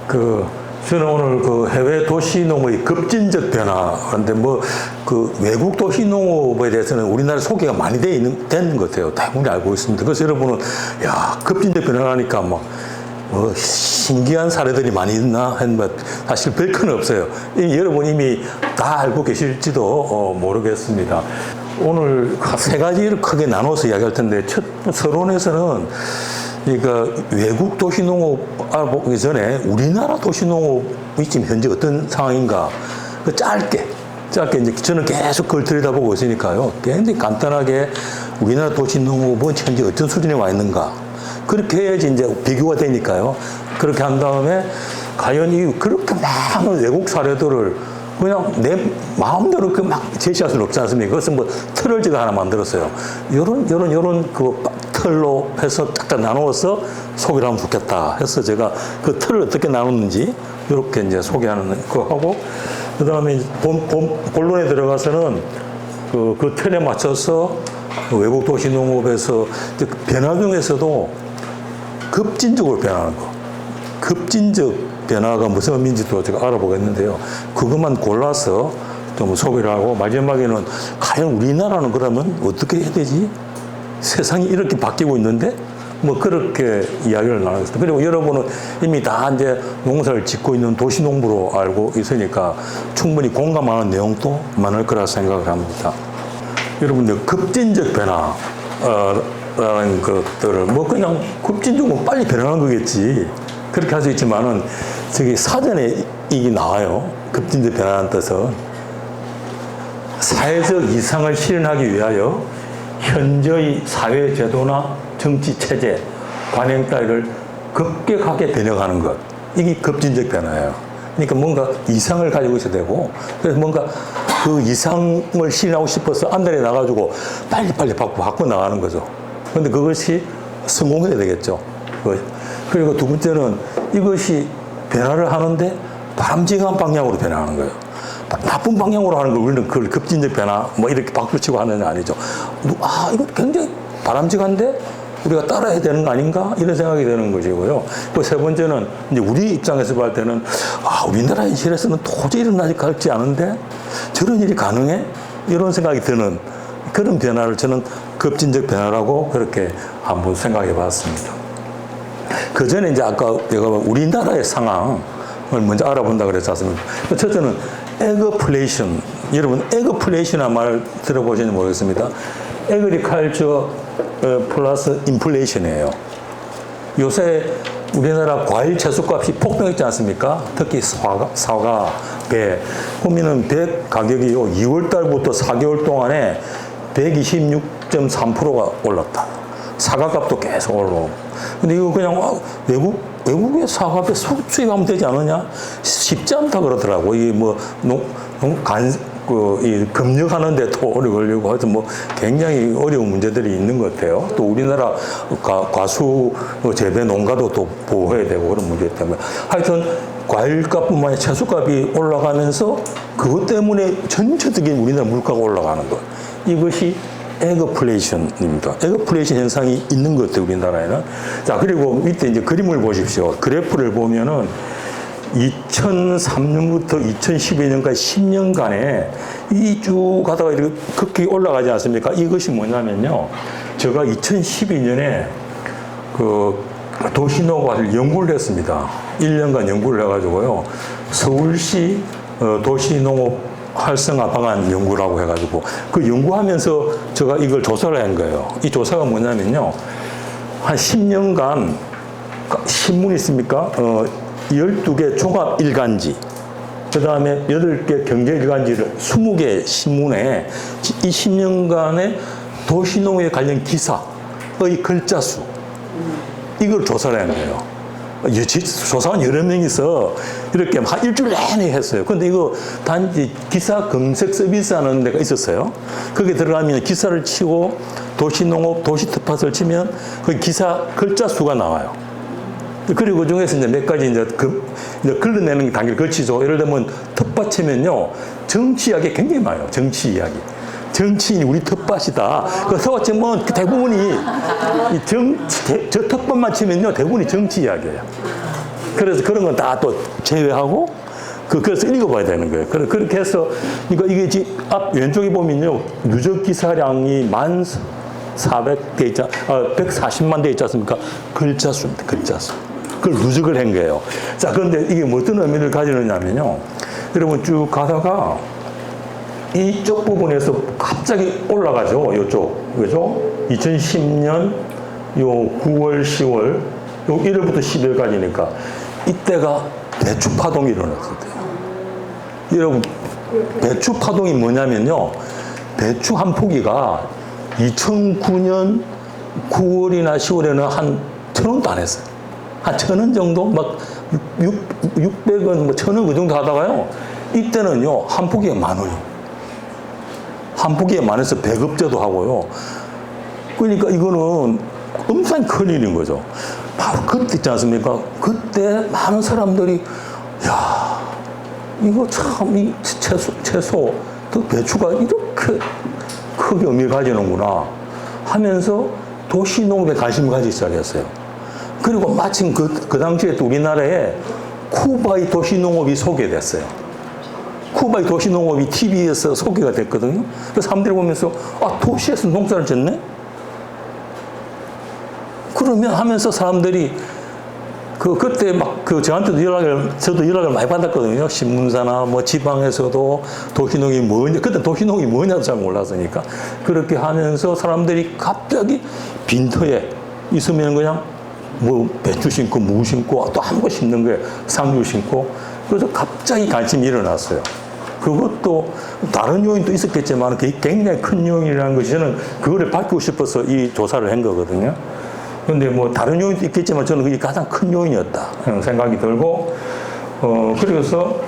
저는 오늘 해외 도시농업의 급진적 변화, 그런데 외국 도시농업에 대해서는 우리나라 소개가 많이 되는 것 같아요. 대부분이 알고 있습니다. 그래서 여러분은, 급진적 변화라니까 신기한 사례들이 많이 있나 했는데, 사실 별건 없어요. 여러분 이미 다 알고 계실지도 모르겠습니다. 오늘 세 가지를 크게 나눠서 이야기할 텐데, 첫 서론에서는 그러니까 외국 도시농업 알아보기 전에 우리나라 도시농업이 지금 현재 어떤 상황인가 짧게 이제 저는 계속 그걸 들여다보고 있으니까요. 굉장히 간단하게 우리나라 도시농업은 현재 어떤 수준에 와 있는가 그렇게 해야지 이제 비교가 되니까요. 그렇게 한 다음에 과연 그렇게 많은 외국 사례들을 그냥 내 마음대로 막 제시할 수는 없지 않습니까? 그것은 틀을 제가 하나 만들었어요. 요런 틀로 해서 쫙쫙 나누어서 소개를 하면 좋겠다 해서 제가 그 틀을 어떻게 나눴는지 이렇게 이제 소개하는 거 하고, 그 다음에 본론에 들어가서는 그 틀에 맞춰서 외국 도시 농업에서 변화 중에서도 급진적으로 변하는 거. 급진적 변화가 무슨 의미인지도 제가 알아보겠는데요. 그것만 골라서 좀 소개를 하고, 마지막에는 과연 우리나라는 그러면 어떻게 해야 되지? 세상이 이렇게 바뀌고 있는데 그렇게 이야기를 나누겠습니다. 그리고 여러분은 이미 다 이제 농사를 짓고 있는 도시농부로 알고 있으니까 충분히 공감하는 내용도 많을 거라 생각을 합니다. 여러분들 급진적 변화라는 것들을 그냥 급진적으로 빨리 변하는 거겠지 그렇게 할 수 있지만은 저기 사전에 이게 나와요. 급진적 변화라는 뜻은 사회적 이상을 실현하기 위하여 현재의 사회 제도나 정치 체제, 관행 따위를 급격하게 변형하는 것. 이게 급진적 변화예요. 그러니까 뭔가 이상을 가지고 있어야 되고, 그래서 뭔가 그 이상을 실현하고 싶어서 안달에 나가지고 빨리 바꿔 나가는 거죠. 그런데 그것이 성공해야 되겠죠. 그리고 두 번째는 이것이 변화를 하는데 바람직한 방향으로 변화하는 거예요. 나쁜 방향으로 하는 걸 우리는 그걸 급진적 변화 이렇게 박수치고 하는 게 아니죠. 이거 굉장히 바람직한데 우리가 따라야 되는 거 아닌가 이런 생각이 드는 것이고요. 그 세 번째는 이제 우리 입장에서 볼 때는 우리나라 현실에서는 도저히 일어나지 않은데 저런 일이 가능해? 이런 생각이 드는 그런 변화를 저는 급진적 변화라고 그렇게 한번 생각해 봤습니다. 그 전에 이제 아까 내가 우리나라의 상황을 먼저 알아본다 그랬지 않습니까? 첫째는 에그플레이션. 여러분, 에그플레이션이라는 말 들어보시는지 모르겠습니다. 에그리컬처 플러스 인플레이션이에요. 요새 우리나라 과일 채소값이 폭등했지 않습니까? 특히 사과, 배. 보면은 배 가격이 2월 달부터 4개월 동안에 126.3%가 올랐다. 사과값도 계속 올라오고. 근데 이거 그냥 외국의 사과배 수입하면 되지 않느냐? 쉽지 않다 그러더라고. 이게 금역하는데 또 오래 걸리고 하여튼 굉장히 어려운 문제들이 있는 것 같아요. 또 우리나라 과수 재배 농가도 또 보호해야 되고 그런 문제 때문에. 하여튼 과일값뿐만 아니라 채소값이 올라가면서 그것 때문에 전체적인 우리나라 물가가 올라가는 것. 이것이 에그플레이션입니다. 에그플레이션 현상이 있는 것 같아요, 우리나라에는. 자, 그리고 밑에 이제 그림을 보십시오. 그래프를 보면은 2003년부터 2012년까지 10년간에 이 쭉 가다가 이렇게 급격히 올라가지 않습니까? 이것이 뭐냐면요. 제가 2012년에 도시농업을 연구를 했습니다. 1년간 연구를 해가지고요. 서울시 도시농업 활성화 방안 연구라고 해가지고 그 연구하면서 제가 이걸 조사를 한 거예요. 이 조사가 뭐냐면요. 한 10년간 신문이 있습니까? 12개 종합 일간지, 그 다음에 8개 경제 일간지를 20개 신문에 이 10년간의 도시농업에 관련 기사의 글자 수, 이걸 조사를 한 거예요. 조사관 여러 명이서 이렇게 한 일주일 내내 했어요. 근데 이거 단지 기사 검색 서비스 하는 데가 있었어요. 거기 들어가면 기사를 치고 도시농업, 도시특파서를 치면 그 기사 글자 수가 나와요. 그리고 그 중에서 이제 몇 가지 이제 걸러내는 단계를 거치죠. 예를 들면 텃밭 치면요. 정치 이야기 굉장히 많아요. 정치 이야기. 정치인이 우리 텃밭이다. 그 텃밭 치면 대부분이 저 텃밭만 치면요. 대부분이 정치 이야기예요. 그래서 그런 건 다 또 제외하고 그래서 읽어봐야 되는 거예요. 그렇게 해서 이게 지금 앞 왼쪽에 보면요 누적 기사량이 1,400대 있지 140만 대 있지 않습니까? 글자 수입니다. 글자 수. 그걸 누적을 한 거예요. 자, 그런데 이게 어떤 의미를 가지느냐면요. 여러분 쭉 가다가 이쪽 부분에서 갑자기 올라가죠. 이쪽. 그죠? 2010년 요 9월, 10월, 요 1월부터 10월까지니까 이때가 배추 파동이 일어났을 때요. 여러분, 배추 파동이 뭐냐면요. 배추 한 포기가 2009년 9월이나 10월에는 한 1,000원도 안 했어요. 한 1,000원 정도? 막 600원, 뭐 1,000원 그 정도 하다가요. 이때는요, 한 포기에 10,000원이요. 한 포기에 10,000원에서 배급제도 하고요. 그러니까 이거는 엄청 큰 일인 거죠. 바로 그때 있지 않습니까? 그때 많은 사람들이, 야, 이거 참, 이 채소, 또 배추가 이렇게 크게 의미를 가지는구나 하면서 도시농업에 관심을 가지기 시작했어요. 그리고 마침 그 당시에 또 우리나라에 쿠바의 도시농업이 소개됐어요. 쿠바의 도시농업이 TV에서 소개가 됐거든요. 그래서 사람들이 보면서, 아, 도시에서 농사를 짓네? 그러면 하면서 사람들이 그때 막 저한테도 저도 연락을 많이 받았거든요. 신문사나 뭐 지방에서도 도시농이 뭐냐, 그때 도시농이 뭐냐도 잘 몰랐으니까. 그렇게 하면서 사람들이 갑자기 빈터에 있으면 그냥 뭐 배추 심고 무 심고 또 한 거 심는 거예요. 상주 심고. 그래서 갑자기 관심이 일어났어요. 그것도 다른 요인도 있었겠지만 그게 굉장히 큰 요인이라는 것이 저는 그거를 밝히고 싶어서 이 조사를 한 거거든요. 근데 뭐 다른 요인도 있겠지만 저는 그게 가장 큰 요인이었다 하는 생각이 들고, 그래서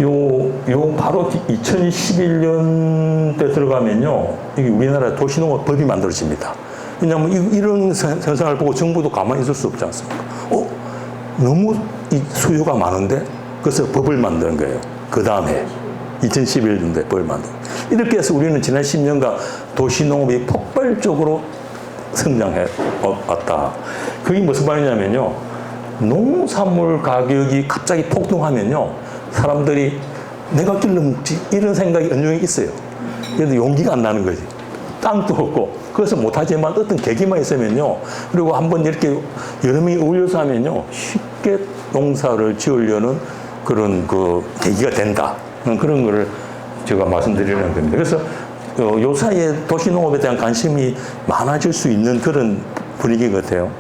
요 바로 2011년 때 들어가면요, 이게 우리나라 도시농업법이 만들어집니다. 왜냐하면 이런 현상을 보고 정부도 가만히 있을 수 없지 않습니까? 너무 이 수요가 많은데 그래서 법을 만드는 거예요. 그 다음에 2011년도에 법을 만든. 이렇게 해서 우리는 지난 10년간 도시농업이 폭발적으로 성장해 왔다. 그게 무슨 말이냐면요. 농산물 가격이 갑자기 폭등하면요. 사람들이 내가 길러 먹지 이런 생각이 은연히 있어요. 그런데 용기가 안 나는 거지. 땅도 없고. 그래서 못하지만 어떤 계기만 있으면요. 그리고 한번 이렇게 여름이 어울려서 하면요. 쉽게 농사를 지으려는 그런 계기가 된다. 그런 거를 제가 말씀드리는 겁니다. 그래서 요 사이에 도시농업에 대한 관심이 많아질 수 있는 그런 분위기 같아요.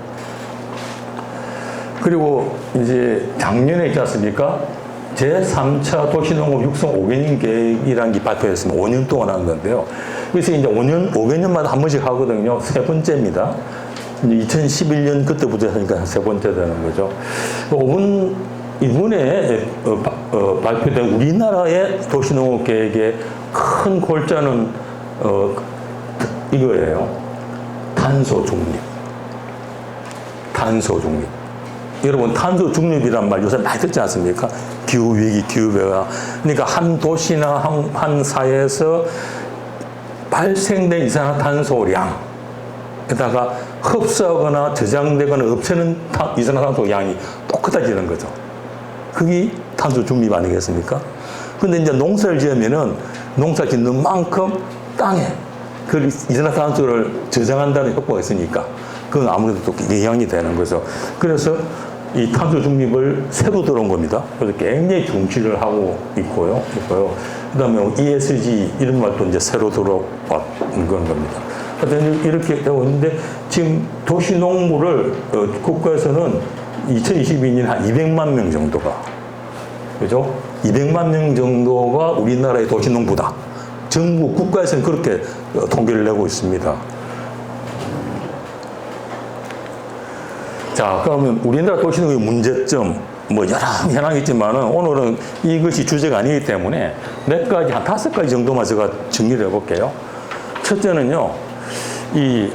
그리고 이제 작년에 있지 않습니까? 제3차 도시농업 육성 5개년 계획이라는 게 발표했습니다. 5년 동안 한 건데요. 그래서 이제 5년마다 한 번씩 하거든요. 세 번째입니다. 이제 2011년 그때부터 하니까 세 번째 되는 거죠. 이번에 발표된 우리나라의 도시농업 계획의 큰 골자는 이거예요. 탄소 중립. 탄소 중립. 여러분, 탄소 중립이란 말 요새 많이 듣지 않습니까? 기후위기, 기후변화. 그러니까 한 도시나 한 사회에서 발생된 이산화탄소량에다가 흡수하거나 저장되거나 없애는 이산화탄소 양이 똑같아지는 거죠. 그게 탄소 중립 아니겠습니까? 근데 이제 농사를 지으면은 농사 짓는 만큼 땅에 그 이산화탄소를 저장한다는 효과가 있으니까 그건 아무래도 또 영향이 되는 거죠. 그래서 이 탄소 중립을 새로 들어온 겁니다. 그래서 굉장히 중시를 하고 있고요. 그 다음에 ESG 이런 말도 이제 새로 들어온 겁니다. 하여튼 이렇게 되고 있는데 지금 도시농부를 국가에서는 2022년 한 200만 명 정도가, 그죠? 200만 명 정도가 우리나라의 도시농부다. 정부, 국가에서는 그렇게 통계를 내고 있습니다. 자, 그러면 우리나라 도시농업의 문제점, 뭐 여러 현황이 있지만은 오늘은 이것이 주제가 아니기 때문에 몇 가지, 한 5가지 정도만 제가 정리를 해볼게요. 첫째는요, 이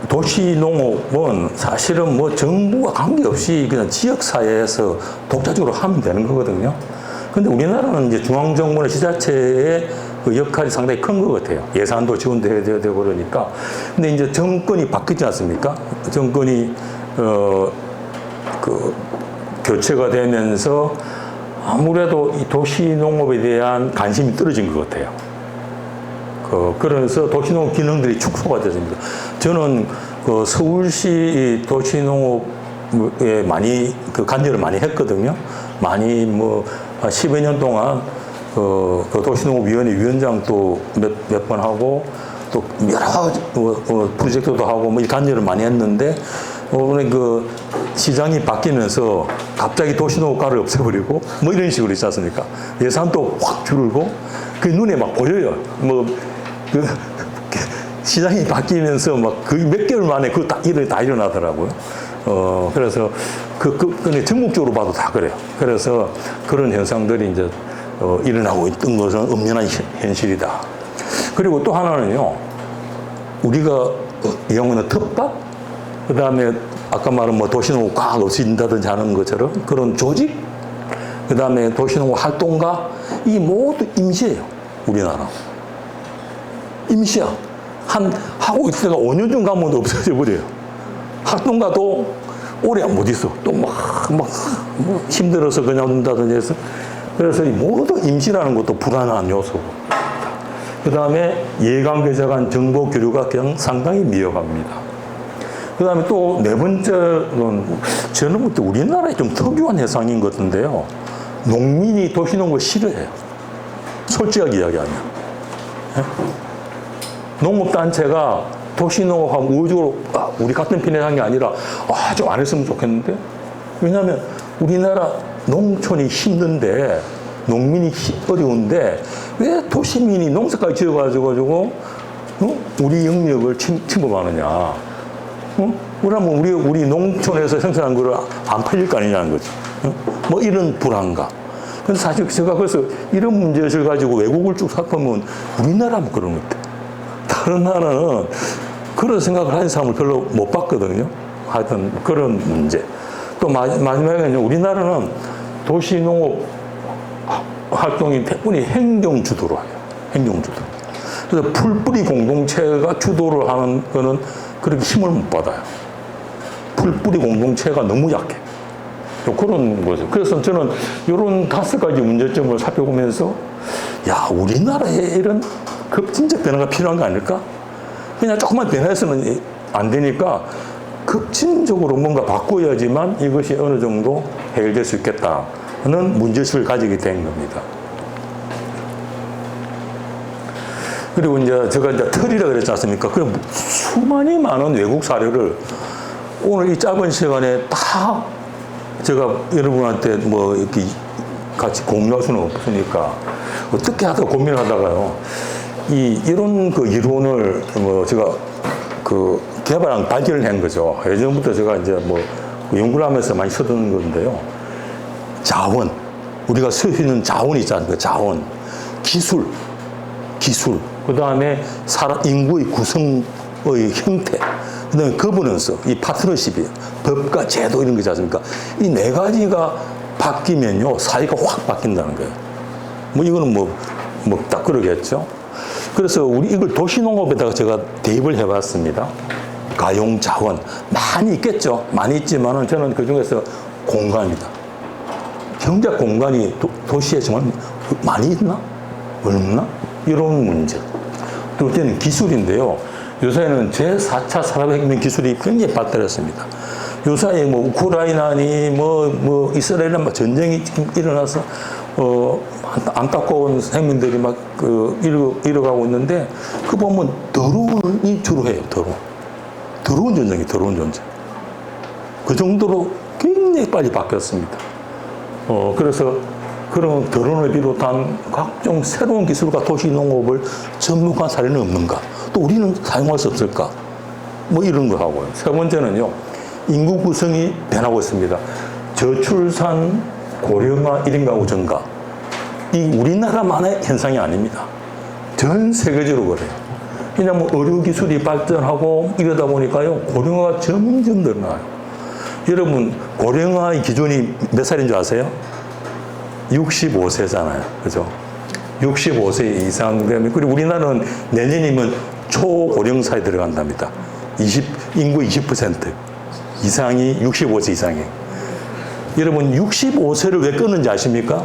도시농업은 사실은 뭐 정부와 관계없이 그냥 지역사회에서 독자적으로 하면 되는 거거든요. 근데 우리나라는 이제 중앙정부나 지자체의 그 역할이 상당히 큰 것 같아요. 예산도 지원돼야 되고 그러니까. 근데 이제 정권이 바뀌지 않습니까? 정권이, 교체가 되면서 아무래도 이 도시 농업에 대한 관심이 떨어진 것 같아요. 그래서 도시농업 기능들이 축소가 됐습니다. 저는 그 서울시 도시농업에 많이 그 관여를 많이 했거든요. 많이 뭐 10여 년 동안 그 도시농업위원회 위원장도 몇 번 하고 또 여러 가지 프로젝트도 하고 뭐 관여를 많이 했는데 오늘 그 시장이 바뀌면서 갑자기 도시농업과를 없애버리고 뭐 이런 식으로 있지 않습니까? 예산도 확 줄고 그 눈에 막 보여요. 뭐 그 시장이 바뀌면서 막 거의 몇 개월 만에 그 일이 다 일어나더라고요. 그래서 근데 전국적으로 봐도 다 그래요. 그래서 그런 현상들이 이제 일어나고 있던 것은 엄연한 현실이다. 그리고 또 하나는요, 우리가 영어는 텃밭, 그 다음에 아까 말한 뭐 도시농업 꽉 없어진다든지 하는 것처럼 그런 조직, 그 다음에 도시농업 활동가, 이 모두 임시예요, 우리나라. 임시야. 하고 있다가 5년 좀 가면 없어져 버려요. 활동가도 오래 못 있어. 또 막 힘들어서 그냥 둔다든지 해서. 그래서 이 모두 임시라는 것도 불안한 요소고. 그 다음에 이해관계자 간 정보 교류가 그냥 상당히 미흡합니다. 그 다음에 또 네 번째는 저는 볼 때 우리나라의 좀 특유한 현상인 것 같은데요. 농민이 도시농업을 싫어해요. 솔직하게 이야기하면. 네? 농업단체가 도시농업하고 우호적으로 우리 같은 편에 한 게 아니라 좀 안 했으면 좋겠는데. 왜냐하면 우리나라 농촌이 힘든데 농민이 어려운데 왜 도시민이 농사까지 지어가지고 우리 영역을 침범하느냐. 그러면 우리 농촌에서 생산한 거를 안 팔릴 거 아니냐는 거죠. 뭐 이런 불안감. 근데 사실 제가 그래서 이런 문제를 가지고 외국을 쭉 살펴보면 우리나라만 그런 것 같아요. 다른 나라는 그런 생각을 하는 사람을 별로 못 봤거든요. 하여튼 그런 문제. 또 마지막에는 우리나라는 도시농업 활동이 대부분이 행정주도로 해요. 행정주도. 그래서 풀뿌리 공동체가 주도를 하는 거는 그렇게 힘을 못 받아요. 풀뿌리 공동체가 너무 약해. 그런 거죠. 그래서 저는 이런 5가지 문제점을 살펴보면서 우리나라에 이런 급진적 변화가 필요한 거 아닐까? 그냥 조금만 변화해서는 안 되니까 급진적으로 뭔가 바꿔야지만 이것이 어느 정도 해결될 수 있겠다는 문제의식을 가지게 된 겁니다. 그리고 이제 제가 틀이라 그랬지 않습니까? 그럼 수많이 많은 외국 사례를 오늘 이 짧은 시간에 다 제가 여러분한테 뭐 이렇게 같이 공유할 수는 없으니까 어떻게 하다 고민을 하다가요. 이런 그 이론을 뭐 제가 그 개발한 발견을 한 거죠. 예전부터 제가 이제 뭐 연구를 하면서 많이 쓰던 건데요. 자원. 우리가 쓸 수 있는 자원이 있지 않습니까? 자원. 기술. 그 다음에 인구의 구성의 형태. 그 다음에 거버넌스. 이 파트너십이에요. 법과 제도 이런 거지 않습니까? 이 4가지가 바뀌면요. 사회가 확 바뀐다는 거예요. 뭐 이거는 딱 그러겠죠. 그래서 이걸 도시농업에다가 제가 대입을 해봤습니다. 가용 자원. 많이 있겠죠. 많이 있지만은 저는 그 중에서 공간이다. 경제적 공간이 도시에 정말 많이 있나? 없나? 이런 문제. 둘째는 기술인데요. 요새는 제4차 산업혁명 기술이 굉장히 발달했습니다. 요사이에 뭐 우크라이나니 뭐 이스라엘은 전쟁이 일어나서 안타까운 생명들이 막 잃어가고 있는데 그 보면 드론이 주로 해요. 드론 전쟁이 드론 전쟁. 그 정도로 굉장히 빨리 바뀌었습니다. 그래서 그런 드론을 비롯한 각종 새로운 기술과 도시농업을 접목한 사례는 없는가? 또 우리는 사용할 수 없을까? 뭐 이런 거 하고요. 세 번째는요. 인구 구성이 변하고 있습니다. 저출산, 고령화, 1인 가구 증가. 이 우리나라만의 현상이 아닙니다. 전 세계적으로 그래요. 왜냐하면 의료기술이 발전하고 이러다 보니까요. 고령화가 점점 늘어나요. 여러분, 고령화의 기준이 몇 살인 줄 아세요? 65세잖아요. 그죠? 65세 이상 되면, 그리고 우리나라는 내년이면 초고령사에 들어간답니다. 인구 20% 이상이 65세 이상이에요. 여러분 65세를 왜 끊는지 아십니까?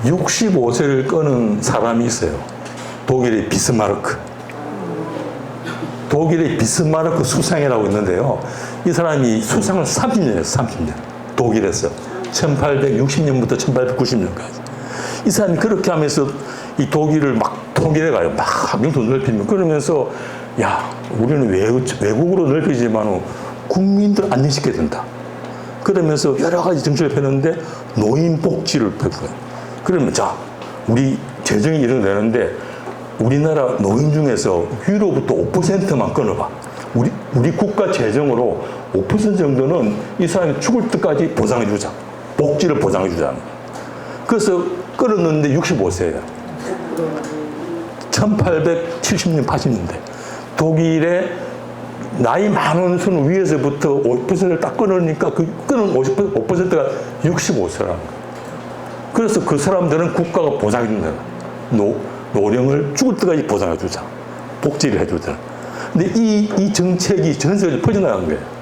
65세를 끊은 사람이 있어요. 독일의 비스마르크. 독일의 비스마르크 수상이라고 있는데요. 이 사람이 수상을 30년 했어요. 30년. 독일에서. 1860년부터 1890년까지. 이 사람이 그렇게 하면서 이 독일을 막 통일해 가요. 막 영토 넓히면. 그러면서 야, 우리는 외국으로 넓히지만 국민들 안전시켜야 된다. 그러면서 여러 가지 정책을 펴는데 노인 복지를 펴고요. 그러면 자, 우리 재정이 이러되는데 우리나라 노인 중에서 유로부터 5%만 끊어봐. 우리 국가 재정으로 5% 정도는 이 사람이 죽을 때까지 보상해주자. 복지를 보상해주자. 그래서 끊었는데 65세예요. 1870년, 80년대. 독일의 나이 많은 순 위에서부터 5%를 딱 끊으니까 그 끊은 5%가 65세라는 거예요. 그래서 그 사람들은 국가가 보상해준다. 노령을 죽을 때까지 보상해주자. 복지를 해주자. 근데 이 정책이 전 세계에 퍼져나간 거예요.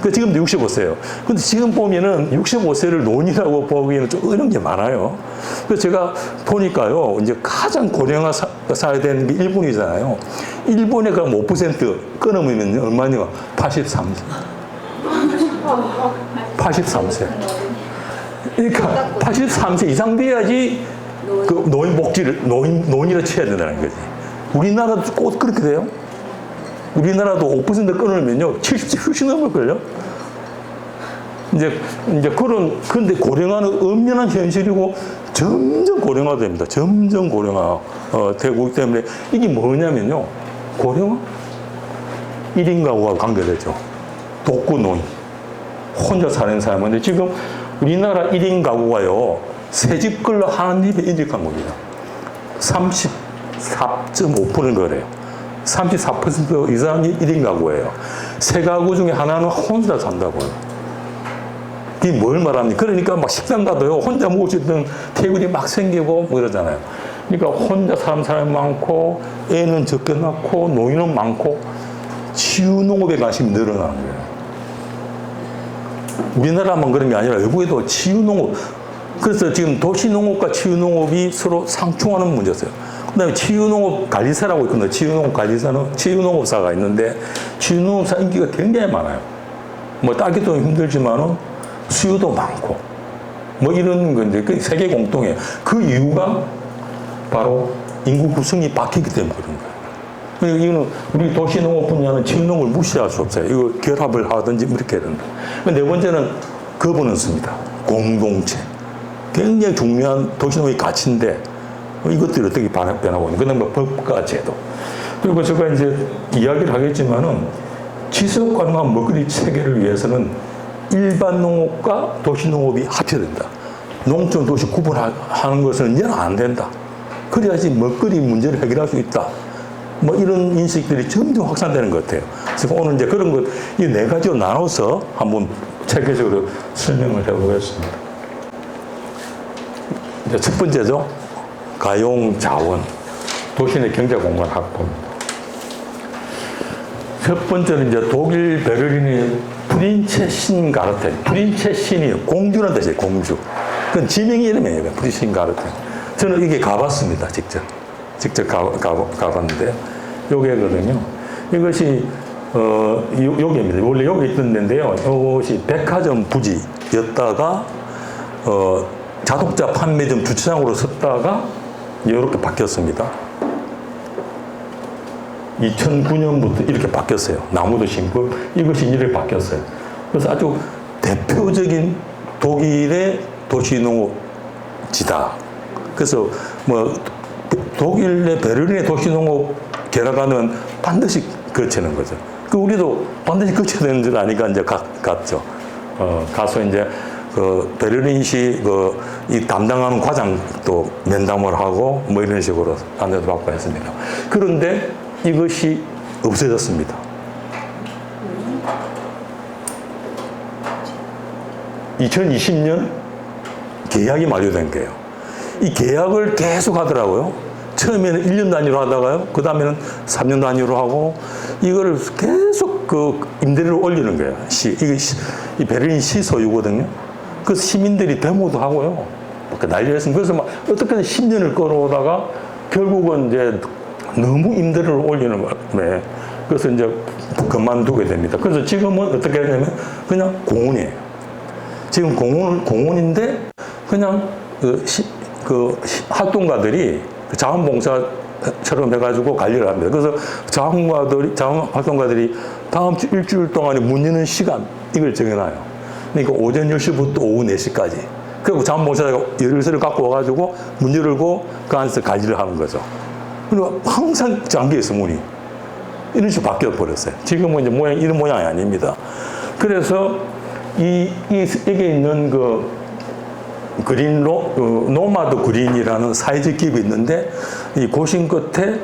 그 지금도 65세예요. 근데 지금 보면은 65세를 노인이라고 보기에는 좀 어려운 게 많아요. 그래서 제가 보니까요, 이제 가장 고령화 사야 되는 게 일본이잖아요. 일본에 그럼 5% 끊으면 얼마냐? 83세. 83세. 그러니까 83세 이상 돼야지 그 노인 복지를, 노인이라 쳐야 된다는 거지. 우리나라도 꼭 그렇게 돼요. 우리나라도 5% 끊으면요, 70세 훨씬 넘을걸요? 이제 근데 고령화는 엄연한 현실이고, 점점 고령화됩니다. 점점 고령화, 되고 때문에, 이게 뭐냐면요, 고령화? 1인 가구와 관계되죠. 독거 노인. 혼자 사는 사람인데, 지금 우리나라 1인 가구가요, 세 집 걸로 한 집에 인직한 겁니다. 34.5%는 그래요. 34% 이상이 1인 가구예요. 세 가구 중에 하나는 혼자 산다고요. 이게 뭘 말합니까? 그러니까 막 식당 가도요, 혼자 먹을 수 있는 테이블이 막 생기고 뭐 이러잖아요. 그러니까 혼자 사는 사람이 많고, 애는 적게 낳고, 노인은 많고, 치유농업에 관심이 늘어나는 거예요. 우리나라만 그런 게 아니라 외국에도 치유농업, 그래서 지금 도시농업과 치유농업이 서로 상충하는 문제였어요. 그 다음에 치유농업 관리사라고 있거든요. 치유농업 관리사는, 치유농업사가 있는데, 치유농업사 인기가 굉장히 많아요. 뭐 따기도 힘들지만은 수요도 많고, 뭐 이런 건데, 그 세계 공통이에요. 그 이유가 바로 인구 구성이 바뀌기 때문에 그런 거예요. 그러니까 이거는 우리 도시농업 분야는 치유농업을 무시할 수 없어요. 이거 결합을 하든지 이렇게 해야 된다. 네 번째는 거버넌스입니다. 공동체. 굉장히 중요한 도시농업의 가치인데, 이것들이 어떻게 변하고 있는, 그 다음에 법과 제도. 그리고 제가 이제 이야기를 하겠지만은, 지속 가능한 먹거리 체계를 위해서는 일반 농업과 도시농업이 합쳐야 된다. 농촌, 도시 구분하는 것은 연 안 된다. 그래야지 먹거리 문제를 해결할 수 있다. 뭐 이런 인식들이 점점 확산되는 것 같아요. 그래서 오늘 이제 그런 것, 이 네 가지로 나눠서 한번 체계적으로 설명을 해보겠습니다. 이제 첫 번째죠. 가용 자원, 도시 내 경제 공간 확보입니다. 첫 번째는 이제 독일 베를린의 프린체신 가르텐. 프린체신이 공주란 뜻이에요, 공주. 그건 지명 이름이에요, 프린체신 가르텐. 저는 이게 가봤습니다, 직접 가봤는데, 요게거든요. 이것이, 여기입니다. 원래 여기 있던 데인데요. 이것이 백화점 부지였다가, 자동차 판매점 주차장으로 섰다가, 이렇게 바뀌었습니다. 2009년부터 이렇게 바뀌었어요. 나무도 심고 이것이 이렇게 바뀌었어요. 그래서 아주 대표적인 독일의 도시농업지다. 그래서 뭐 독일의 베를린의 도시농업 개발하면 반드시 거치는 거죠. 그 우리도 반드시 거쳐야 되는 줄 아니까 이제 갔죠. 가서 이제 그 베를린시 이 담당하는 과장도 면담을 하고 뭐 이런 식으로 안내도 받고 했습니다. 그런데 이것이 없어졌습니다. (2020년) 계약이 만료된 거예요. 이 계약을 계속 하더라고요. 처음에는 1년 단위로 하다가요. 그 다음에는 3년 단위로 하고, 이거를 계속 그 임대료를 올리는 거예요. 이게 이 베를린 시 소유거든요. 그래서 시민들이 데모도 하고요. 난리가 났습니다. 그래서 막 어떻게든 10년을 끌어오다가 결국은 이제 너무 임대료를 올리는 바람에 그래서 이제 그만두게 됩니다. 그래서 지금은 어떻게 하냐면 그냥 공원이에요. 지금 공원인데 그냥 활동가들이 자원봉사처럼 해가지고 관리를 합니다. 그래서 자원활동가들이 다음 주 일주일 동안에 문 여는 시간 이걸 정해놔요. 그러니까 오전 10시부터 오후 4시까지. 그리고 자원봉사자가 열쇠를 갖고 와가지고 문 열고 그 안에서 관리를 하는 거죠. 그리고 항상 잠겨 있어 문이. 이런 식으로 바뀌어 버렸어요. 지금은 이제 이런 모양이 아닙니다. 그래서 여기 있는 그 노마드 그린이라는 사회적 기업이 있는데 이 고심 끝에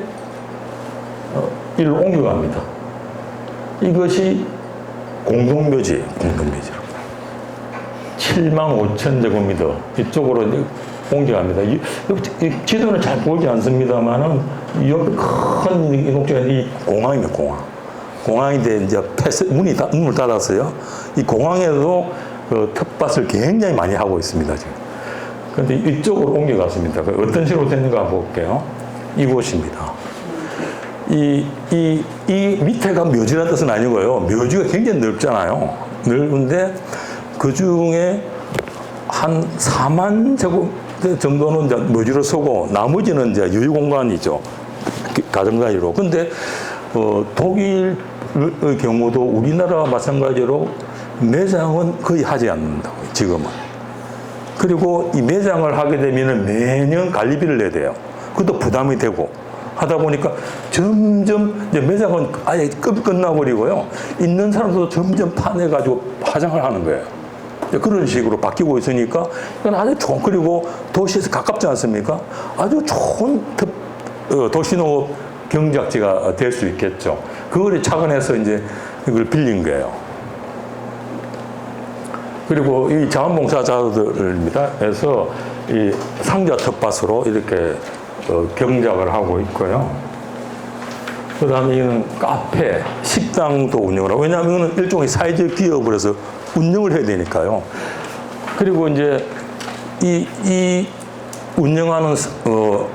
이를 옮겨갑니다. 이것이 공동묘지예요. 공동묘지로. 75,000제곱미터 이쪽으로 옮겨갑니다. 이 지도는 잘 보이지 않습니다만은 옆에 큰 이동쪽에 이 공항입니다. 공항인데 이제 문을 닫았어요. 이 공항에도 그 텃밭을 굉장히 많이 하고 있습니다. 지금. 그런데 이쪽으로 옮겨갔습니다. 어떤 식으로 됐는가 볼게요. 이곳입니다. 이 밑에가 묘지라는 뜻은 아니고요. 묘지가 굉장히 넓잖아요. 넓은데 그 중에 한 4만 제곱 정도는 이제 묘지로 서고 나머지는 이제 여유 공간이죠. 가정가지로. 근데 독일의 경우도 우리나라와 마찬가지로 매장은 거의 하지 않는다고 지금은. 그리고 이 매장을 하게 되면 매년 관리비를 내야 돼요. 그것도 부담이 되고 하다 보니까 점점 이제 매장은 아예 끝나버리고요. 있는 사람도 점점 파내가지고 화장을 하는 거예요. 그런 식으로 바뀌고 있으니까 이건 아주 좋은, 그리고 도시에서 가깝지 않습니까? 아주 좋은 도시농업 경작지가 될 수 있겠죠. 그거를 착안해서 이제 이걸 빌린 거예요. 그리고 이 자원봉사자들입니다. 그래서 이 상자 텃밭으로 이렇게 경작을 하고 있고요. 그 다음에 이거는 카페, 식당도 운영을 하고, 왜냐하면 이거는 일종의 사회적 기업을 해서 운영을 해야 되니까요. 그리고 이제 이 운영하는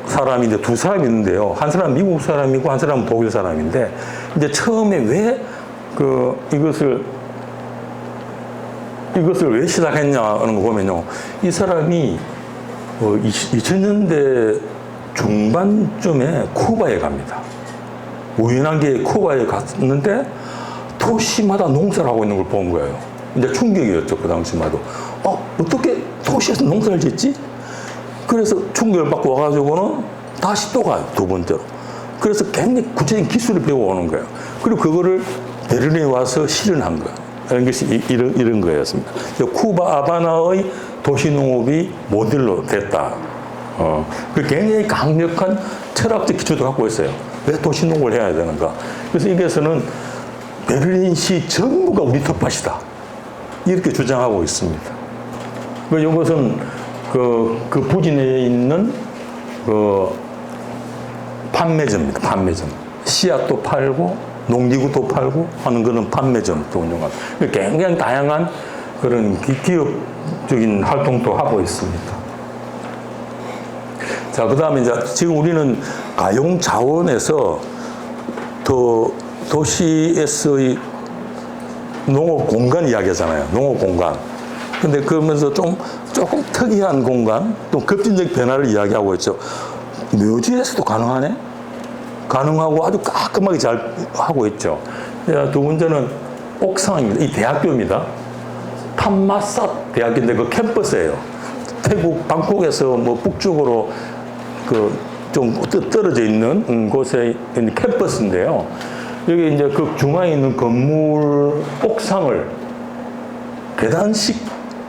사람이 이제 두 사람이 있는데요. 한 사람은 미국 사람이고 한 사람은 독일 사람인데, 이제 처음에 왜 이것을 왜 시작했냐 하는 거 보면요. 이 사람이 2000년대 중반쯤에 쿠바에 갑니다. 우연하게 쿠바에 갔는데 도시마다 농사를 하고 있는 걸 본 거예요. 이제 충격이었죠. 그 당시마도. 어떻게 도시에서 농사를 짓지? 그래서 충격을 받고 와가지고는 다시 또 가요. 두 번째로. 그래서 굉장히 구체적인 기술을 배워오는 거예요. 그리고 그거를 베를린에 와서 실현한 거예요. 이런 것이 이런 거였습니다. 쿠바 아바나의 도시농업이 모델로 됐다. 그 굉장히 강력한 철학적 기초도 갖고 있어요. 왜 도시농업을 해야 되는가? 그래서 여기에서는 베를린시 전부가 우리 텃밭이다. 이렇게 주장하고 있습니다. 이것은 그 부지 내에 있는 판매점입니다. 판매점. 씨앗도 팔고 농기구도 팔고 하는 그런 판매점도 운영하고 굉장히 다양한 그런 기업적인 활동도 하고 있습니다. 자, 그 다음에 이제 지금 우리는 가용 자원에서 도시에서의 농업 공간 이야기하잖아요. 농업 공간. 근데 그러면서 조금 특이한 공간, 또 급진적 변화를 이야기하고 있죠. 묘지에서도 가능하네? 가능하고 아주 깔끔하게 잘 하고 있죠. 두 번째는 옥상입니다. 이 대학교입니다. 탐마삿 대학인데 그 캠퍼스예요. 태국 방콕에서 북쪽으로 좀 떨어져 있는 곳에 있는 캠퍼스인데요. 여기 이제 그 중앙에 있는 건물 옥상을 계단식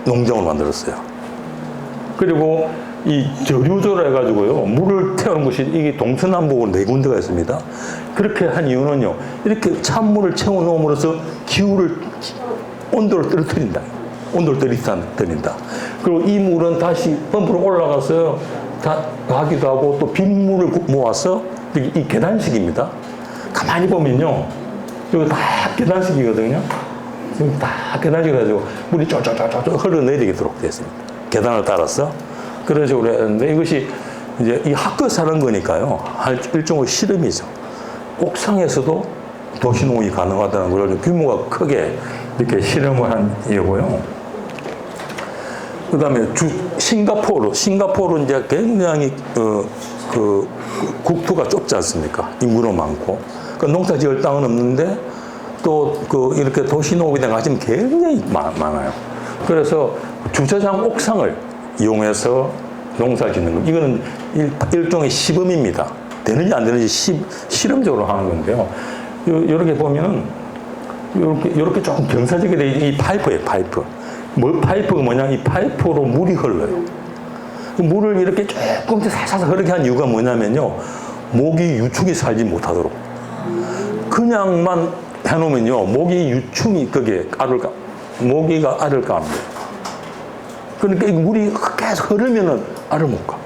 농장으로 만들었어요. 그리고 이 저류조라 해가지고요, 물을 태우는 곳이 이게 동서남북으로 4군데가 있습니다. 그렇게 한 이유는요, 이렇게 찬물을 채워놓음으로써 온도를 떨어뜨린다. 온도를 떨어뜨린다. 그리고 이 물은 다시 펌프로 올라가서 가기도 하고 또 빗물을 모아서 이 계단식입니다. 가만히 보면요, 이거 다 계단식이거든요. 지금 다 계단식이라서 물이 쫄쫄쫄쫄 흘러내리도록 되어 있습니다. 계단을 따라서. 그런 식으로 했는데 이것이 이제 이 학교에서 사는 거니까요. 일종의 실험이죠. 옥상에서도 도시농업이 가능하다는 걸 규모가 크게 이렇게 실험을 한 이유고요. 그 다음에 싱가포르 이제 굉장히 국토가 좁지 않습니까? 인구는 많고. 그 농사 지을 땅은 없는데 또 이렇게 도시농업에 대한 관심이 굉장히 많아요. 그래서 주차장 옥상을 이용해서 농사 짓는 거. 이거는 일종의 시범입니다. 되는지 안 되는지 실험적으로 하는 건데요. 이렇게 보면은 이렇게 조금 경사지게 돼 있는 이 파이프예요, 파이프. 파이프가 뭐냐? 이 파이프로 물이 흘러요. 물을 이렇게 조금 살살 흐르게 한 이유가 뭐냐면요. 모기 유충이 살지 못하도록. 그냥만 해놓으면요. 모기 유충이 거기에 모기가 알을 까는 거예요. 그러니까 이 물이 계속 흐르면은 알을 못 까.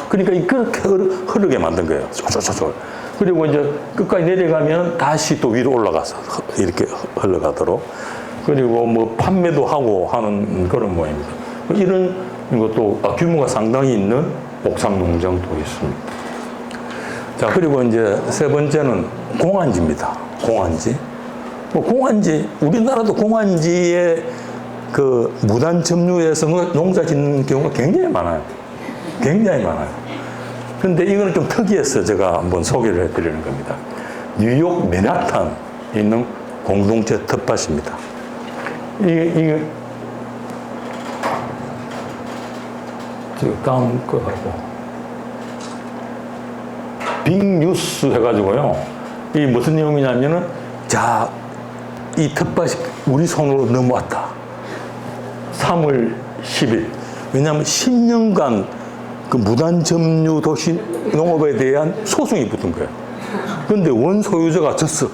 그러니까 그렇게 흐르게 만든 거예요. 쫄쫄쫄쫄. 그리고 이제 끝까지 내려가면 다시 또 위로 올라가서 이렇게 흘러가도록. 그리고 뭐 판매도 하고 하는 그런 모양입니다. 이런 것도 규모가 상당히 있는 옥상 농장도 있습니다. 자, 그리고 이제 세 번째는 공안지입니다. 공안지. 공안지, 우리나라도 공안지에 그 무단 점유해서 농사 짓는 경우가 굉장히 많아요. 굉장히 많아요. 근데 이거는 좀 특이해서 제가 한번 소개를 해드리는 겁니다. 뉴욕 맨하탄에 있는 공동체 텃밭입니다. 이게 다음 거 하고 빅뉴스 해가지고요. 이 무슨 내용이냐면은 자, 이 텃밭이 우리 손으로 넘어왔다. 3월 10일. 왜냐하면 10년간 그 무단 점유 도시 농업에 대한 소송이 붙은 거예요. 그런데 원소유자가 졌어.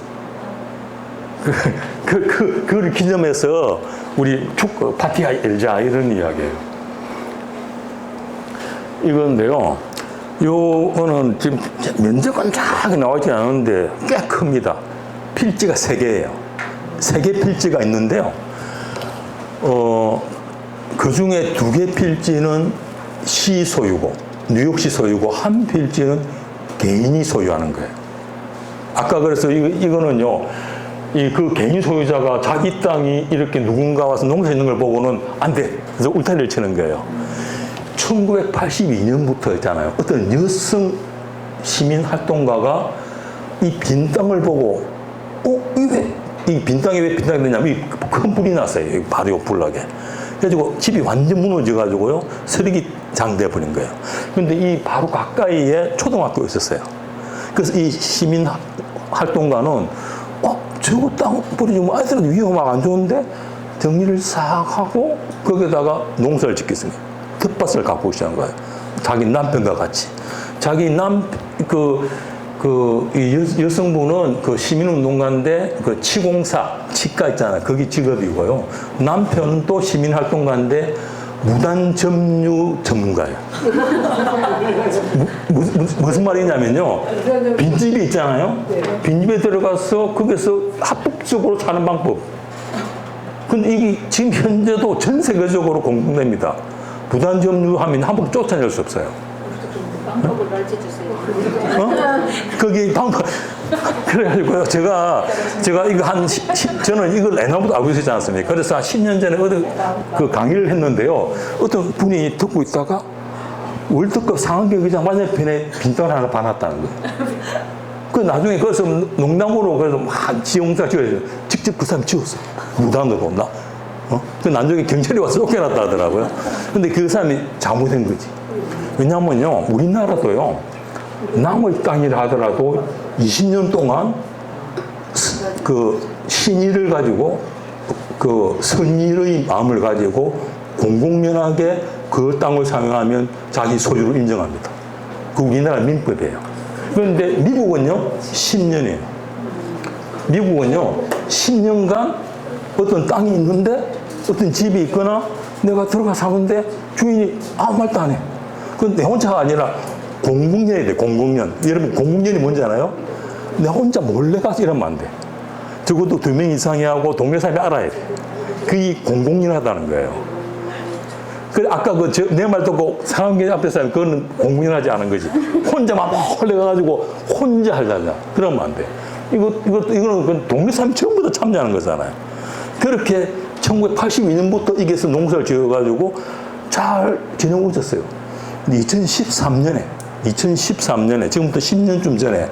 그걸 기념해서 우리 파티 열자 이런 이야기예요. 이건데요. 요거는 지금 면적은 정확히 나오지 않은데 꽤 큽니다. 필지가 3개예요. 3개 필지가 있는데요. 그 중에 2개 필지는 시 소유고, 뉴욕시 소유고, 한 필지는 개인이 소유하는 거예요. 아까 그래서 이거는요, 그 개인 소유자가 자기 땅이 이렇게 누군가 와서 농사 짓는 걸 보고는 안 돼. 그래서 울타리를 치는 거예요. 1982년부터 있잖아요. 어떤 여성 시민 활동가가 이 빈 땅을 보고, 이 빈 땅이 왜 빈 땅이 되냐면, 큰 불이 났어요. 바로 불나게. 그래가지고 집이 완전 무너져가지고요. 쓰레기장 돼버린 거예요. 근데 이 바로 가까이에 초등학교가 있었어요. 그래서 이 시민 활동가는, 저거 땅 버리면 아이들한테 위험하고 안 좋은데 정리를 싹 하고 거기다가 농사를 짓겠습니다. 텃밭을 갖고 시작한 거예요. 자기 남편과 같이. 자기 이 여성분은 그 시민운동가인데 그 치과 있잖아요. 거기 직업이고요. 남편은 또 시민활동가인데 무단 점유 전문가예요. 무슨 말이냐면요. 빈집이 있잖아요. 빈집에 들어가서 거기서 합법적으로 사는 방법. 근데 이게 지금 현재도 전 세계적으로 공통됩니다. 무단 점유하면 함부로 쫓아낼 수 없어요. 방법을 가르쳐 주세요. 거기 방법. 그래가지고요. 제가 이거 저는 이걸 애나부터 알고 있었지 않습니까? 그래서 한 10년 전에 그 강의를 했는데요. 어떤 분이 듣고 있다가 월드컵 상하계 의장 맞은편에 빈땅을 하나 봐놨다는 거예요. 그 나중에 거기서 농담으로 그래서 지용사 지어서 직접 그 사람이 지었어요. 무단으로. 그 나중에 경찰이 와서 쫓겨났다 하더라고요. 근데 그 사람이 잘못된 거지. 왜냐면요, 우리나라도요, 남의 땅이라 하더라도 20년 동안 그 신의를 가지고 그 선의의 마음을 가지고 공공연하게 그 땅을 사용하면 자기 소유를 인정합니다. 그 우리나라 민법이에요. 그런데 미국은요, 10년이에요. 미국은요, 10년간 어떤 땅이 있는데 어떤 집이 있거나 내가 들어가 사는데 주인이 아무 말도 안 해. 그건 내 혼자가 아니라 공공연이 돼, 공공연. 여러분, 공공연이 뭔지 알아요? 내 혼자 몰래 가서 이러면 안 돼. 적어도 2명 이상이 하고 동네 사람이 알아야 돼. 그게 공공연하다는 거예요. 그래, 아까 내 말 듣고 상황계 앞에서 하면 그거는 공공연하지 않은 거지. 혼자만 홀려가지고 혼자 하려냐. 그러면 안 돼. 이거는 동네 사람이 전부 다 참여하는 거잖아요. 그렇게 1982년부터 이게서 농사를 지어가지고 잘 진행을 있었어요. 근데 2013년에, 지금부터 10년쯤 전에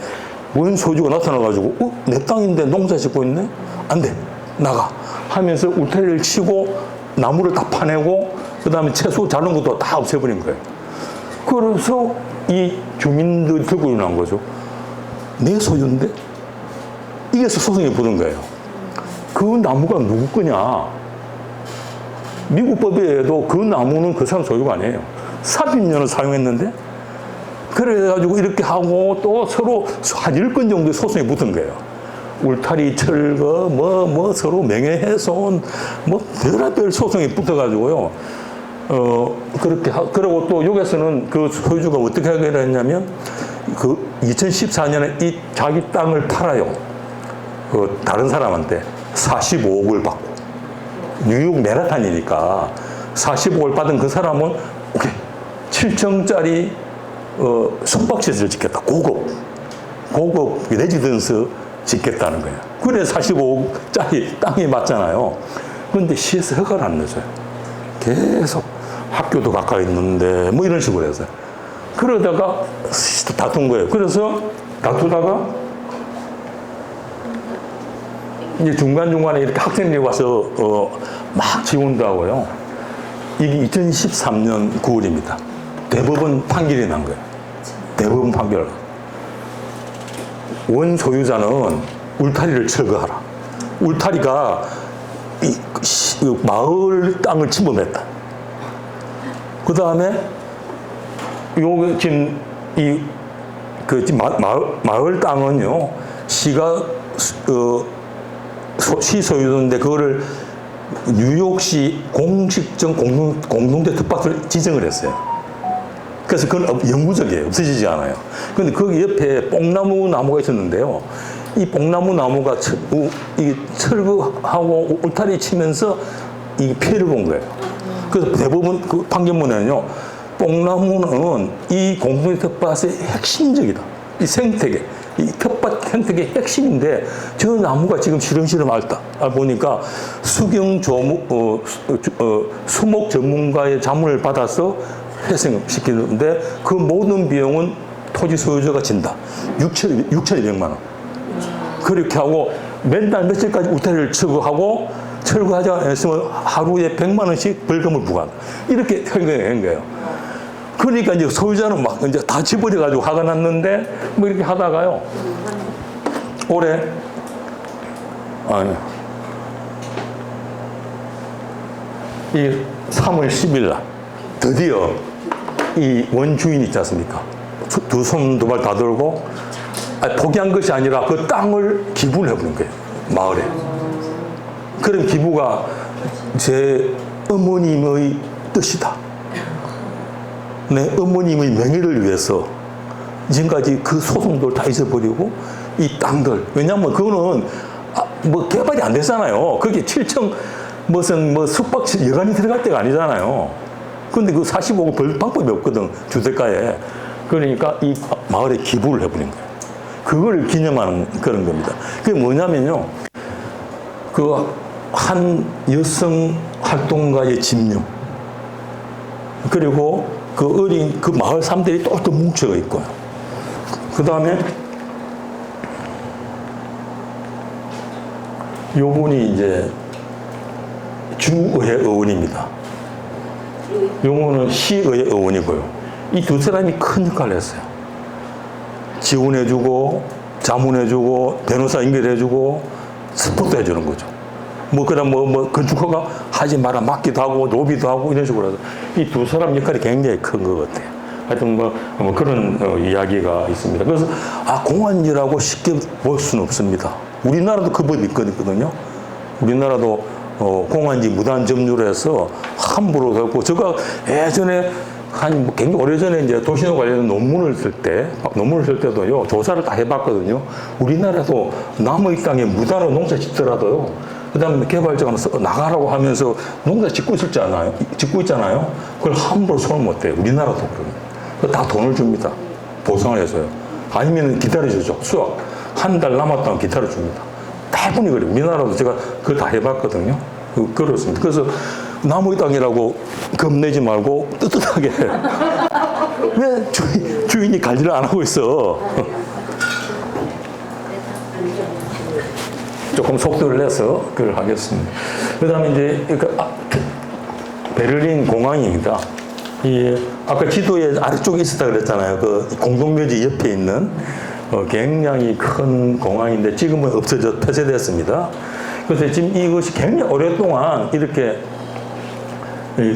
원소유주가 나타나가지고, 내 땅인데 농사 짓고 있네? 안 돼. 나가. 하면서 울타리를 치고, 나무를 다 파내고, 그 다음에 채소 자른 것도 다 없애버린 거예요. 그래서 이 주민들이 들고 일어난 거죠. 내 소유인데? 이게서 소송이 붙은 거예요. 그 나무가 누구 거냐? 미국 법에도 그 나무는 그 사람 소유가 아니에요. 삽입년을 사용했는데? 그래가지고 이렇게 하고 또 서로 한 10건 정도의 소송이 붙은 거예요. 울타리 철거, 서로 명예훼손, 별의별 소송이 붙어가지고요. 그리고 또 여기서는 그 소유주가 어떻게 하기로 했냐면, 2014년에 이 자기 땅을 팔아요. 다른 사람한테 45억을 받고. 뉴욕 맨하탄이니까 45억을 받은 그 사람은, 오케이, 7층짜리 숙박시설을 짓겠다. 고급 레지던스 짓겠다는 거예요. 그래 45억짜리 땅이 맞잖아요. 그런데 시에서 허가를 안 내줘요. 계속 학교도 가까이 있는데 이런 식으로 해서. 그러다가 다툰 거예요. 그래서 다투다가 이제 중간중간에 이렇게 학생들이 와서 막 지원도 하고요. 이게 2013년 9월입니다. 대법원 판결이 난 거예요. 대법원 판결. 원 소유자는 울타리를 철거하라. 울타리가 이 마을 땅을 침범했다. 그 다음에 요게 지금 마을 땅은요, 시가 시 소유인데 그거를 뉴욕시 공식적 공동체 특파를 지정을 했어요. 그래서 그건 영구적이에요. 없어지지 않아요. 그런데 그 옆에 뽕나무 나무가 있었는데요. 이 뽕나무 나무가 철거하고 울타리 치면서 이 피해를 본 거예요. 그래서 대부분 그 판결문에는요, 뽕나무는 이 공동체 텃밭의 핵심적이다. 이 생태계, 이 텃밭 생태계의 핵심인데 저 나무가 지금 시름시름 앓다. 보니까 수목 전문가의 자문을 받아서 회생시키는데 그 모든 비용은 토지 소유자가 진다. 6,200만 원. 그렇게 하고 맨날 며칠까지 울타리를 철거하지 않았으면 하루에 100만 원씩 벌금을 부과한다. 이렇게 한 거예요. 그러니까 이제 소유자는 막 이제 다 집어져가지고 화가 났는데 이렇게 하다가요. 올해 이 3월 10일 날 드디어 이 원주인이 있지 않습니까? 두 손 두 발 다 들고 포기한 것이 아니라 그 땅을 기부를 해버린 거예요. 마을에. 그런 기부가 제 어머님의 뜻이다. 내 어머님의 명예를 위해서 지금까지 그 소송들 다 잊어버리고 이 땅들. 왜냐하면 그거는 개발이 안 됐잖아요. 그게 7층 숙박 여관이 들어갈 때가 아니잖아요. 근데 그 45억 벌 방법이 없거든, 주택가에. 그러니까 이 마을에 기부를 해버린 거예요. 그걸 기념하는 그런 겁니다. 그게 뭐냐면요. 한 여성 활동가의 집념. 그리고 그 마을 사람들이 똘똘 뭉쳐 있고요. 그 다음에 요분이 이제 주의회 의원입니다. 요거는 시의회 의원이고요. 이 두 사람이 큰 역할을 했어요. 지원해주고, 자문해주고, 변호사 연결해주고, 스포트 해주는 거죠. 건축허가 하지 마라, 맡기도 하고, 노비도 하고, 이런 식으로 해서 이 두 사람 역할이 굉장히 큰 것 같아요. 하여튼 그런 이야기가 있습니다. 그래서, 공안이라고 쉽게 볼 수는 없습니다. 우리나라도 그 법이 있거든요. 우리나라도 공안지 무단 점유해서 함부로 갖고 제가 예전에 굉장히 오래전에 이제 도시농 관련 논문을 쓸 때도요, 조사를 다 해봤거든요. 우리나라도 남의 땅에 무단으로 농사 짓더라도요, 그 다음에 개발자가 나가라고 하면서 농사 짓고 있잖아요. 그걸 함부로 손을 못 대요. 우리나라도 그래요. 다 돈을 줍니다. 보상을 해서요. 아니면 기다려주죠. 수확. 한 달 남았다면 기다려줍니다. 대부분이 그래요. 우리나라도 제가 그걸 다 해봤거든요. 그렇습니다. 그래서 남의 땅이라고 겁내지 말고 떳떳하게 왜 주인이 관리를 안 하고 있어? 조금 속도를 내서 그걸 하겠습니다. 그 다음에 이제 베를린 공항입니다. 아까 지도에 아래쪽에 있었다 그랬잖아요. 그 공동묘지 옆에 있는 굉장히 큰 공항인데 지금은 없어져 폐쇄됐습니다. 그래서 지금 이것이 굉장히 오랫동안 이렇게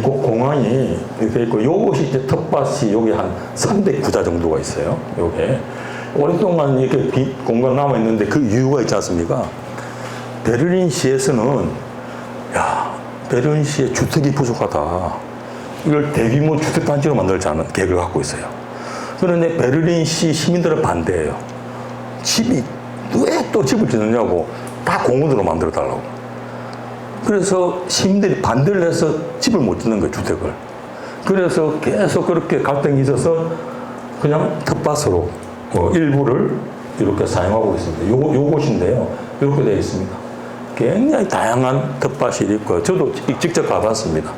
공항이 이렇게 있고, 요것이 이제 텃밭이 여기 한 300구자 정도가 있어요. 요게. 오랫동안 이렇게 공간 남아있는데 그 이유가 있지 않습니까? 베를린시에서는, 베를린시에 주택이 부족하다. 이걸 대규모 주택단지로 만들자는 계획을 갖고 있어요. 그런데 베를린시 시민들은 반대해요. 왜 또 집을 짓느냐고. 다 공원으로 만들어 달라고. 그래서 시민들이 반대를 해서 집을 못 짓는 거예요, 주택을. 그래서 계속 그렇게 갈등이 있어서 그냥 텃밭으로 일부를 이렇게 사용하고 있습니다. 요것인데요. 이렇게 되어 있습니다. 굉장히 다양한 텃밭이 있고요. 저도 직접 가봤습니다.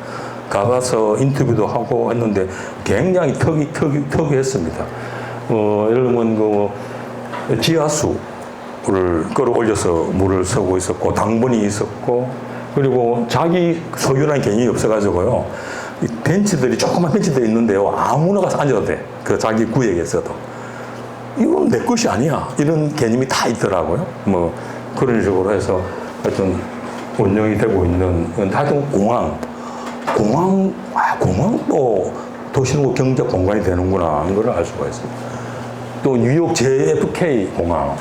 가봐서 인터뷰도 하고 했는데 굉장히 특이했습니다. 예를 들면 지하수를 끌어올려서 물을 쓰고 있었고, 당분이 있었고, 그리고 자기 소유라는 개념이 없어가지고요, 벤치들이, 조그만 벤치들이 있는데요, 아무나 가서 앉아도 돼. 그 자기 구역에서도. 이건 내 것이 아니야. 이런 개념이 다 있더라고요. 뭐 그런 식으로 해서 하여튼 운영이 되고 있는, 하여튼 공항도 도시농업 경제 공간이 되는구나 하는 걸 알 수가 있습니다. 또 뉴욕 JFK 공항에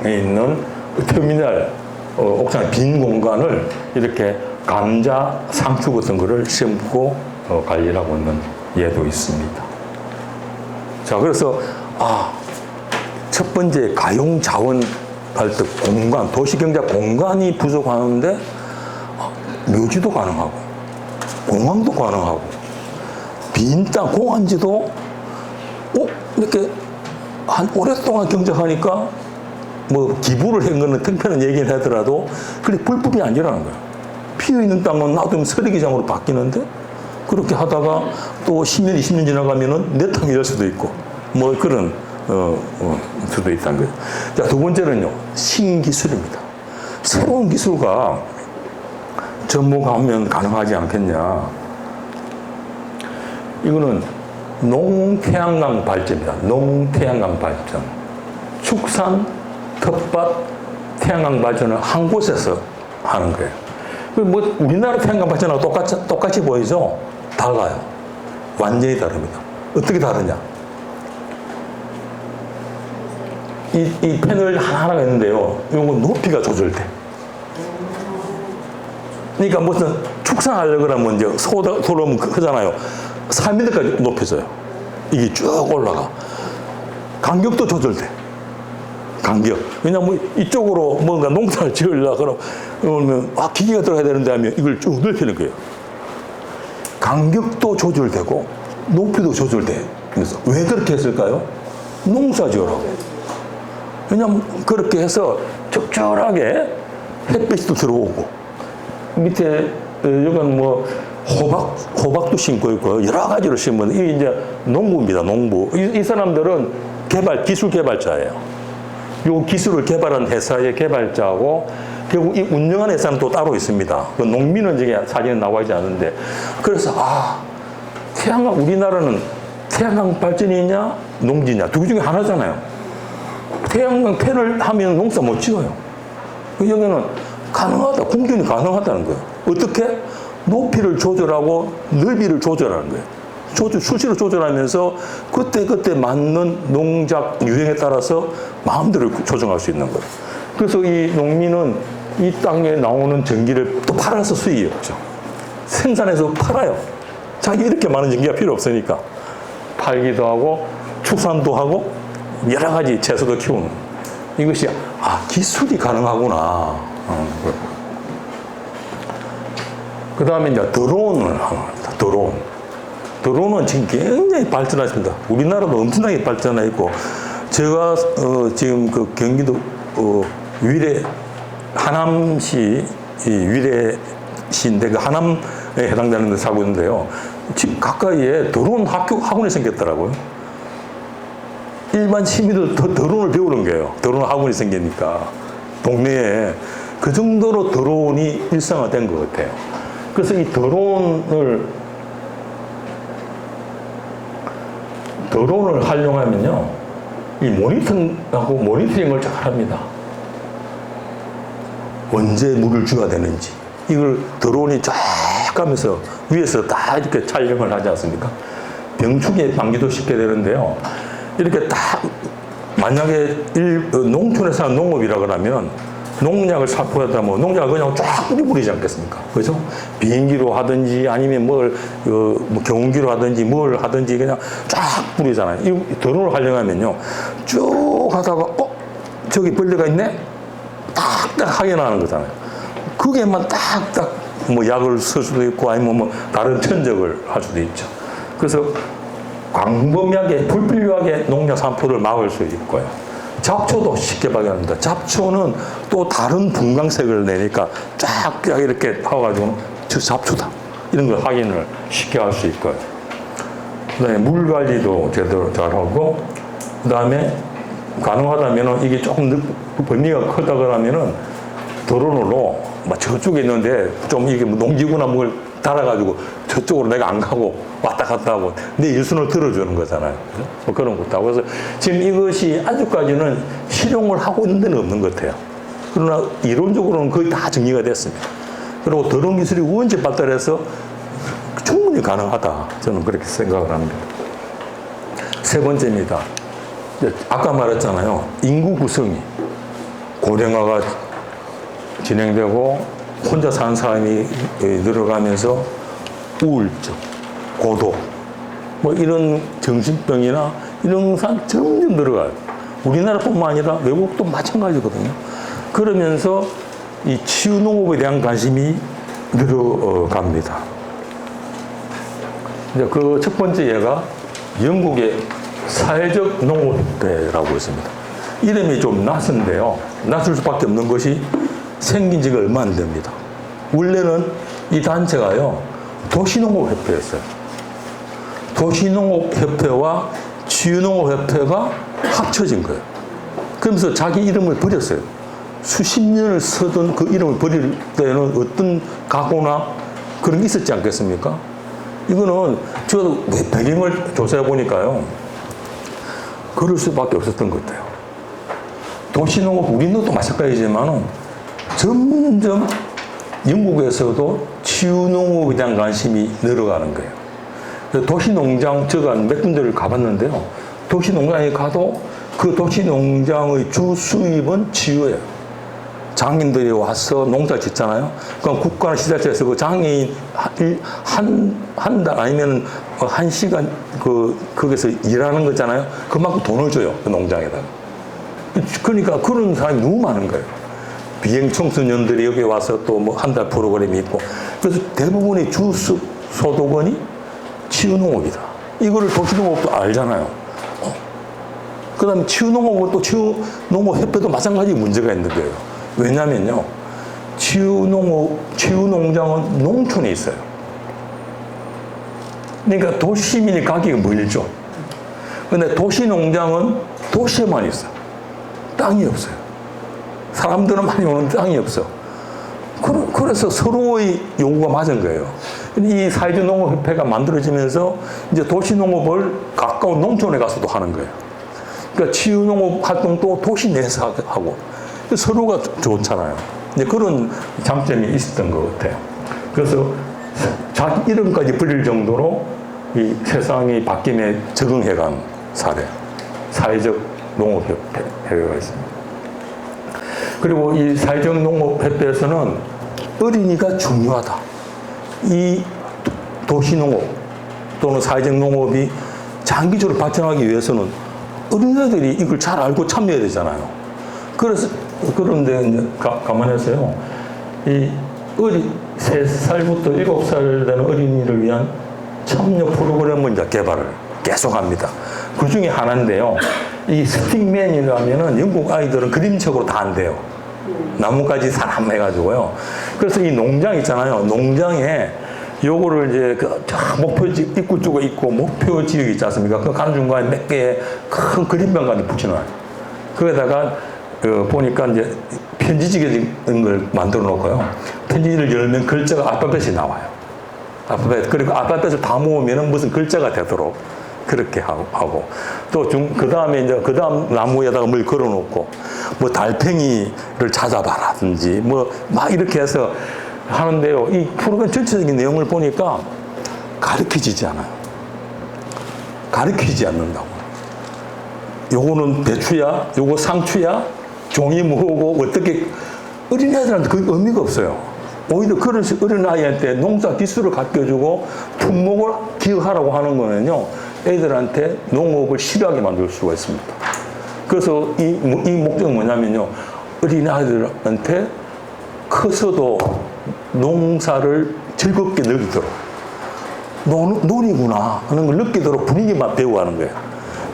있는 터미널 옥상 빈 공간을 이렇게 감자, 상추 같은 거를 심고 관리를 하고 있는 예도 있습니다. 자, 그래서 첫 번째 가용 자원 발달 공간, 도시경제 공간이 부족하는데 묘지도 가능하고 공항도 가능하고 빈 땅 공원지도 이렇게 오랫동안 경작하니까 뭐 기부를 한 거는 특별한 얘기를 하더라도 그게 불법이 아니라는 거예요. 피어있는 땅은 놔두면 쓰레기장으로 바뀌는데 그렇게 하다가 또 10년, 20년 지나가면은 내 땅이 될 수도 있고 뭐 그런 수도 있다는 거예요. 자, 두 번째는요, 신기술입니다. 새로운 기술과 접목하면 가능하지 않겠냐. 이거는 농태양광 발전입니다. 농태양광 발전. 축산, 텃밭, 태양광 발전을 한 곳에서 하는 거예요. 뭐 우리나라 태양광 발전하고 똑같이 보이죠? 달라요. 완전히 다릅니다. 어떻게 다르냐? 이 패널 하나가 있는데요. 요거 높이가 조절돼. 그러니까 무슨 축산하려고 그러면 이제 소름 크잖아요. 3m까지 높여져요. 이게 쭉 올라가. 간격도 조절돼. 간격. 왜냐면 이쪽으로 뭔가 농사를 지으려고 그러면 기계가 들어가야 되는데 하면 이걸 쭉 넓히는 거예요. 간격도 조절되고 높이도 조절돼. 그래서 왜 그렇게 했을까요? 농사 지으라고. 왜냐면 그렇게 해서 적절하게 햇빛도 들어오고 밑에 여기는 뭐 호박도 심고 있고 여러 가지를 심는 이게 이제 농부입니다. 농부. 이 사람들은 기술 개발자예요. 요 기술을 개발한 회사의 개발자고 결국 이 운영하는 회사는 또 따로 있습니다. 그 농민은 저게 사진에 나와 있지 않은데 그래서 우리나라는 태양광 발전이냐 농지냐 두 개 중에 하나잖아요. 태양광 패널 하면 농사 못 지어요. 여기는 가능하다. 공존이 가능하다는 거예요. 어떻게? 높이를 조절하고 넓이를 조절하는 거예요. 수시로 조절하면서 그때 맞는 농작 유형에 따라서 마음대로 조정할 수 있는 거예요. 그래서 이 농민은 이 땅에 나오는 전기를 또 팔아서 수익이 없죠. 생산해서 팔아요. 자기 이렇게 많은 전기가 필요 없으니까. 팔기도 하고, 축산도 하고, 여러 가지 채소도 키우는. 이것이, 기술이 가능하구나. 그 다음에 이제 드론을 합니다. 드론은 지금 굉장히 발전했습니다. 우리나라도 엄청나게 발전해 있고, 제가 지금 그 경기도 위례 하남시 위례시인데 그 하남에 해당되는 데 살고 있는데요. 집 가까이에 드론 학원이 생겼더라고요. 일반 시민들 드론을 배우는 거예요. 드론 학원이 생기니까 동네에 그 정도로 드론이 일상화된 것 같아요. 그래서 이 드론을 활용하면요, 이 모니터링을 잘 합니다. 언제 물을 줘야 되는지 이걸 드론이 쫙 가면서 위에서 다 이렇게 촬영을 하지 않습니까? 병충해 방지도 쉽게 되는데요. 이렇게 딱 만약에 농촌에서 하는 농업이라 그러면 농약을 살포하다 보면 농약을 그냥 쫙 뿌리지 않겠습니까? 그죠? 비행기로 하든지 아니면 경운기로 하든지 뭘 하든지 그냥 쫙 뿌리잖아요. 이 드론을 활용하면요, 쭉 하다가 저기 벌레가 있네? 딱딱 확인하는 거잖아요. 그게만 딱딱 약을 쓸 수도 있고 아니면 다른 천적을 할 수도 있죠. 그래서 광범위하게 불필요하게 농약 산포를 막을 수 있고요. 잡초도 쉽게 발견합니다. 잡초는 또 다른 분광색을 내니까 쫙 이렇게 타가지고 저 잡초다 이런 걸 확인을 쉽게 할 수 있고요. 그다음에 물 관리도 제대로 잘하고, 그다음에 가능하다면은 이게 조금 범위가 크다 그러면은 드론으로 저쪽에 있는데 좀 이게 농지구나 뭘 달아가지고 저쪽으로 내가 안 가고 왔다 갔다 하고 내 일순을 들어주는 거잖아요. 그런 것도 하고. 그래서 지금 이것이 아직까지는 실용을 하고 있는 데는 없는 것 같아요. 그러나 이론적으로는 거의 다 정리가 됐습니다. 그리고 드론 기술이 우원적 발달해서 충분히 가능하다. 저는 그렇게 생각을 합니다. 세 번째입니다. 아까 말했잖아요. 인구 구성이 고령화가 진행되고 혼자 사는 사람이 늘어가면서 우울증, 고독, 이런 정신병이나 이런 사람 점점 늘어가요. 우리나라뿐만 아니라 외국도 마찬가지거든요. 그러면서 이 치유농업에 대한 관심이 늘어갑니다. 이제 그 첫 번째 예가 영국의 사회적 농업협회라고 있습니다. 이름이 좀 낯선데요. 낯설 수밖에 없는 것이 생긴 지가 얼마 안 됩니다. 원래는 이 단체가요, 도시농업협회였어요. 도시농업협회와 치유농업협회가 합쳐진 거예요. 그러면서 자기 이름을 버렸어요. 수십 년을 쓰던 그 이름을 버릴 때는 어떤 각오나 그런 게 있었지 않겠습니까? 이거는 저도 배경을 조사해 보니까요, 그럴 수밖에 없었던 것 같아요. 도시농업, 우리도 마찬가지지만은 점점 영국에서도 치유농업에 대한 관심이 늘어가는 거예요. 도시농장, 제가 몇 군데를 가봤는데요. 도시농장에 가도 그 도시농장의 주 수입은 치유예요. 장인들이 와서 농사 짓잖아요. 그럼 국가나 시장에서 그 장애인 한 달 아니면 1시간 거기서 일하는 거잖아요. 그만큼 돈을 줘요. 그 농장에다가. 그러니까 그런 사람이 너무 많은 거예요. 비행 청소년들이 여기 와서 또 한 달 프로그램이 있고. 그래서 대부분의 주 소득원이 치유농업이다. 이거를 도시농업도 알잖아요. 그 다음에 치유농업은 또 치유농업협회도 마찬가지 문제가 있는 거예요. 왜냐면요, 치유농장은 농촌에 있어요. 그러니까 도시민이 가기가 멀죠. 근데 도시농장은 도시에만 있어요. 땅이 없어요. 사람들은 많이 오는 땅이 없어. 그래서 서로의 요구가 맞은 거예요. 이 사회적 농업협회가 만들어지면서 이제 도시농업을 가까운 농촌에 가서도 하는 거예요. 그러니까 치유농업 활동도 도시 내에서 하고 서로가 좋잖아요. 이제 그런 장점이 있었던 것 같아요. 그래서 자기 이름까지 불릴 정도로 이 세상이 바뀜에 적응해간 사례, 사회적 농업협회가 있습니다. 그리고 이 사회적 농업협회에서는 어린이가 중요하다. 이 도시농업 또는 사회적 농업이 장기적으로 발전하기 위해서는 어린애들이 이걸 잘 알고 참여해야 되잖아요. 그래서, 그런데 이제 가만해서요. 이 3살부터 7살 되는 어린이를 위한 참여 프로그램을 이제 개발을 계속합니다. 그 중에 하나인데요. 이 스틱맨이라면은 영국 아이들은 그림책으로 다 안 돼요. 나뭇가지 사람 해가지고요. 그래서 이 농장 있잖아요. 농장에 요거를 이제 목표 입구 쪽에 있고 목표 지역이 있지 않습니까? 그 가는 중간에 몇 개의 큰 그림병까지 붙여놔요. 거기다가 보니까 이제 편지지게 걸 만들어 놓고요. 편지를 열면 글자가 알파벳이 나와요. 알파벳. 그리고 알파벳을 다 모으면 무슨 글자가 되도록 그렇게 하고. 또 그 다음에 이제 그 다음 나무에다가 뭘 걸어 놓고 뭐 달팽이를 찾아봐라든지 뭐 막 이렇게 해서 하는데요. 이 프로그램 전체적인 내용을 보니까 가르쳐지지 않아요. 가르치지 않는다고. 요거는 배추야, 요거 상추야, 종이 뭐고 어떻게 어린애들한테 그 의미가 없어요. 오히려 그런 어린아이한테 농사 기술을 가르쳐주고 품목을 기억하라고 하는 거는요. 애들한테 농업을 싫어하게 만들 수가 있습니다. 그래서 이 목적은 뭐냐면요. 어린아이들한테 커서도 농사를 즐겁게 느끼도록 놀이구나 하는 걸 느끼도록 분위기만 배우고 하는 거예요.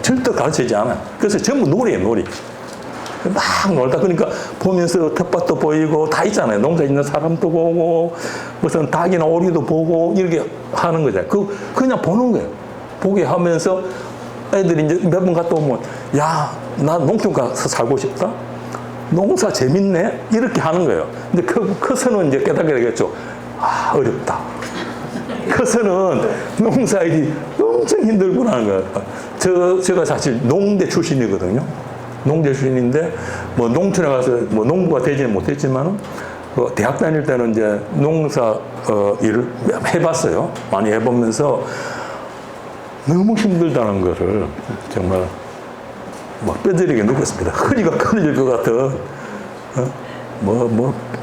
절대 가르치지 않아요. 그래서 전부 놀이에요, 놀이. 막 놀다 그러니까 보면서 텃밭도 보이고 다 있잖아요. 농사 있는 사람도 보고 무슨 닭이나 오리도 보고 이렇게 하는 거잖아요. 그냥 보는 거예요. 보게 하면서 애들이 이제 몇 번 갔다 오면 야, 나 농촌 가서 살고 싶다? 농사 재밌네? 이렇게 하는 거예요. 근데 커서는 이제 깨닫게 되겠죠. 아, 어렵다. 커서는 농사일이 엄청 힘들구나 하는 거예요. 제가 사실 농대 출신이거든요. 농대 출신인데, 뭐 농촌에 가서 뭐 농부가 되지는 못했지만, 대학 다닐 때는 이제 농사, 일을 해봤어요. 많이 해보면서 너무 힘들다는 거를 정말 막 뼈저리게 느꼈습니다. 허리가 끊어질 것 같은,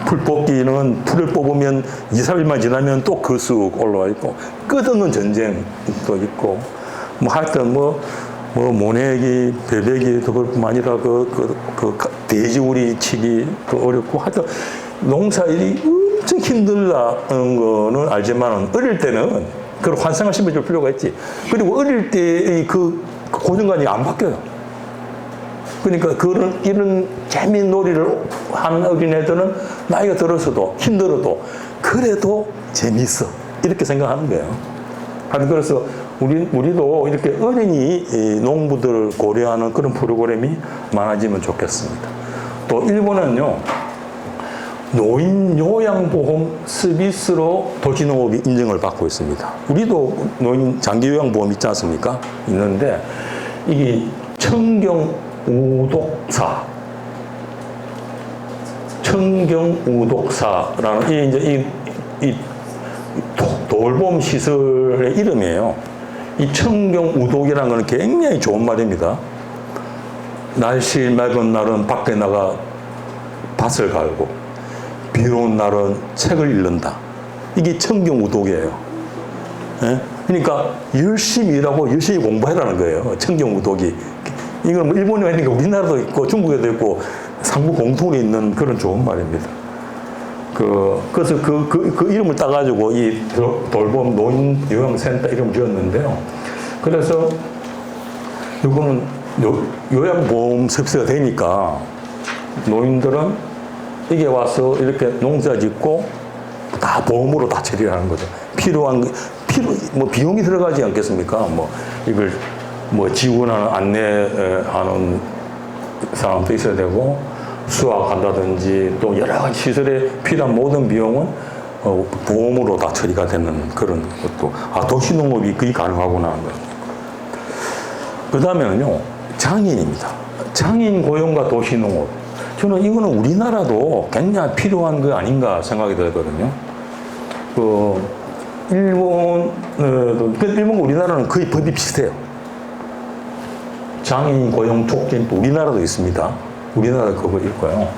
풀 뽑기는 풀을 뽑으면 2, 3일만 지나면 또 그 쑥 올라와 있고, 끝없는 전쟁도 있고, 뭐 하여튼 모내기, 베베기도 그렇고, 아니라 돼지우리 치기도 어렵고, 하여튼 농사일이 엄청 힘들다는 거는 알지만, 어릴 때는 그걸 환상을 심어줄 필요가 있지. 그리고 어릴 때의 그 고정관념이 안 바뀌어요. 그러니까 이런 재미있는 놀이를 하는 어린애들은 나이가 들어서도 힘들어도 그래도 재미있어. 이렇게 생각하는 거예요. 그래서 우리도 이렇게 어린이 농부들을 고려하는 그런 프로그램이 많아지면 좋겠습니다. 또 일본은요, 노인 요양보험 서비스로 도시농업이 인정을 받고 있습니다. 우리도 노인 장기요양보험 있지 않습니까? 있는데 이게 청경우독사라는 이 돌봄 시설의 이름이에요. 이 청경우독이라는 것은 굉장히 좋은 말입니다. 날씨 맑은 날은 밖에 나가 밭을 갈고 비 오는 날은 책을 읽는다. 이게 청경우독이에요. 예? 그러니까 열심히 일하고 열심히 공부해라는 거예요. 청경우독이. 이건 뭐 일본에 있는 게 우리나라도 있고 중국에도 있고 삼국 공통에 있는 그런 좋은 말입니다. 그래서 그 이름을 따가지고 이 돌봄 노인 요양센터 이름을 지었는데요. 그래서 이거는 요양보험 서비스가 되니까 노인들은 이게 와서 이렇게 농사 짓고 다 보험으로 다 처리하는 거죠. 비용이 들어가지 않겠습니까? 이걸 지원하는 안내하는 사람도 있어야 되고, 수학한다든지 또 여러 가지 시설에 필요한 모든 비용은 보험으로 다 처리가 되는 그런 것도, 도시농업이 그게 가능하구나 하는 거예요. 그 다음에는요, 장애인입니다. 장애인 고용과 도시농업. 저는 이거는 우리나라도 굉장히 필요한 거 아닌가 생각이 들거든요. 일본과 우리나라는 거의 법이 비슷해요. 장애인 고용 촉진법 우리나라도 있습니다. 우리나라도 그거 있고요.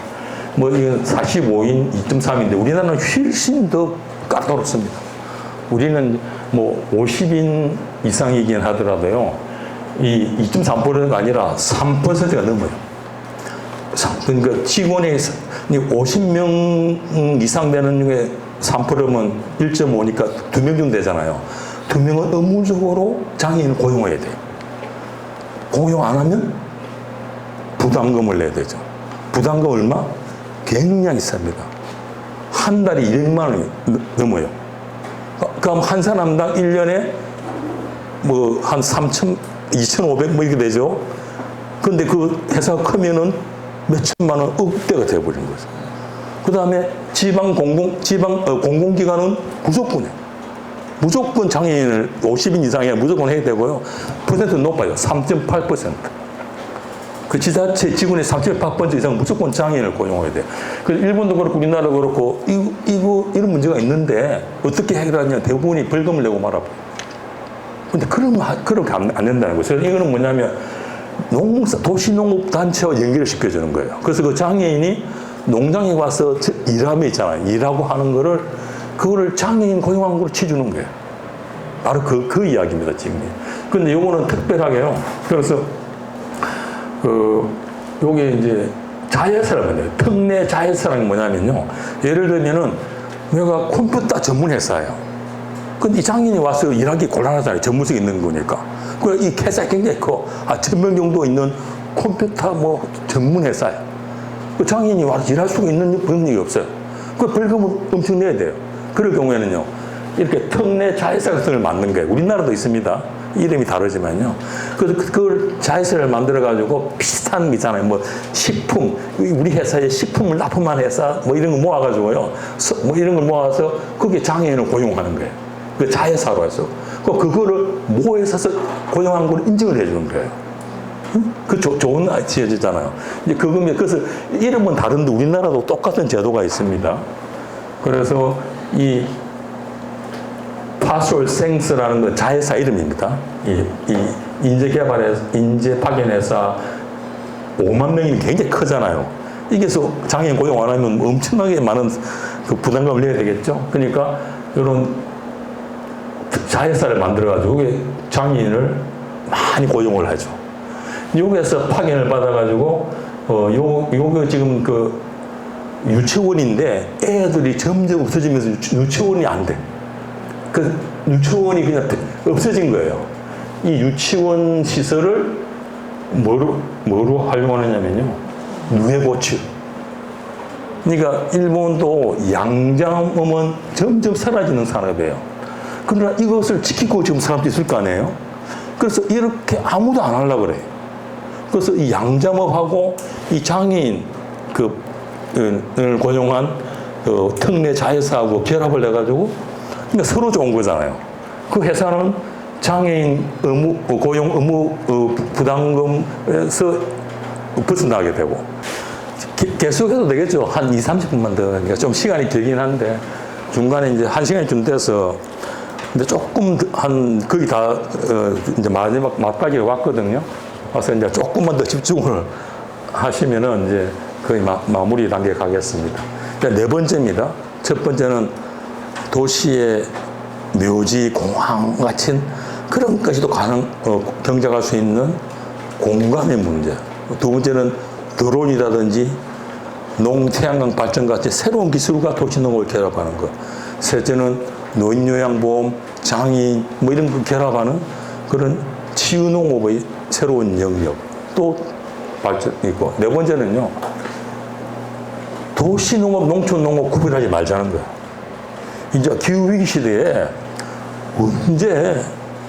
뭐 이건 45인 2.3인데 우리나라는 훨씬 더 까다롭습니다. 우리는 뭐 50인 이상이긴 하더라도요, 이 2.3%가 아니라 3%가 넘어요. 그러니까 직원의 50명 이상 되는 중에 3%면 1.5니까 2명 정도 되잖아요. 2명은 의무적으로 장애인을 고용해야 돼요. 고용 안 하면 부담금을 내야 되죠. 부담금 얼마? 굉장히 쌉니다. 한 달에 200만 원이 넘어요. 그럼 한 사람당 1년에 뭐 한 2,500 뭐 이렇게 되죠. 근데 그 회사가 크면은 몇천만 원, 억대가 되어버리는 거죠. 그 다음에 공공기관은 무조건이에요. 무조건 장애인을 50인 이상이야 무조건 해야 되고요. 퍼센트는 높아요. 3.8%. 그 지자체 직원의 3.8% 이상 무조건 장애인을 고용해야 돼요. 그래서 일본도 그렇고 우리나라도 그렇고 이런 문제가 있는데 어떻게 해결하냐. 대부분이 벌금을 내고 말아버려요. 근데 그렇게 안 된다는 거죠. 그래서 이거는 뭐냐면 도시농업단체와 연결을 시켜주는 거예요. 그래서 그 장애인이 농장에 와서 일하면 있잖아요. 일하고 하는 그거를 장애인 고용한 걸로 치주는 거예요. 바로 그 이야기입니다, 지금. 근데 요거는 특별하게요. 그래서, 요게 이제 자회사라고 특례 자회사라는 게 뭐냐면요. 예를 들면은 내가 컴퓨터 전문 회사예요. 근데 이 장애인이 와서 일하기 곤란하잖아요. 전문성이 있는 거니까. 그래서 이 회사가 굉장히 커. 1,000명 정도 있는 컴퓨터 뭐 전문 회사예요. 그 장애인이 와서 일할 수가 있는 능력이 없어요. 그 벌금을 엄청 내야 돼요. 그럴 경우에는요, 이렇게 특례 자회사 같은 걸 만든 거예요. 우리나라도 있습니다. 이름이 다르지만요. 그래서 그걸 자회사를 만들어가지고 비슷한 거 있잖아요. 뭐 식품, 우리 회사에 식품을 납품한 회사 뭐 이런 거 모아가지고요. 뭐 이런 걸 모아서 거기에 장애인을 고용하는 거예요. 그 자회사로 해서. 그거를 모회사에서 고용한 걸 인정을 해주는 거예요. 그 좋은 지어지잖아요. 이제 그래서 이름은 다른데 우리나라도 똑같은 제도가 있습니다. 그래서 이 파솔생스라는 건 자회사 이름입니다. 이 인재 파견회사 5만 명이 굉장히 크잖아요. 이게서 장애인 고용 안 하면 엄청나게 많은 그 부담감을 내야 되겠죠. 그러니까 이런 자회사를 만들어가지고 장애인을 많이 고용을 하죠. 여기에서 파견을 받아가지고, 요거 지금 그 유치원인데 애들이 점점 없어지면서 유치원이 안 돼. 그 유치원이 그냥 없어진 거예요. 이 유치원 시설을 뭐로 활용하느냐면요. 누에고츠. 그러니까 일본도 양자음은 점점 사라지는 산업이에요. 그러나 이것을 지키고 지금 사람들이 있을 거 아니에요? 그래서 이렇게 아무도 안 하려고 그래. 그래서 이 양자업하고 이 장애인 을 고용한 특례 자회사하고 결합을 해가지고 그러니까 서로 좋은 거잖아요. 그 회사는 장애인 고용 의무 부담금에서 벗어나게 되고 계속해도 되겠죠. 한 20-30분만 더. 그러니까 좀 시간이 길긴 한데 중간에 이제 1시간쯤 돼서 근데 조금 거의 다 이제 마지막 막바지에 왔거든요. 그래서 이제 조금만 더 집중을 하시면은 이제 거의 마무리 단계에 가겠습니다. 네 번째입니다. 첫 번째는 도시의 묘지, 공항 같은 그런 것이도 경작할 수 있는 공간의 문제. 두 번째는 드론이라든지 태양광 발전 같은 새로운 기술과 도시농업을 결합하는 것. 셋째는 노인요양보험, 장애인 뭐 이런 거 결합하는 그런 치유농업의 새로운 영역 또 발전이고. 네 번째는요. 도시농업, 농촌농업 구분하지 말자는 거예요. 이제 기후위기 시대에 언제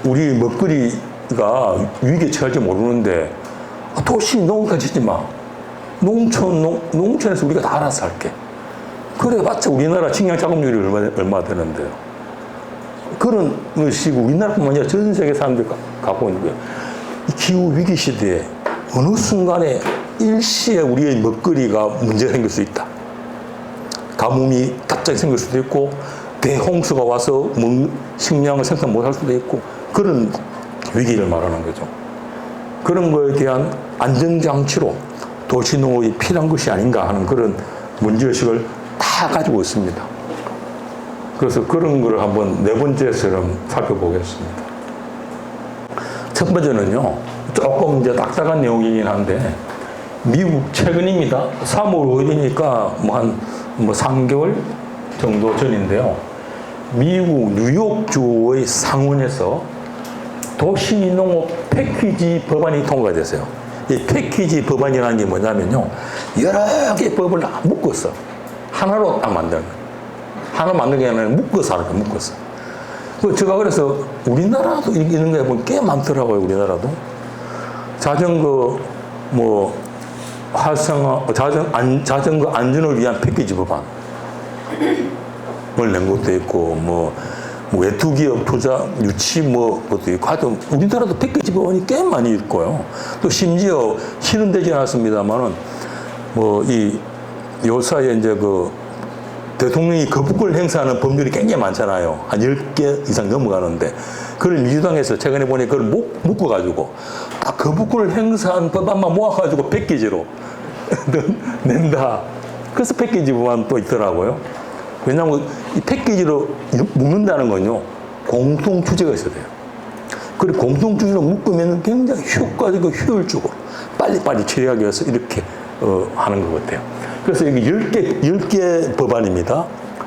우리 먹거리가 위기에 처할지 모르는데 도시농업까지 짓지 마. 농촌에서 우리가 다 알아서 할게. 그래봤자 우리나라 식량 작업률이 얼마 되는데요. 그런 것이고 우리나라뿐만 아니라 전 세계 사람들이 갖고 있는 거예요. 이 기후위기 시대에 어느 순간에 일시에 우리의 먹거리가 문제가 생길 수 있다. 가뭄이 갑자기 생길 수도 있고 대홍수가 와서 식량을 생산 못할 수도 있고 그런 위기를 말하는 거죠. 그런 거에 대한 안전장치로 도시농업이 필요한 것이 아닌가 하는 그런 문제의식을 다 가지고 있습니다. 그래서 그런 걸 한번 네 번째처럼 살펴보겠습니다. 첫 번째는요, 조금 이제 딱딱한 내용이긴 한데, 미국 최근입니다. 3월 5일이니까 한 3개월 정도 전인데요. 미국 뉴욕주의 상원에서 도시농업 패키지 법안이 통과가 됐어요. 이 패키지 법안이라는 게 뭐냐면요, 여러 개의 법을 다 묶었어. 하나로 딱 만드는 거예요. 하나 만드는 게 아니라 묶어서 하는 거예요, 묶어서. 제가 그래서 우리나라도 이런 게 보면 꽤 많더라고요, 우리나라도. 자전거, 활성화, 자전거 안전을 위한 패키지 법안을 낸 것도 있고, 외투기업 투자 유치 것도 있고, 하여튼 우리나라도 패키지 법안이 꽤 많이 있고요. 또 심지어 실현되지 않았습니다만은, 요사이에 이제 대통령이 거부권을 행사하는 법률이 굉장히 많잖아요. 한 10개 이상 넘어가는데, 그걸 민주당에서 최근에 보니까 그걸 묶어가지고, 딱 거부권을 행사한 법안만 모아가지고 패키지로 낸다. 그래서 패키지 법안 또 있더라고요. 왜냐하면 이 패키지로 묶는다는 건요, 공통 주제가 있어야 돼요. 그리고 공통 주제로 묶으면 굉장히 효과적이고 효율적으로 빨리빨리 처리하기 위해서 이렇게 하는 것 같아요. 그래서 여기 10개 법안입니다.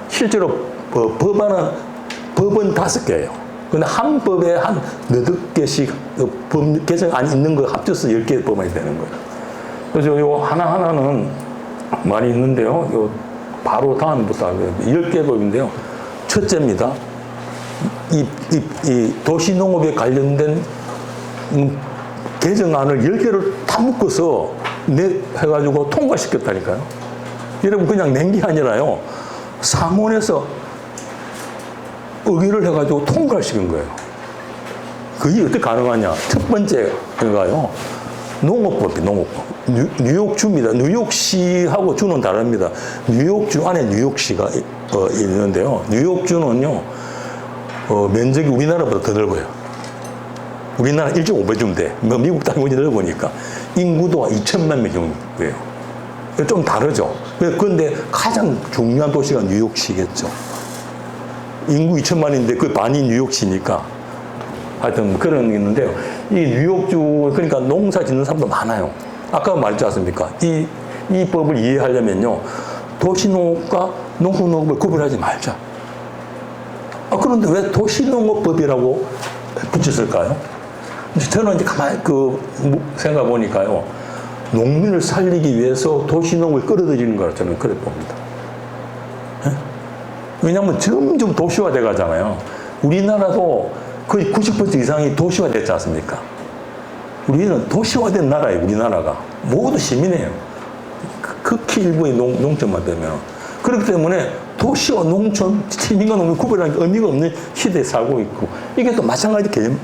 실제로 법은 5개예요. 근데 한 법에 한 8개씩 법 개정 안 있는 거 합쳐서 10개 법안이 되는 거예요. 그래서 요 하나하나는 많이 있는데요. 요 바로 다음부터 10개 법인데요. 첫째입니다. 이 도시농업에 관련된 개정안을 10개를 다 묶어서 해가지고 통과시켰다니까요. 여러분, 그냥 낸 게 아니라요, 상원에서 의결을 해가지고 통과시킨 거예요. 그게 어떻게 가능하냐? 첫 번째가요, 농업법이에요, 농업법. 뉴욕주입니다. 뉴욕시하고 주는 다릅니다. 뉴욕주 안에 뉴욕시가 있는데요. 뉴욕주는요, 면적이 우리나라보다 더 넓어요. 우리나라 1.5배 돼. 미국 땅이 넓으니까. 인구도 2천만 명 정도예요. 좀 다르죠. 그런데 가장 중요한 도시가 뉴욕시겠죠. 인구 2천만인데 그 반이 뉴욕시니까. 하여튼 그런 게 있는데요. 이 뉴욕주, 그러니까 농사 짓는 사람도 많아요. 아까 말했지 않습니까? 이 법을 이해하려면요, 도시농업과 농촌농업을 구분하지 말자. 그런데 왜 도시농업법이라고 붙였을까요? 저는 이제 가만히 생각해 보니까요, 농민을 살리기 위해서 도시농업을 끌어들이는 거라 저는 그래 봅니다. 왜냐하면 점점 도시화돼 가잖아요. 우리나라도 거의 90% 이상이 도시화 됐지 않습니까? 우리는 도시화된 나라예요, 우리나라가. 모두 시민이에요. 극히 일부의 농촌만 되면. 그렇기 때문에 도시와 농촌, 시민과 농민 구별하는 의미가 없는 시대에 살고 있고, 이게 또 마찬가지 개념,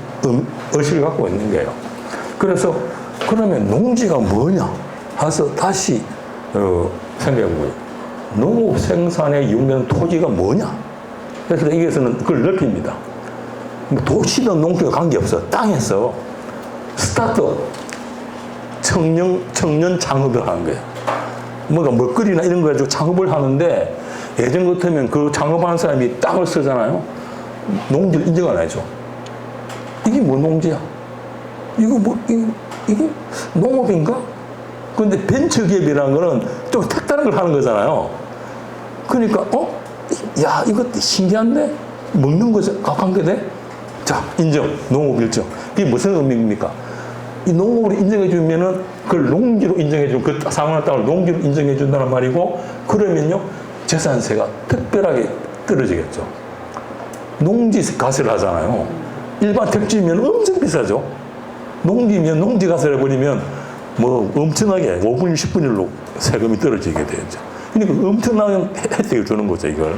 의식을 갖고 있는 거예요. 그래서, 그러면 농지가 뭐냐? 해서 다시, 생각해보고요. 농업 생산에 이용되는 토지가 뭐냐? 그래서 여기에서는 그걸 넓힙니다. 도시든 농촌에 관계없어. 땅에서 스타트업, 청년 창업을 하는 거예요. 뭔가 먹거리나 이런 거 가지고 창업을 하는데, 예전 같으면 그 창업하는 사람이 땅을 쓰잖아요. 농지를 인정 안 해줘. 이게 뭐 농지야? 이게 농업인가? 그런데 벤처기업이라는 거는 좀 색다른 걸 하는 거잖아요. 그러니까, 야, 이거 신기한데? 먹는 거 관계돼? 자, 인정. 농업 일정. 이게 무슨 의미입니까? 이 농업으로 인정해주면은 그걸 농지로 인정해주면 그 상황의 땅을 농지로 인정해준다는 말이고, 그러면요, 재산세가 특별하게 떨어지겠죠. 농지 가세를 하잖아요. 일반 택지면 엄청 비싸죠. 농지면 농지가세를 해버리면 엄청나게 5분, 10분일로 세금이 떨어지게 되죠. 그러니까 엄청난 혜택을 주는 거죠, 이걸.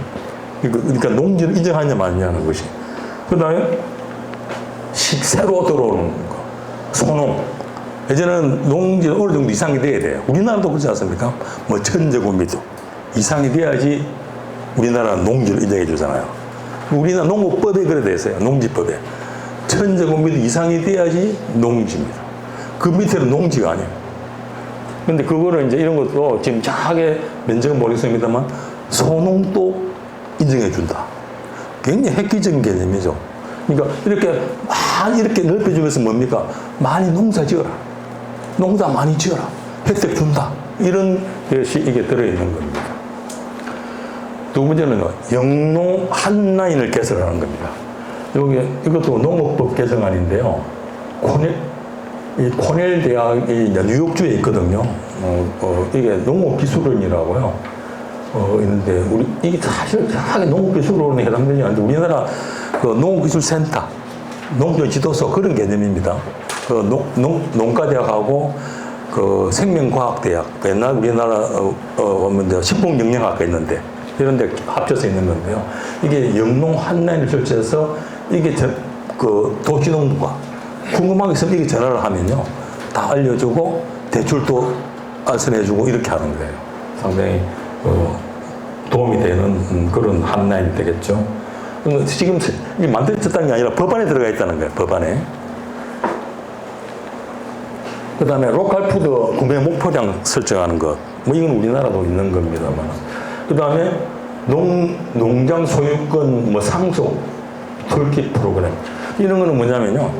그러니까 농지를 인정하냐 마냐는 것이. 그 다음에 새로 들어오는 거. 소농. 예전에는 농지는 어느 정도 이상이 돼야 돼요. 우리나라도 그렇지 않습니까? 1000제곱미터 이상이 돼야지 우리나라는 농지를 인정해 주잖아요. 우리나라 농업법에 그래 돼 있어요. 농지법에. 1000제곱미터 이상이 돼야지 농지입니다. 그 밑에는 농지가 아니에요. 근데 그거를 이제 이런 것도 지금 정확하게 면적은 모르겠습니다만 소농도 인정해준다. 굉장히 획기적인 개념이죠. 그러니까 이렇게 많이 이렇게 넓혀주면서 뭡니까? 많이 농사 지어라. 농사 많이 지어라. 혜택 준다. 이런 것이 이게 들어있는 겁니다. 두 번째는 영농 한 라인을 개설하는 겁니다. 이것도 농업법 개정안인데요. 이 코넬 대학이 이제 뉴욕주에 있거든요. 이게 농업기술원이라고요. 있는데, 이게 사실 정확하게 농업기술원에 해당되지 않는데, 우리나라 그 농업기술센터, 농業지도소 그런 개념입니다. 그 농가대학하고 그 생명과학대학, 옛날 우리나라, 식품영양학과 있는데, 이런 데 합쳐서 있는 건데요. 이게 영농 한 라인을 설치해서 이게 그 도시농부가 궁금한 게 있으면 이게 전화를 하면요. 다 알려주고 대출도 알선해주고 이렇게 하는 거예요. 상당히 도움이 되는 그런 한 라인이 되겠죠. 지금 만들어졌다는 게 아니라 법안에 들어가 있다는 거예요. 법안에. 그 다음에 로컬푸드 구매 목표량 설정하는 것. 뭐 이건 우리나라도 있는 겁니다만. 그 다음에 농장 소유권 상속 툴킷 프로그램. 이런 거는 뭐냐면요.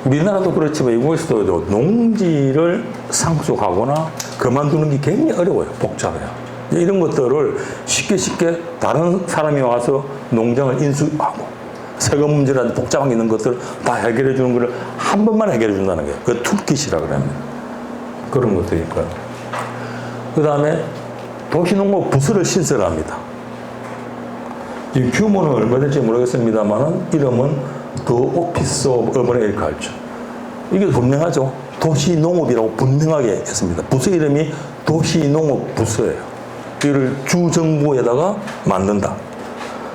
우리나라도 그렇지만 이곳에서도 농지를 상속하거나 그만두는 게 굉장히 어려워요. 복잡해요. 이런 것들을 쉽게 다른 사람이 와서 농장을 인수하고 세금 문제라든지 복잡한 게 있는 것들을 다 해결해 주는 것을 한 번만 해결해 준다는 거예요. 그 툴킷이라고 합니다. 그런 것도 있고요. 그 다음에 도시농업 부서를 신설합니다. 이 규모는 얼마 될지 모르겠습니다만 이름은 The Office of Urban Agriculture. 이게 분명하죠. 도시농업이라고 분명하게 했습니다. 부서 이름이 도시농업부서예요. 이를 주정부에다가 만든다.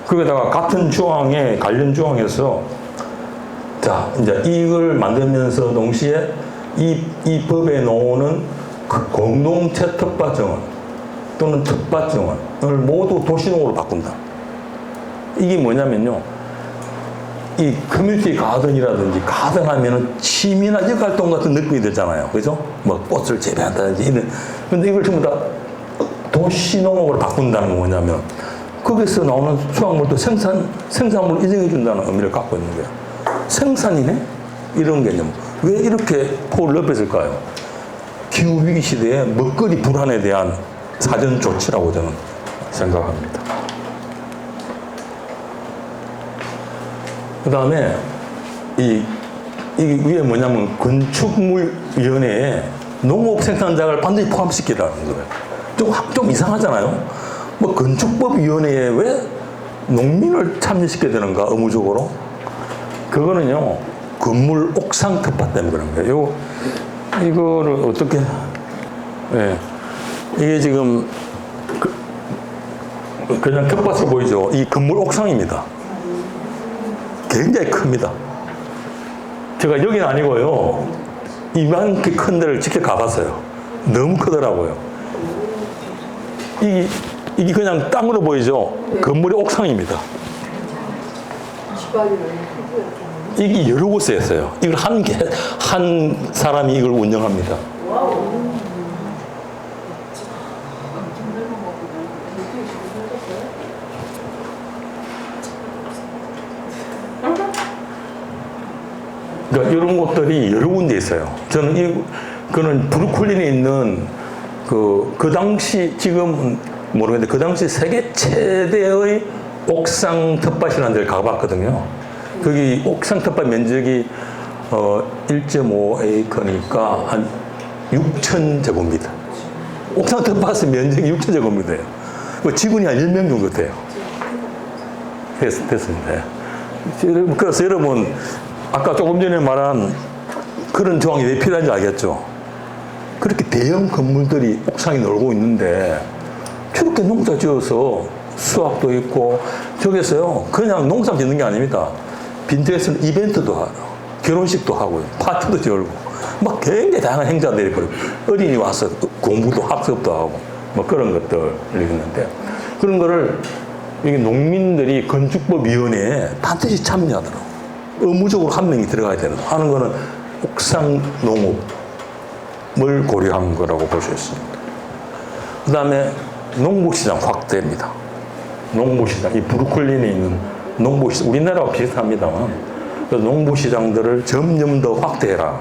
거기다가 같은 조항에 관련 조항에서 자 이제 이걸 만들면서 동시에 이 법에 나오는 그 공동체 특화정원 또는 특화정원을 모두 도시농업으로 바꾼다. 이게 뭐냐면요. 이 커뮤니티 가든이라든지 가든 하면은 취미나 역활동 같은 느낌이 들잖아요. 그죠? 뭐 꽃을 재배한다든지 이런. 근데 이걸 전부 다 도시농업으로 바꾼다는 건 뭐냐면 거기서 나오는 수확물도 생산물을 인정해준다는 의미를 갖고 있는 거예요. 생산이네? 이런 개념. 왜 이렇게 폭을 넓혔을까요? 기후위기 시대에 먹거리 불안에 대한 사전 조치라고 저는 생각합니다. 그 다음에 이 위에 뭐냐면 건축물위원회에 농업 생산자를 반드시 포함시키라는 거예요. 좀 이상하잖아요. 뭐 건축법위원회에 왜 농민을 참여시켜야 되는가 의무적으로? 그거는요 건물 옥상 특화 때문에 그런 거예요. 이거를 어떻게? 예, 이게 지금 그냥 텃밭으로 보이죠. 이 건물 옥상입니다. 굉장히 큽니다. 제가 여기는 아니고요. 이만큼 큰 데를 직접 가봤어요. 너무 크더라고요. 이게 그냥 땅으로 보이죠? 건물의 옥상입니다. 이게 여러 곳에 있어요. 이걸 한 사람이 이걸 운영합니다. 그러니까 이런 곳들이 여러 군데 있어요. 저는 그는 브루클린에 있는 그 당시 지금 모르겠는데 그 당시 세계 최대의 옥상 텃밭이라는 데를 가봤거든요. 거기 옥상 텃밭 면적이 1.5에이커니까 한 6,000제곱미터. 옥상 텃밭의 면적이 6,000제곱미터예요. 직원이 한 10명 정도 돼요. 됐습니다. 그래서 여러분 아까 조금 전에 말한 그런 조항이 왜 필요한지 알겠죠? 그렇게 대형 건물들이 옥상에 놀고 있는데 저렇게 농사 지어서 수확도 있고 저기서요 그냥 농사 짓는 게 아닙니다. 빈터에서는 이벤트도 하고 결혼식도 하고요. 파티도 열고 막 굉장히 다양한 행사들이 벌어요. 어린이 와서 공부도 학습도 하고 뭐 그런 것들이 있는데 그런 거를 이게 농민들이 건축법위원회에 반드시 참여하더라고요. 의무적으로 한 명이 들어가야 되는 하는 거는 옥상 농업 고려한 거라고 볼 수 있습니다. 그 다음에 농부시장 확대입니다. 농부시장, 이 브루클린에 있는 농부시장, 우리나라와 비슷합니다만, 그 농부시장들을 점점 더 확대해라.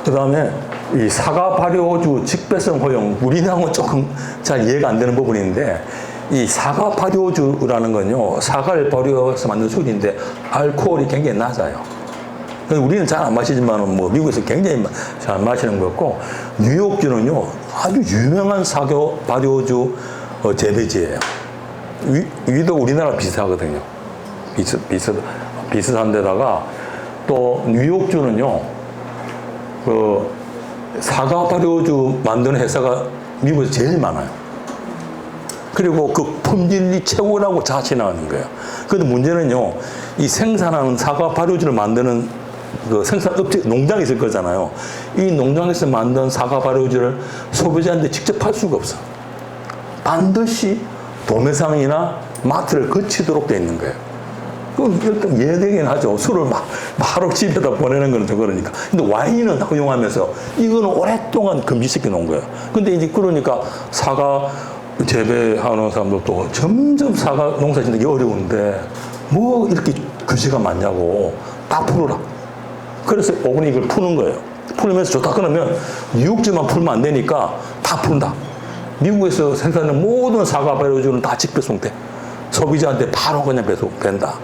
그 다음에 이 사과 발효주 직배성 허용, 우리나라는 조금 잘 이해가 안 되는 부분인데, 이 사과 발효주라는 건요, 사과를 발효해서 만든 술인데, 알코올이 굉장히 낮아요. 우리는 잘 안 마시지만, 뭐, 미국에서 굉장히 잘 마시는 거고, 뉴욕주는요, 아주 유명한 사과 발효주 재배지예요. 위도 우리나라 비슷하거든요. 비슷한 데다가, 또, 뉴욕주는요, 그, 사과 발효주 만드는 회사가 미국에서 제일 많아요. 그리고 그 품질이 최고라고 자신하는 거예요. 그런데 문제는요, 이 생산하는 사과 발효주를 만드는 그 생산업체, 농장이 있을 거잖아요. 이 농장에서 만든 사과 발효주를 소비자한테 직접 팔 수가 없어. 반드시 도매상이나 마트를 거치도록 돼 있는 거예요. 그럼 일단 이해되긴 하죠. 술을 바로 집에다 보내는 건 더 그러니까. 근데 와인은 허용하면서 이거는 오랫동안 금지시켜 놓은 거예요. 근데 이제 그러니까 사과 재배하는 사람들도 점점 사과 농사 짓는 게 어려운데 뭐 이렇게 규제가 많냐고 다 풀어라. 그래서 오븐이 이걸 푸는 거예요. 풀면서 좋다 그러면 뉴욕주만 풀면 안 되니까 다 푼다. 미국에서 생산하는 모든 사과 발효주는 다 직배송돼. 소비자한테 바로 그냥 배송된다.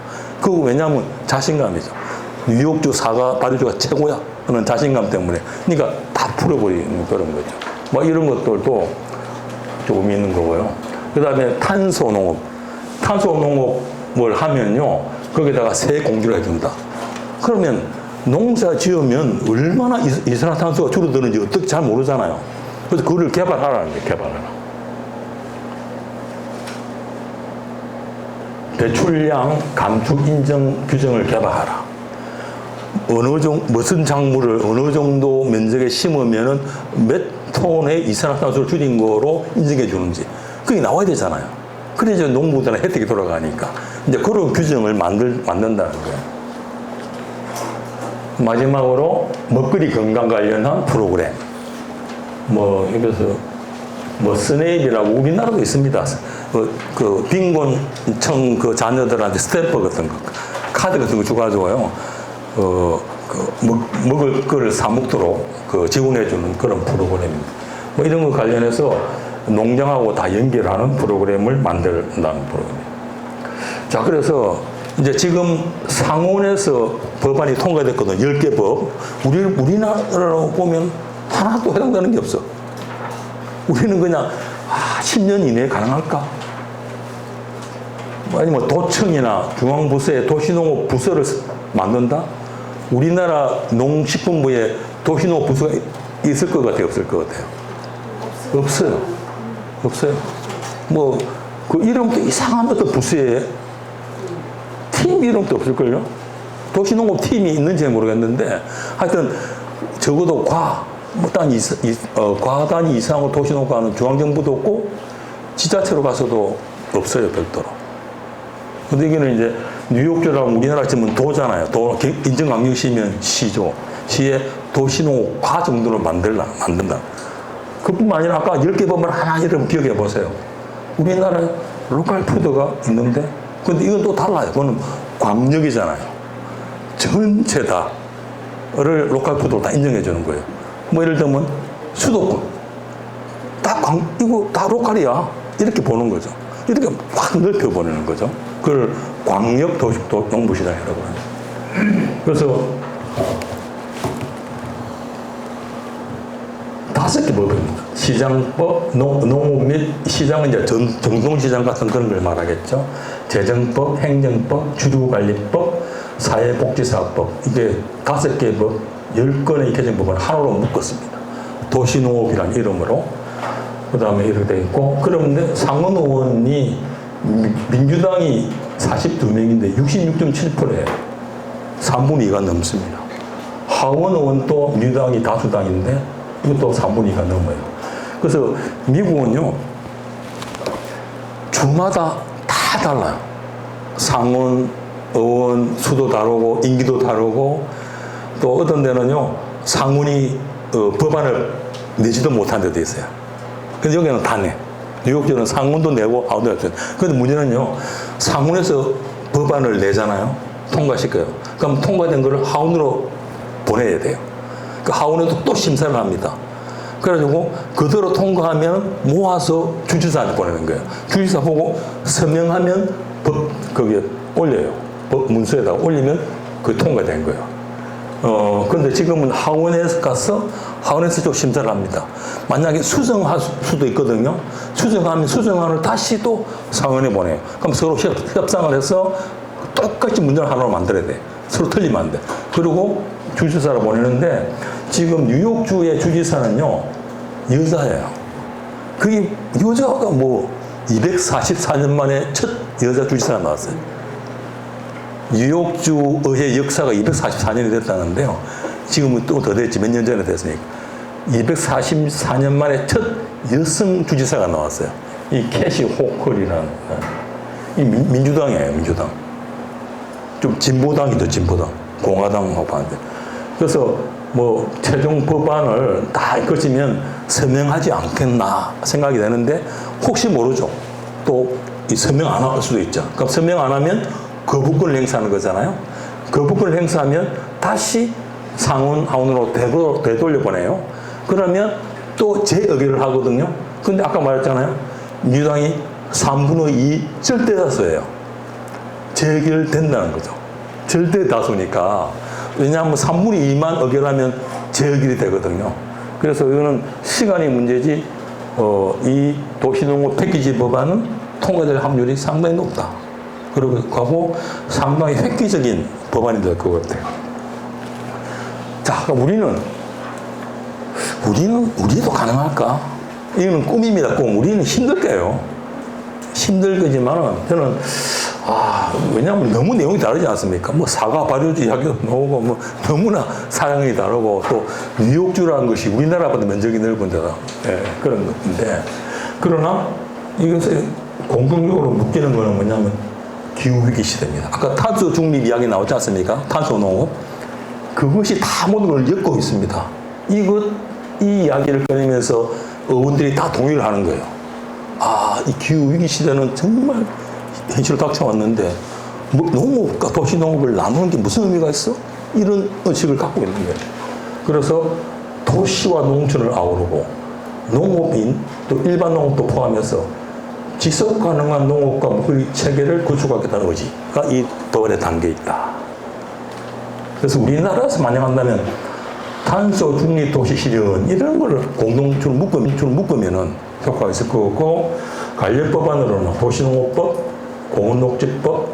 그거 왜냐하면 자신감이죠. 뉴욕주 사과 발효주가 최고야 하는 자신감 때문에. 그러니까 다 풀어버리는 그런 거죠. 뭐 이런 것들도 조금 있는 거고요. 그 다음에 탄소농업. 탄소농업을 하면요, 거기다가 새 공기를 해준다. 그러면 농사 지으면 얼마나 이산화탄소가 줄어드는지 어떻게 잘 모르잖아요. 그래서 그걸 개발하라는 거예요, 개발하라. 배출량 감축 인정 규정을 개발하라. 무슨 작물을 어느 정도 면적에 심으면은 몇 톤의 이산화탄소를 줄인 거로 인정해 주는지 그게 나와야 되잖아요. 그래야 이제 농부들은 혜택이 돌아가니까 이제 그런 규정을 만든다는 거예요. 마지막으로 먹거리 건강 관련한 프로그램. 뭐 여기서 뭐 스네일이라고 우리나라도 있습니다. 그 빈곤청 그 자녀들한테 스탬프 같은 거, 카드 같은 거 주가지고요. 먹을 거를 사 먹도록 지원해주는 그런 프로그램입니다. 뭐 이런 거 관련해서 농장하고 다 연결하는 프로그램을 만든다는 프로그램입니다. 자, 그래서 이제 지금 상원에서 법안이 통과됐거든요. 10개 법. 우리나라로 보면 하나도 해당되는 게 없어. 우리는 그냥 10년 이내에 가능할까? 아니면 도청이나 중앙부서에 도시농업 부서를 만든다? 우리나라 농식품부에 도시농업 부서가 있을 것 같아요? 없을 것 같아요? 없어요. 없어요. 뭐, 그 이름도 이상한 어떤 부서에 팀 이름도 없을걸요? 도시농업 팀이 있는지 모르겠는데, 하여튼, 적어도 과단위 이상으로 도시농업하는 중앙정부도 없고, 지자체로 가서도 없어요, 별도로. 근데 이게는 이제 뉴욕주랑 우리나라 치면 도잖아요. 인정강력시면 시죠. 시에 도시농업 과 정도로 만든다. 그뿐만 아니라 아까 10개 법을 하나 이름 기억해 보세요. 우리나라에 로컬 푸드가 있는데, 근데 이건 또 달라요. 그거는 광역이잖아요. 전체 다를 로컬 푸드로 다 인정해 주는 거예요. 뭐 예를 들면 수도권. 이거 다 로컬이야. 이렇게 보는 거죠. 이렇게 확 넓혀보내는 거죠. 그걸 광역 농부시장이라고 합니다. 그래서 5개 법입니다. 시장법, 농업 및 시장은 이제 정동시장 같은 그런 걸 말하겠죠. 재정법, 행정법, 주류관리법, 사회복지사법. 이게 5개 법, 10건의 개정법을 하나로 묶었습니다. 도시농업이라는 이름으로. 그 다음에 이렇게 되어 있고, 그런데 상원 의원이 민주당이 42명인데 66.7%예요. 3분의 2가 넘습니다. 하원 의원도 민주당이 다수당인데 이것도 3분의 2가 넘어요. 그래서 미국은요, 주마다 다 달라요. 상원, 의원 수도 다르고, 임기도 다르고, 또 어떤 데는요, 상원이 법안을 내지도 못한 데도 있어요. 근데 여기는 다 내. 뉴욕주는 상원도 내고 하원도 내고. 근데 문제는요, 상원에서 법안을 내잖아요. 통과시켜요. 그럼 통과된 거를 하원으로 보내야 돼요. 그 하원에도 또 심사를 합니다. 그래가지고 그대로 통과하면 모아서 주지사한테 보내는 거예요. 주지사 보고 서명하면 거기에 올려요. 법 문서에다가 올리면 그 통과된 거예요. 근데 지금은 하원에서 가서 하원에서 좀 심사를 합니다. 만약에 수정할 수도 있거든요. 수정하면 수정안을 다시 또 상원에 보내요. 그럼 서로 협상을 해서 똑같이 문제를 하나로 만들어야 돼. 서로 틀리면 안 돼. 그리고 주지사로 보내는데 지금 뉴욕주의 주지사는요, 여자예요. 그게 여자가 뭐 244년 만에 첫 여자 주지사가 나왔어요. 뉴욕주 의회 역사가 244년이 됐다는데요. 지금은 또 더 됐지. 몇 년 전에 됐으니까. 244년 만에 첫 여성 주지사가 나왔어요. 이 캐시 호컬이라는, 이 민주당이에요, 민주당. 좀 진보당이죠, 진보당. 공화당하고 반대. 그래서 뭐 최종 법안을 다 거치면 서명하지 않겠나 생각이 되는데 혹시 모르죠. 또 이 서명 안 할 수도 있죠. 그럼 서명 안 하면 거부권을 행사하는 거잖아요. 거부권을 행사하면 다시 상원, 하원으로 되돌려 보내요. 그러면 또 재의결을 하거든요. 근데 아까 말했잖아요. 민주당이 3분의 2 절대 다수예요. 재의결된다는 거죠. 절대 다수니까. 왜냐하면 3분의 2만 의결하면 재의결이 되거든요. 그래서 이거는 시간이 문제지, 이 도시농업 패키지 법안은 통과될 확률이 상당히 높다. 그리고 하고 상당히 획기적인 법안이 될 것 같아요. 자, 그럼 우리도 가능할까? 이거는 꿈입니다, 꿈. 우리는 힘들 거예요. 힘들 거지만은 저는, 왜냐하면 너무 내용이 다르지 않습니까? 뭐 사과 발효주 이야기도 나오고, 뭐 너무나 사양이 다르고, 또 뉴욕주라는 것이 우리나라보다 면적이 넓은 데다. 예, 그런 건데. 그러나 이것에 공통적으로 묶이는 거는 뭐냐면 기후위기 시대입니다. 아까 탄소 중립 이야기 나오지 않습니까? 탄소 농업. 그것이 다 모든 걸 엮고 있습니다. 이 이야기를 꺼내면서 의원들이 다 동의를 하는 거예요. 이 기후위기 시대는 정말 현실로 닥쳐왔는데, 뭐 농업과 도시농업을 나누는 게 무슨 의미가 있어? 이런 의식을 갖고 있는 거예요. 그래서 도시와 농촌을 아우르고, 농업인, 또 일반 농업도 포함해서 지속 가능한 농업과 먹거리 체계를 구축하겠다는 의지가 이 법안에 담겨 있다. 그래서 우리나라에서 만약 한다면 탄소 중립 도시 실현 이런 거를 공동주로 묶으면은 효과가 있을 거고, 관련 법안으로는 도시농업법, 공원녹지법,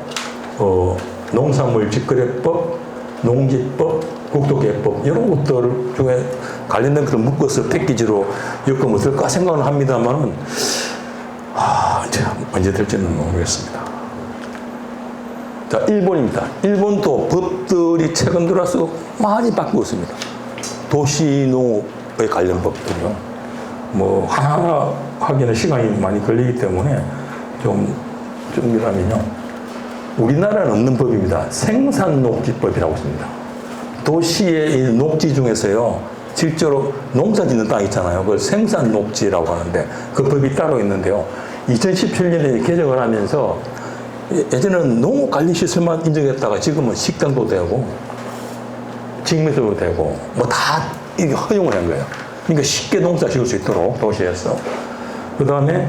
농산물 직거래법, 농지법, 국토계획법 이런 것들 중에 관련된 것을 묶어서 패키지로 엮으면 어떨까 생각은 합니다만은 언제 될지는 모르겠습니다. 자, 일본입니다. 일본도 법들이 최근 들어서 많이 바뀌고 있습니다. 도시농업에 관련 법들이요. 뭐 하나 하기는 시간이 많이 걸리기 때문에 좀이라면요. 우리나라는 없는 법입니다. 생산녹지법이라고 있습니다. 도시의 이 녹지 중에서요, 실제로 농사 짓는 땅 있잖아요. 그걸 생산녹지라고 하는데 그 법이 따로 있는데요. 2017년에 개정을 하면서 예전에는 농업관리시설만 인정했다가 지금은 식당도 되고 직매수도 되고 뭐 다 이게 허용을 한 거예요. 그러니까 쉽게 농사 지을 수 있도록 도시에서. 그 다음에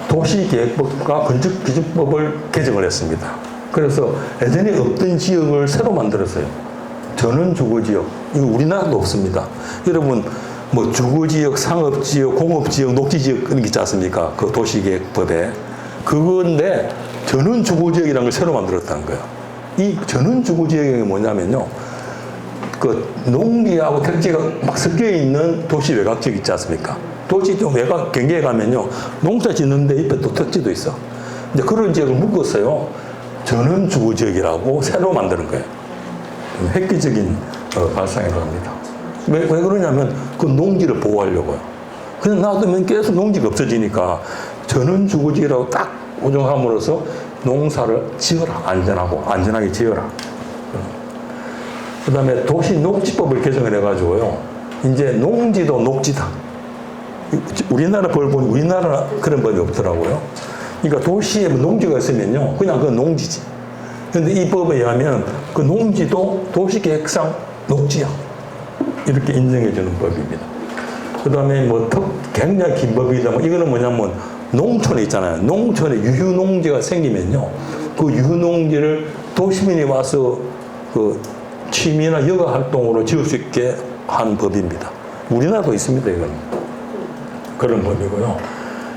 도시계획법과 건축기준법을 개정을 했습니다. 그래서 예전에 없던 지역을 새로 만들었어요. 전원주거지역. 이거 우리나라도 없습니다. 여러분 뭐 주거지역, 상업지역, 공업지역, 녹지지역 그런 게 있지 않습니까? 그 도시계획법에. 그건데 전원주거지역이라는 걸 새로 만들었다는 거예요. 이 전원주거지역이 뭐냐면요. 그 농지하고 택지가 막 섞여 있는 도시 외곽지역 있지 않습니까? 도시 좀 외곽 경계에 가면요. 농사 짓는데 옆에 또 택지도 있어. 이제 그런 지역을 묶었어요. 전원주거지역이라고 새로 만드는 거예요. 획기적인 발상이라고 합니다. 왜 그러냐면 그 농지를 보호하려고요. 그냥 놔두면 계속 농지가 없어지니까 전원주거지라고 딱 고정함으로써 농사를 지어라. 안전하게 지어라. 그다음에 도시녹지법을 개정을 해가지고요. 이제 농지도 녹지다. 우리나라 법을 보니 우리나라 그런 법이 없더라고요. 그러니까 도시에 농지가 있으면요, 그냥 그건 농지지. 그런데 이 법에 의하면 그 농지도 도시계획상 녹지야. 이렇게 인정해주는 법입니다. 그 다음에 뭐 굉장히 긴 법이다. 이거는 뭐냐면 농촌에 있잖아요. 농촌에 유휴농지가 생기면요, 그 유휴농지를 도시민이 와서 그 취미나 여가 활동으로 지을 수 있게 한 법입니다. 우리나라도 있습니다, 이거는. 그런 법이고요.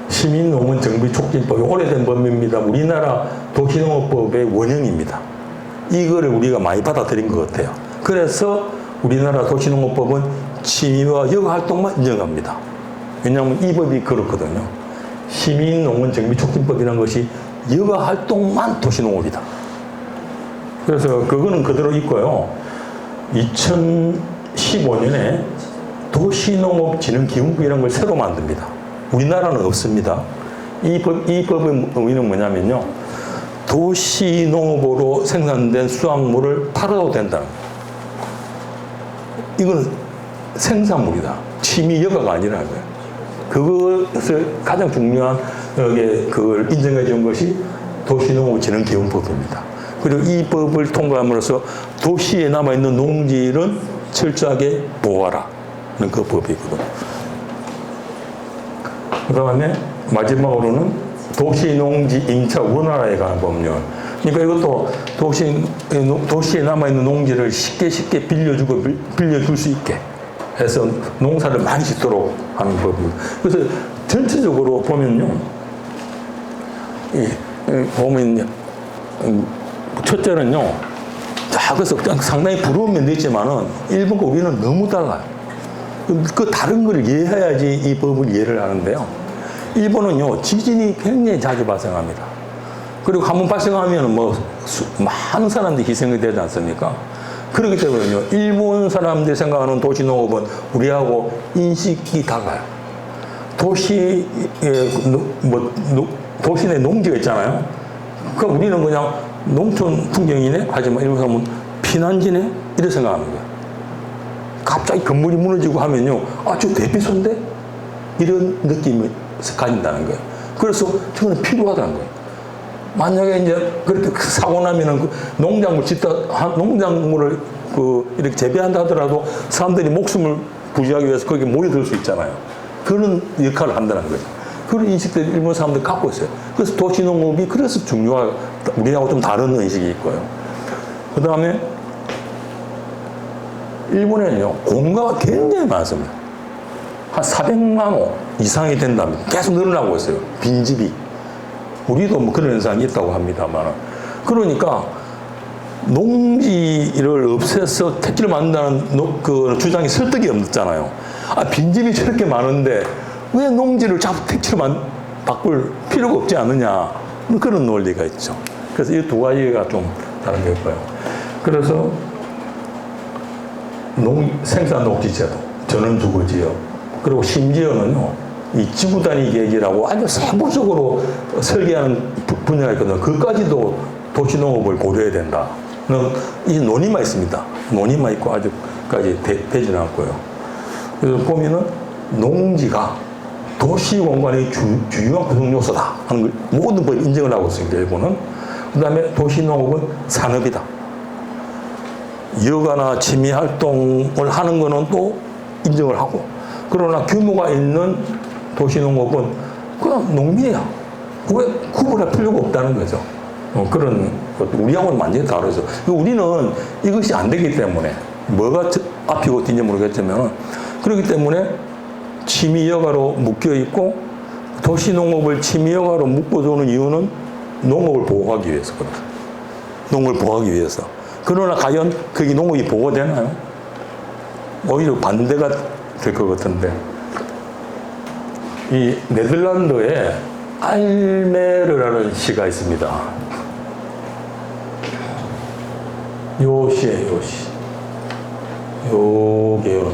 시민농원 정비 촉진법이 오래된 법입니다. 우리나라 도시농업법의 원형입니다. 이거를 우리가 많이 받아들인 것 같아요. 그래서 우리나라 도시농업법은 취미와 여가 활동만 인정합니다. 왜냐하면 이 법이 그렇거든요. 시민농원 정비 촉진법이라는 것이 여가 활동만 도시농업이다. 그래서 그거는 그대로 있고요. 2015년에 도시농업진흥기금부라는 걸 새로 만듭니다. 우리나라는 없습니다. 이 법의 의미는 뭐냐면요, 도시농업으로 생산된 수확물을 팔아도 된다는 거예요. 이거는 생산물이다. 취미 여가가 아니라는 거예요. 그것을 가장 중요한 그걸 인정해 준 것이 도시농업진흥기금법입니다. 그리고 이 법을 통과함으로써 도시에 남아있는 농지를 철저하게 보호하라는 그 법이거든요. 그 다음에 마지막으로는 도시농지 임차 원활화에 관한 법률. 그러니까 이것도 도시에 남아있는 농지를 쉽게 빌려줄 수 있게 해서 농사를 많이 짓도록 하는 법입니다. 그래서 전체적으로 보면요, 보면 첫째는요, 그래서 상당히 부러운 면도 있지만은 일본과 우리는 너무 달라요. 그 다른 걸 이해해야지 이 법을 이해를 하는데요. 일본은요, 지진이 굉장히 자주 발생합니다. 그리고 한번 발생하면 많은 사람들이 희생이 되지 않습니까? 그렇기 때문에요, 일본 사람들이 생각하는 도시농업은 우리하고 인식이 달라요. 도시 내 농지가 있잖아요. 그러니까 우리는 그냥 농촌 풍경이네? 하지만 일본 사람은 피난지네? 이렇게 생각하는 거예요. 갑자기 건물이 무너지고 하면요, 저 대피소인데? 이런 느낌을 가진다는 거예요. 그래서 저거는 필요하다는 거예요. 만약에 이제 그렇게 사고 나면은 농작물을 이렇게 재배한다 하더라도 사람들이 목숨을 부지하기 위해서 거기에 모여들 수 있잖아요. 그런 역할을 한다는 거죠. 그런 인식들을 일본 사람들이 갖고 있어요. 그래서 도시농업이 그래서 중요하고 우리하고 좀 다른 의식이 있고요. 그 다음에 일본에는요, 공가가 굉장히 많습니다. 한 400만 호 이상이 된답니다. 계속 늘어나고 있어요. 빈집이. 우리도 뭐 그런 현상이 있다고 합니다만. 그러니까 농지를 없애서 택지를 만든다는 그 주장이 설득이 없잖아요. 빈집이 저렇게 많은데 왜 농지를 자꾸 택지로 바꿀 필요가 없지 않느냐. 그런 논리가 있죠. 그래서 이 두 가지가 좀 다른 게 있고요. 그래서 생산 녹지 제도, 전원주거지역, 그리고 심지어는요, 이 지구 단위 계획이라고 아주 세부적으로 설계하는 분야가 있거든요. 그까지도 도시농업을 고려해야 된다는 이 논의만 있습니다. 논의만 있고 아직까지 되지는 않고요. 그래서 보면은 농지가 도시 공간의 주요한 구성 요소다 하는 걸 모든 걸 인정을 하고 있습니다, 일본은. 그 다음에 도시농업은 산업이다. 여가나 취미 활동을 하는 거는 또 인정을 하고, 그러나 규모가 있는 도시농업은 그냥 농민이야. 왜 구분할 필요가 없다는 거죠. 그런 것도 우리하고는 완전히 다르죠. 우리는 이것이 안 되기 때문에 뭐가 앞이고 뒤인지 모르겠지만, 그렇기 때문에 취미 여가로 묶여 있고, 도시농업을 취미 여가로 묶어주는 이유는 농업을 보호하기 위해서거든요. 농업을 보호하기 위해서. 그러나 과연 그게 농업이 보호되나요? 오히려 반대가 될 것 같은데, 이 네덜란드에 알메르라는 시가 있습니다. 요 시에 요 시. 요게요.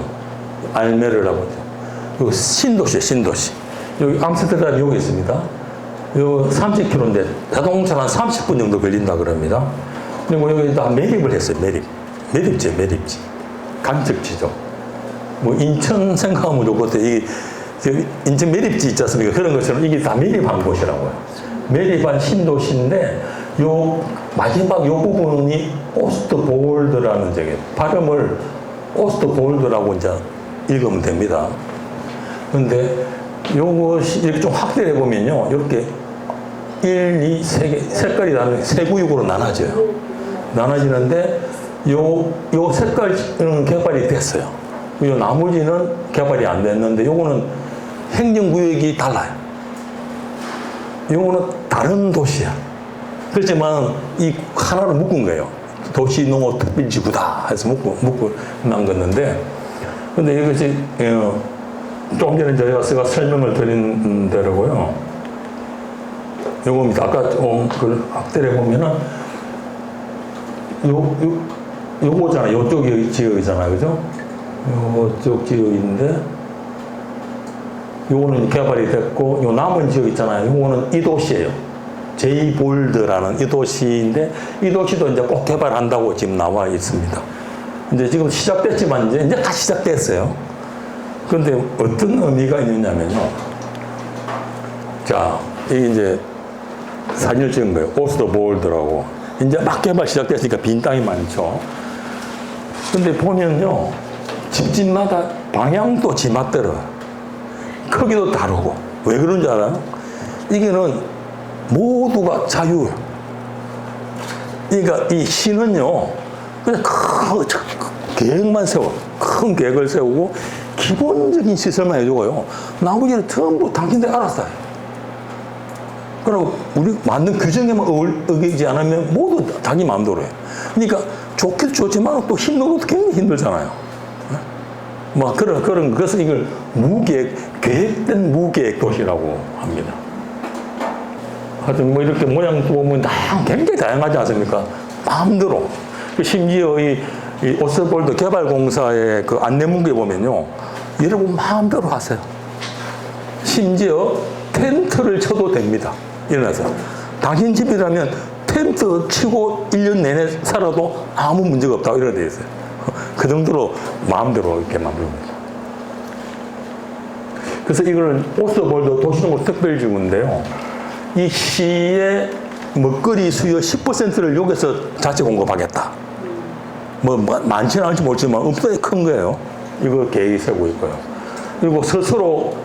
알메르라고 하죠. 요 신도시에 신도시. 여기 암스테르담 여기 있습니다. 요 30km인데 자동차로 한 30분 정도 걸린다 그럽니다. 그리고 여기다 매립을 했어요. 매립. 매립지. 간척지죠. 뭐 인천 생각하면 좋겠다. 이게 저기 인천 매립지 있지 않습니까? 그런 것처럼 이게 다 매립한 곳이라고요. 매립한 신도시인데 요 마지막 요 부분이 오스트볼드라는 저게 발음을 오스트볼드라고 이제 읽으면 됩니다. 근데 요것이 이렇게 좀 확대해 보면요. 이렇게 1, 2, 3개 색깔이 다른 세 구역으로 나눠져요. 나눠지는데 요 색깔은 개발이 됐어요. 요 나머지는 개발이 안 됐는데 요거는 행정구역이 달라요. 요거는 다른 도시야. 그렇지만 이 하나로 묶은 거예요. 도시농업특별지구다 해서 묶고 남겼는데 근데 이것이 좀 전에 제가 설명을 드린 대로고요. 요겁니다. 아까 좀 그걸 확대해 보면은 요거잖아요. 요쪽 지역이잖아요. 그죠? 요쪽 지역인데 요거는 개발이 됐고 요 남은 지역 있잖아요. 요거는 이 도시예요. 제이볼드라는 이 도시인데 이 도시도 이제 꼭 개발한다고 지금 나와 있습니다. 이제 지금 시작됐지만 이제 다 시작됐어요. 그런데 어떤 의미가 있느냐면요. 자, 이게 이제 사진을 찍은 거예요. 오스트볼드라고. 이제 막 개발 시작됐으니까 빈 땅이 많죠. 근데 보면요. 집집마다 방향도 지맛대로 크기도 다르고. 왜 그런 줄 알아요? 이게는 모두가 자유예요. 그러니까 이 시는요. 그냥 큰 계획만 세워. 큰 계획을 세우고 기본적인 시설만 해주고요. 나머지는 전부 당신들 알아서 해요. 그리고 우리 만든 규정에만 어기지 않으면 모두 자기 마음대로 해요. 그러니까 좋긴 좋지만 또 힘든 것도 굉장히 힘들잖아요. 뭐 그래서 이걸 계획된 무계획 도시라고 합니다. 하여튼 뭐 이렇게 모양 보면 굉장히 다양하지 않습니까? 마음대로. 심지어 이 오스트볼드 개발공사의 그 안내문구에 보면요. 여러분 마음대로 하세요. 심지어 텐트를 쳐도 됩니다. 일어나서. 당신 집이라면 텐트 치고 1년 내내 살아도 아무 문제가 없다고 이렇게 되어 있어요. 그 정도로 마음대로 이렇게 만듭니다. 그래서 이걸 오스트볼드 도시농업 특별지구인데요. 이 시의 먹거리 수요 10%를 여기서 자체 공급하겠다. 뭐 많지는 않을지 모르지만 엄청나게 큰 거예요. 이거 계획이 세우고 있고요. 그리고 스스로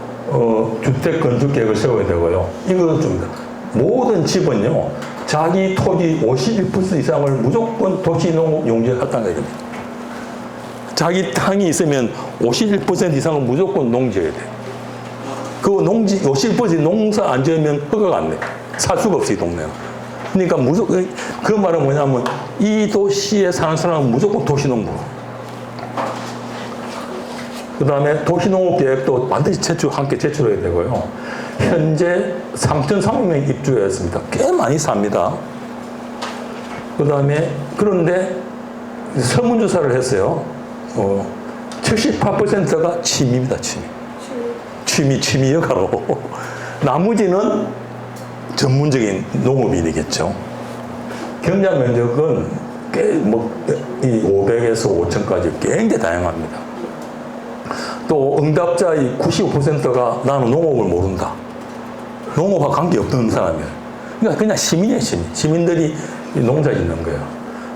주택 건축 계획을 세워야 되고요. 이거 좀 모든 집은요. 자기 토지 51% 이상을 무조건 도시농업 용지에 할당해야 됩니다. 자기 땅이 있으면 51% 이상은 무조건 농지해야 돼요. 그 농지 51% 농사 안 지으면 허가가 안 돼. 살 수가 없어 이 동네는. 그러니까 무조건 그 말은 뭐냐면 이 도시에 사는 사람은 무조건 도시농부. 그 다음에 도시농업 계획도 반드시 함께 제출해야 되고요. 현재 3,300명 입주했습니다. 꽤 많이 삽니다. 그 다음에 그런데 설문조사를 했어요. 78%가 취미입니다. 취미 여가로. 나머지는 전문적인 농업인이겠죠. 경작 면적은 꽤 500에서 5,000까지 굉장히 다양합니다. 또 응답자의 95%가 나는 농업을 모른다. 농업과 관계없던 사람이에요. 그러니까 그냥 시민이에요, 시민. 시민들이 농사 짓는 거예요.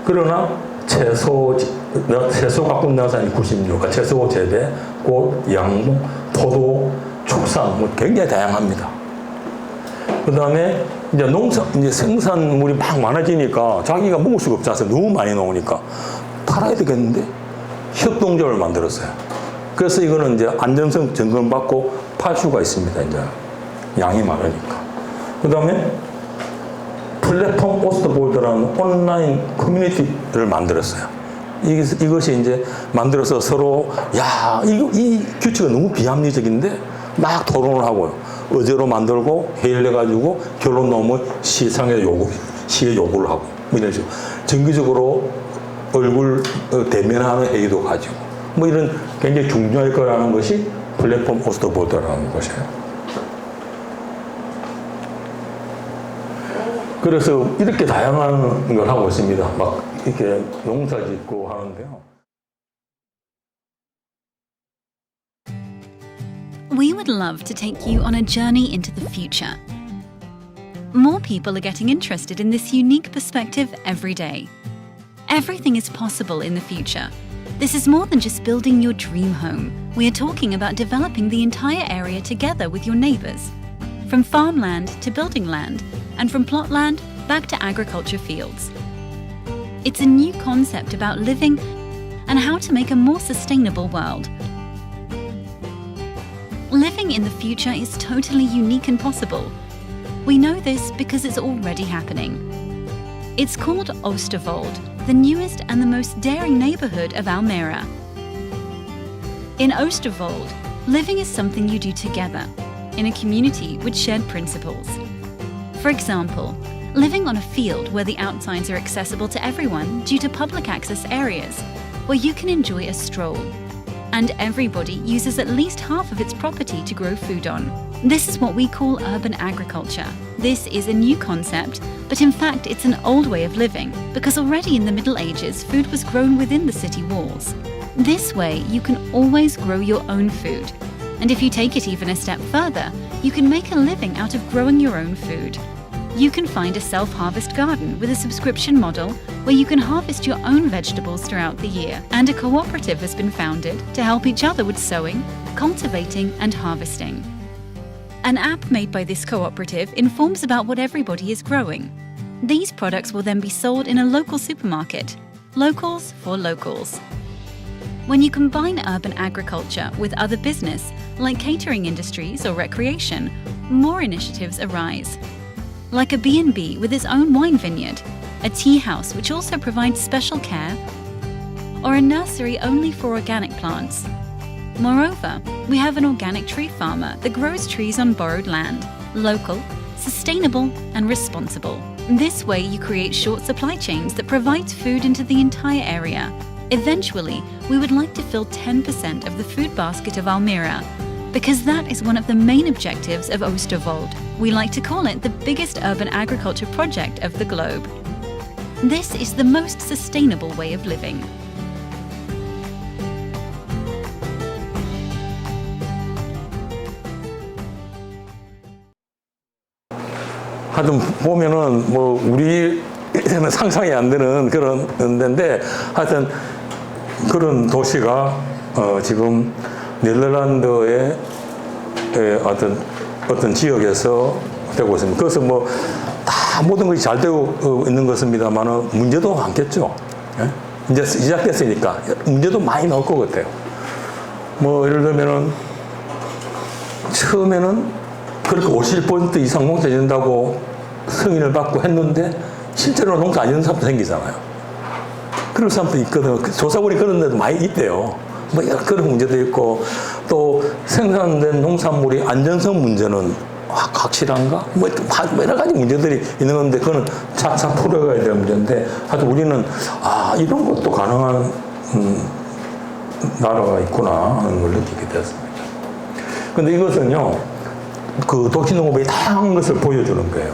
그러나 채소 가꾼 생산이 96%, 채소 재배, 꽃, 양봉, 포도, 축산, 뭐 굉장히 다양합니다. 그 다음에 이제 생산물이 막 많아지니까 자기가 먹을 수가 없지 않습니까? 너무 많이 나오니까 팔아야 되겠는데 협동조합을 만들었어요. 그래서 이거는 이제 안전성 점검받고 팔 수가 있습니다. 이제 양이 많으니까. 그 다음에 플랫폼 오스트볼드라는 온라인 커뮤니티를 만들었어요. 이것이 이제 만들어서 서로 이 규칙은 너무 비합리적인데 막 토론을 하고요. 의제로 만들고 회의를 해가지고 결론 나오면 시에 요구를 하고 뭐 이런 식으로 정기적으로 얼굴 대면하는 회의도 가지고 뭐 이런 굉장히 중요할 거라는 것이 플랫폼 오스트볼드라는 것이에요. 그래서 이렇게 다양한 걸 하고 있습니다. 막 이렇게 농사 짓고 하는데요. We would love to take you on a journey into the future. More people are getting interested in this unique perspective every day. Everything is possible in the future. This is more than just building your dream home. We are talking about developing the entire area together with your neighbours. From farmland to building land, and from plot land back to agriculture fields. It's a new concept about living and how to make a more sustainable world. Living in the future is totally unique and possible. We know this because it's already happening. It's called Oosterwolde, the newest and the most daring neighbourhood of Almere. In Oosterwolde, living is something you do together, in a community with shared principles. For example, living on a field where the outsides are accessible to everyone due to public access areas, where you can enjoy a stroll. And everybody uses at least half of its property to grow food on. This is what we call urban agriculture. This is a new concept, but in fact it's an old way of living, because already in the Middle Ages food was grown within the city walls. This way you can always grow your own food. And if you take it even a step further, you can make a living out of growing your own food. You can find a self-harvest garden with a subscription model where you can harvest your own vegetables throughout the year. And a cooperative has been founded to help each other with sowing, cultivating and harvesting. An app made by this cooperative informs about what everybody is growing. These products will then be sold in a local supermarket. Locals for locals. When you combine urban agriculture with other business, like catering industries or recreation, more initiatives arise. Like a B&B with its own wine vineyard, a tea house which also provides special care, or a nursery only for organic plants. Moreover, we have an organic tree farmer that grows trees on borrowed land, local, sustainable and responsible. This way you create short supply chains that provides food into the entire area. Eventually, we would like to fill 10% of the food basket of Almere, because that is one of the main objectives of Oosterwolde. We like to call it the biggest urban agriculture project of the globe. This is the most sustainable way of living. 하여튼 보면은 뭐 우리는 상상이 안 되는 그런 데인데 하여튼 그런 도시가 지금 네덜란드의 어떤 지역에서 되고 있습니다. 그래서 뭐 다 모든 것이 잘 되고 있는 것입니다만 문제도 많겠죠. 예? 이제 시작됐으니까 문제도 많이 나올 것 같아요. 뭐 예를 들면은 처음에는 그렇게 50% 이상 농사 짓는다고 승인을 받고 했는데 실제로 농사 안 짓는 사람도 생기잖아요. 그런 사람도 있거든요. 조사보니 그런 데도 많이 있대요. 뭐 여러 그런 문제도 있고 또 생산된 농산물이 안전성 문제는 확실한가? 뭐 여러 가지 문제들이 있는 건데 그거는 차차 풀어가야 될 문제인데 하여튼 우리는 이런 것도 가능한 나라가 있구나 하는 걸 느끼게 되었습니다. 근데 이것은요 그 도시농업의 다양한 것을 보여주는 거예요.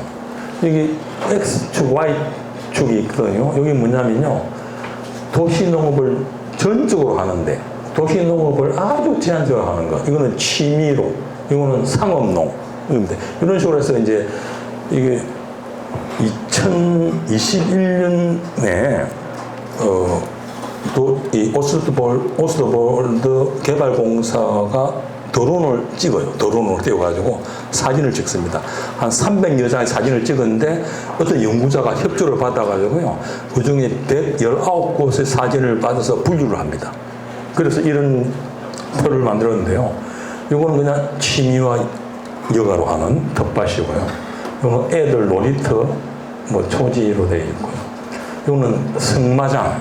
여기 X축, Y축이 있거든요. 여기 뭐냐면요 도시농업을 전적으로 하는데 도시농업을 아주 제한적으로 하는 거. 이거는 취미로, 이거는 상업농. 이런 식으로 해서 이제 이게 2021년에 이 오스트볼드 개발공사가 드론을 찍어요. 드론으로 띄워가지고 사진을 찍습니다. 한 300여 장의 사진을 찍었는데 어떤 연구자가 협조를 받아가지고요. 그 중에 119곳의 사진을 받아서 분류를 합니다. 그래서 이런 표를 만들었는데요. 이거는 그냥 취미와 여가로 하는 텃밭이고요. 이거는 애들 놀이터, 뭐 초지로 되어 있고요. 이거는 승마장.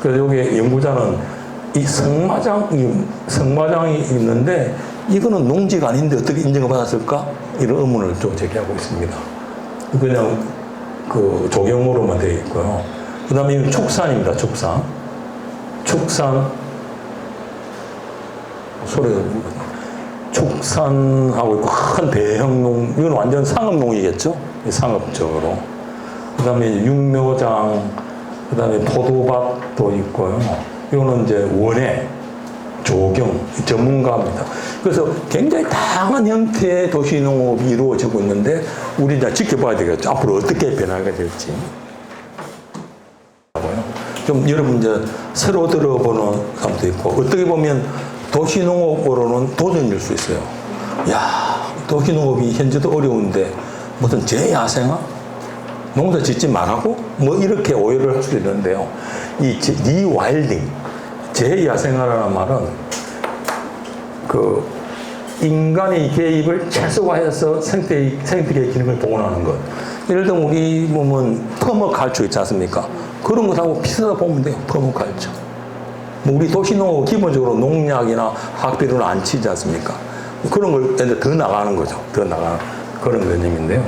그래서 여기 연구자는 이 승마장이 있는데 이거는 농지가 아닌데 어떻게 인정을 받았을까? 이런 의문을 좀 제기하고 있습니다. 그냥 그 조경으로만 되어 있고요. 그 다음에 이건 축산입니다. 축산. 소리가 축산하고 있고 큰 대형 농, 이건 완전 상업농이겠죠? 상업적으로. 그 다음에 육묘장, 그 다음에 포도밭도 있고요. 이거는 이제 원예, 조경, 전문가입니다. 그래서 굉장히 다양한 형태의 도시농업이 이루어지고 있는데, 우리 이제 지켜봐야 되겠죠. 앞으로 어떻게 변화가 될지. 좀 여러분 이제 새로 들어보는 사람도 있고, 어떻게 보면 도시농업으로는 도전일 수 있어요. 야, 도시농업이 현재도 어려운데 무슨 재야생화? 농사 짓지 말라고? 뭐 이렇게 오해를 할 수도 있는데요. 이 리와일딩, 재야생화라는 말은 그 인간의 개입을 최소화해서 생태계의 기능을 복원하는 것. 예를 들면 우리 몸은 퍼머칼처 있지 않습니까? 그런 것하고 비슷하다 보면 돼요. 퍼머칼처. 뭐 우리 도시농업 기본적으로 농약이나 화학비료는 안 치지 않습니까? 그런 걸 더 나가는 거죠. 더 나가는 그런 개념인데요.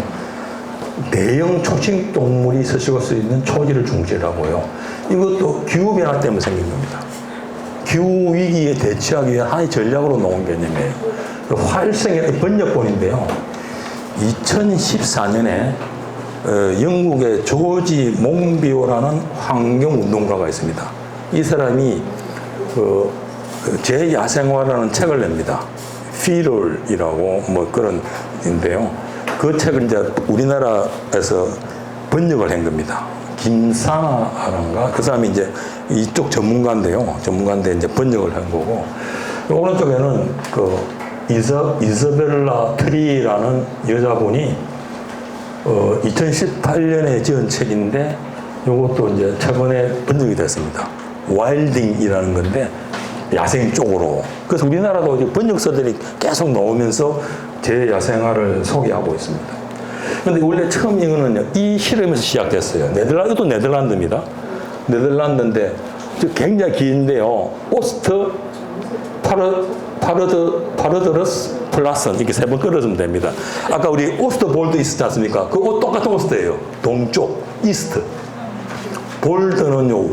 대형 초식 동물이 서식할 수 있는 초지를 중지하고요. 이것도 기후변화 때문에 생긴 겁니다. 기후위기에 대처하기 위한 하나의 전략으로 나온 개념이에요. 활성의 번역본인데요. 2014년에 영국의 조지 몽비오라는 환경운동가가 있습니다. 이 사람이 재야생화라는 책을 냅니다. 피럴이라고 뭐 그런 인데요. 그 책을 이제 우리나라에서 번역을 한 겁니다. 김상아란가 그 사람이 이제 이쪽 전문가인데요. 전문가인데 이제 번역을 한 거고, 오른쪽에는 그 이사벨라 트리라는 여자분이 2018년에 지은 책인데, 이것도 이제 최근에 번역이 됐습니다. 와일딩이라는 건데 야생 쪽으로. 그래서 우리나라도 이제 번역서들이 계속 나오면서 재야생화를 소개하고 있습니다. 그런데 원래 처음 이거는 이 실험에서 시작됐어요. 네덜란드도 네덜란드입니다. 네덜란드인데 굉장히 긴데요. 오스트 파르드러스 플라슨 이렇게 세 번 끌어주면 됩니다. 아까 우리 오스트 볼드 있었지 않습니까? 그 똑같은 오스트예요. 동쪽, 이스트. 볼드는요,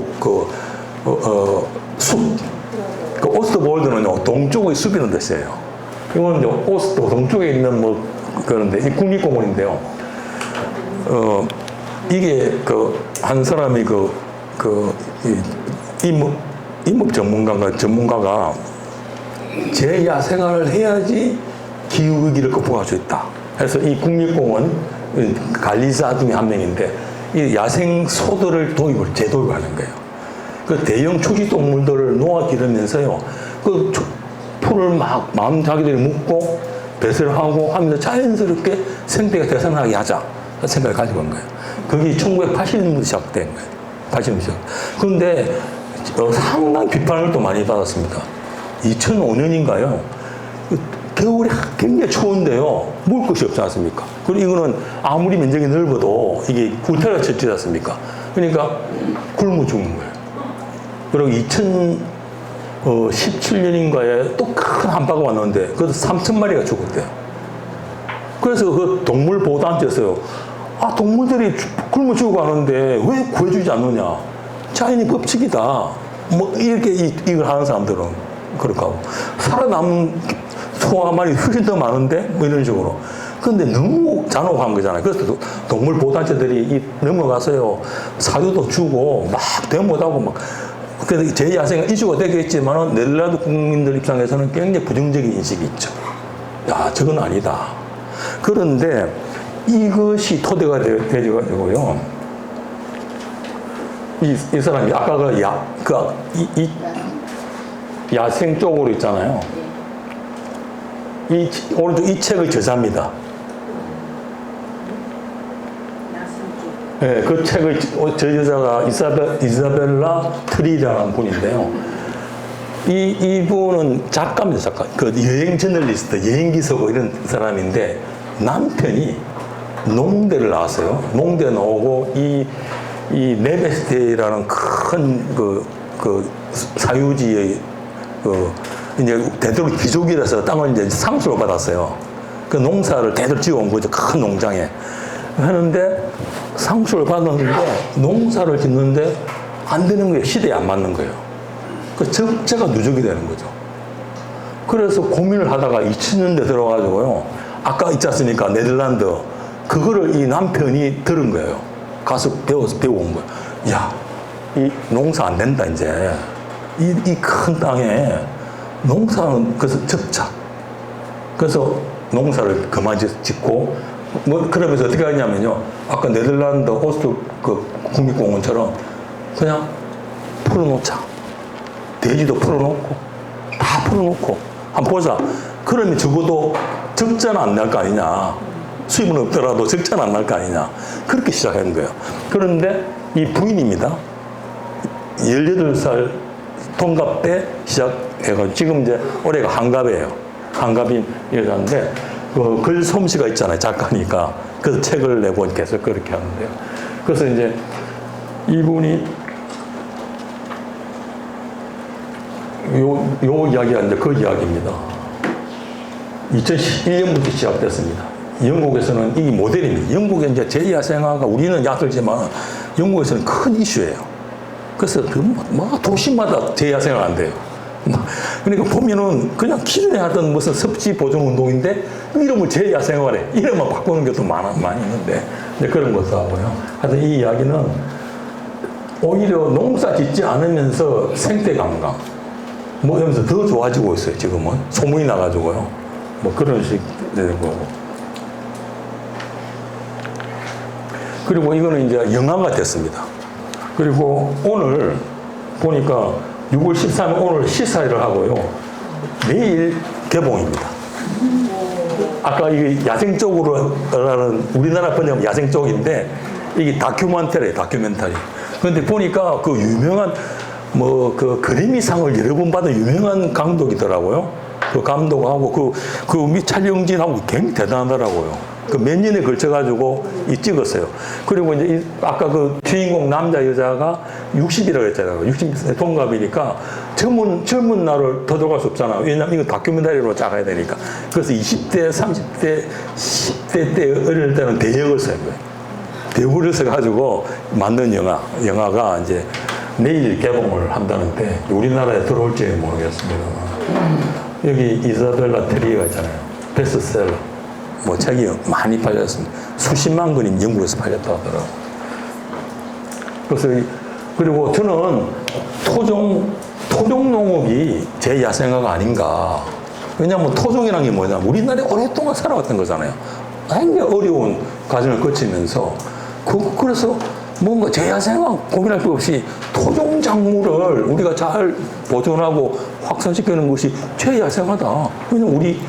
숲. 그 오스트 볼드는요, 동쪽의 숲이라는 뜻이에요. 이거는요, 오스트 동쪽에 있는 뭐 그런데 이 국립공원인데요. 이게 한 사람이 임업 전문가가 재야생화를 해야지 기후위기를 극복할 수 있다. 그래서 이 국립공원 관리자 중에 한 명인데, 이 야생 소들을 재도입하는 거예요. 그 대형 초식동물들을 놓아 기르면서요, 그 풀을 막 자기들이 묻고 배설을 하고 하면서 자연스럽게 생태가 대생하게 하자 생각을 가지고 온 거예요. 그게 1980년부터 시작된 거예요. 80년부터 시작. 그런데 상당히 비판을 또 많이 받았습니다. 2005년인가요? 겨울이 굉장히 추운데요. 먹을 것이 없지 않습니까? 그리고 이거는 아무리 면적이 넓어도 이게 구태가 쳤지 않습니까? 그러니까 굶어 죽는 거예요. 그리고 2017년인가에 또 큰 한파가 왔는데, 그래도 3,000마리가 죽었대요. 그래서 그 동물보호단체에서요, 동물들이 굶어 죽어가는데 왜 구해주지 않느냐? 자연의 법칙이다. 뭐, 이렇게 이걸 하는 사람들은 그렇게 하고, 살아남은 소 한 마리 훨씬 더 많은데? 뭐 이런 식으로. 근데 너무 잔혹한 거잖아요. 그래서 동물보호단체들이 넘어가서요, 사료도 주고, 막 데모하고 막, 그래서 재야생화 이슈가 되겠지만 네덜란드 국민들 입장에서는 굉장히 부정적인 인식이 있죠. 야, 저건 아니다. 그런데 이것이 토대가 되어가지고요. 이 사람이 아까 야생 쪽으로 있잖아요. 오른쪽 이 책의 저자입니다. 네, 그 책의 저자가 이사벨라 트리라는 분인데요. 이분은 작가입니다, 작가. 그 여행 저널리스트, 여행기 쓰고 이런 사람인데, 남편이 농대를 나왔어요. 농대 나오고, 이 네베스테라는 큰 사유지의 이제 되도록 귀족이라서 땅을 이제 상수로 받았어요. 그 농사를 대대로 지어온 거죠. 큰 농장에. 하는데, 상수를 받았는데 농사를 짓는데 안 되는 거예요. 시대에 안 맞는 거예요. 그 적재가 누적이 되는 거죠. 그래서 고민을 하다가 2000년대 들어가지고요, 아까 있지 않습니까? 네덜란드. 그거를 이 남편이 들은 거예요. 가서 배워온 거예요. 야, 이 농사 안 된다, 이제. 이 큰 땅에 농사는 그래서 적자. 그래서 농사를 그만 짓고, 뭐, 그러면서 어떻게 하냐면요. 아까 네덜란드 오스트 그 국립공원처럼 그냥 풀어놓자. 돼지도 풀어놓고, 다 풀어놓고, 한번 보자. 그러면 적어도 적자는 안 날 거 아니냐. 수입은 없더라도 적자는 안 날 거 아니냐. 그렇게 시작한 거예요. 그런데 이 부인입니다. 18살 통갑 때 시작해가지고 지금 이제 올해가 한갑이에요. 한갑인 여자인데 그 글 솜씨가 있잖아요. 작가니까. 그래서 책을 내고 계속 그렇게 하는데요. 그래서 이제 이분이 요 이야기가 이제 그 이야기입니다. 2011년부터 시작됐습니다. 영국에서는 이 모델입니다. 영국에 이제 제2야생화가 우리는 약들지만 영국에서는 큰 이슈예요. 그래서 도시마다 제2야생화가 안 돼요. 그러니까 보면은 그냥 기존에 하던 무슨 섭지 보존 운동인데 이름을 제2야생화래. 이름만 바꾸는 것도 많이 있는데 그런 것도 하고요. 하여튼 이 이야기는 오히려 농사 짓지 않으면서 생태 관광 뭐 이러면서 더 좋아지고 있어요. 지금은 소문이 나가지고요. 뭐 그런 식 되는 거고. 그리고 이거는 이제 영화가 됐습니다. 그리고 오늘 보니까 6월 13일 오늘 시사회를 하고요. 내일 개봉입니다. 아까 이게 야생 쪽으로 라는 우리나라 번역 야생 쪽인데 이게 다큐멘터리예요. 다큐멘터리. 그런데 보니까 그 유명한 뭐 그 그래미상을 여러 번 받은 유명한 감독이더라고요. 그 감독하고 그 촬영진하고 굉장히 대단하더라고요. 그 몇 년에 걸쳐가지고 찍었어요. 그리고 이제 아까 그 주인공 남자 여자가 60이라고 했잖아요. 60세 동갑이니까 젊은 날을 더 들어갈 수 없잖아요. 왜냐면 이거 다큐멘터리로 작아야 되니까. 그래서 20대, 30대, 10대 때 어릴 때는 대역을 쓴 거예요. 대역을 써가지고 만든 영화가 이제 내일 개봉을 한다는데 우리나라에 들어올지 모르겠습니다. 여기 이사벨라 테리가 있잖아요. 베스트셀러. 뭐 책이 많이 팔렸습니다. 수십만 권이 영국에서 팔렸다고 하더라고요. 그래서 그리고 저는 토종농업이 제 야생화가 아닌가. 왜냐하면 토종이라는 게 뭐냐면 우리나라에 오랫동안 살아왔던 거잖아요. 굉장히 어려운 과정을 거치면서 그래서 뭔가 제야생화 고민할 것 없이 토종 작물을 우리가 잘 보존하고 확산시키는 것이 제야생화다. 왜냐면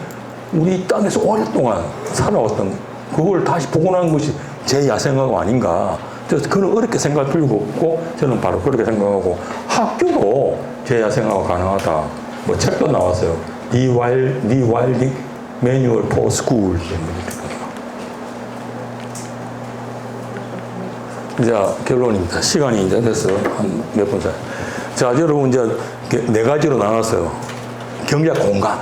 우리 땅에서 오랫동안 살아왔던 그걸 다시 복원하는 것이 제야생화가 아닌가. 그래서 그런 어렵게 생각할 필요가 없고 저는 바로 그렇게 생각하고 학교도 제야생화가 가능하다. 뭐 책도 나왔어요. Rewilding Manual for School. 이제 결론입니다. 시간이 이제 됐어. 한 몇 분 사이. 자, 여러분 이제 네 가지로 나눴어요. 경제학 공간,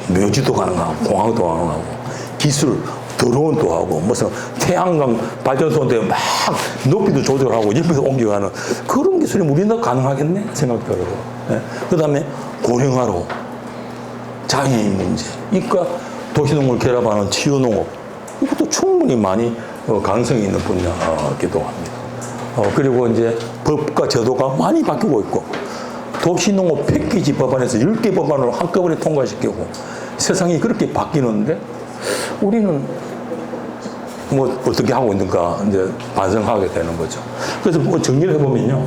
묘지도 가능하고, 공항도 가능하고, 기술, 드론도 하고, 무슨 태양광 발전소인데 막 높이도 조절하고, 옆에서 옮겨가는 그런 기술이 우리나라 가능하겠네? 생각도 하고. 네. 그 다음에 고령화로, 장애인 문제, 그러니까 도시농업을 결합하는 치유농업, 이것도 충분히 많이 가능성이 있는 분야이기도 합니다. 그리고 이제 법과 제도가 많이 바뀌고 있고, 도시농업 패키지 법안에서 10개 법안을 한꺼번에 통과시키고, 세상이 그렇게 바뀌는데, 우리는 뭐 어떻게 하고 있는가, 이제 반성하게 되는 거죠. 그래서 뭐 정리를 해보면요.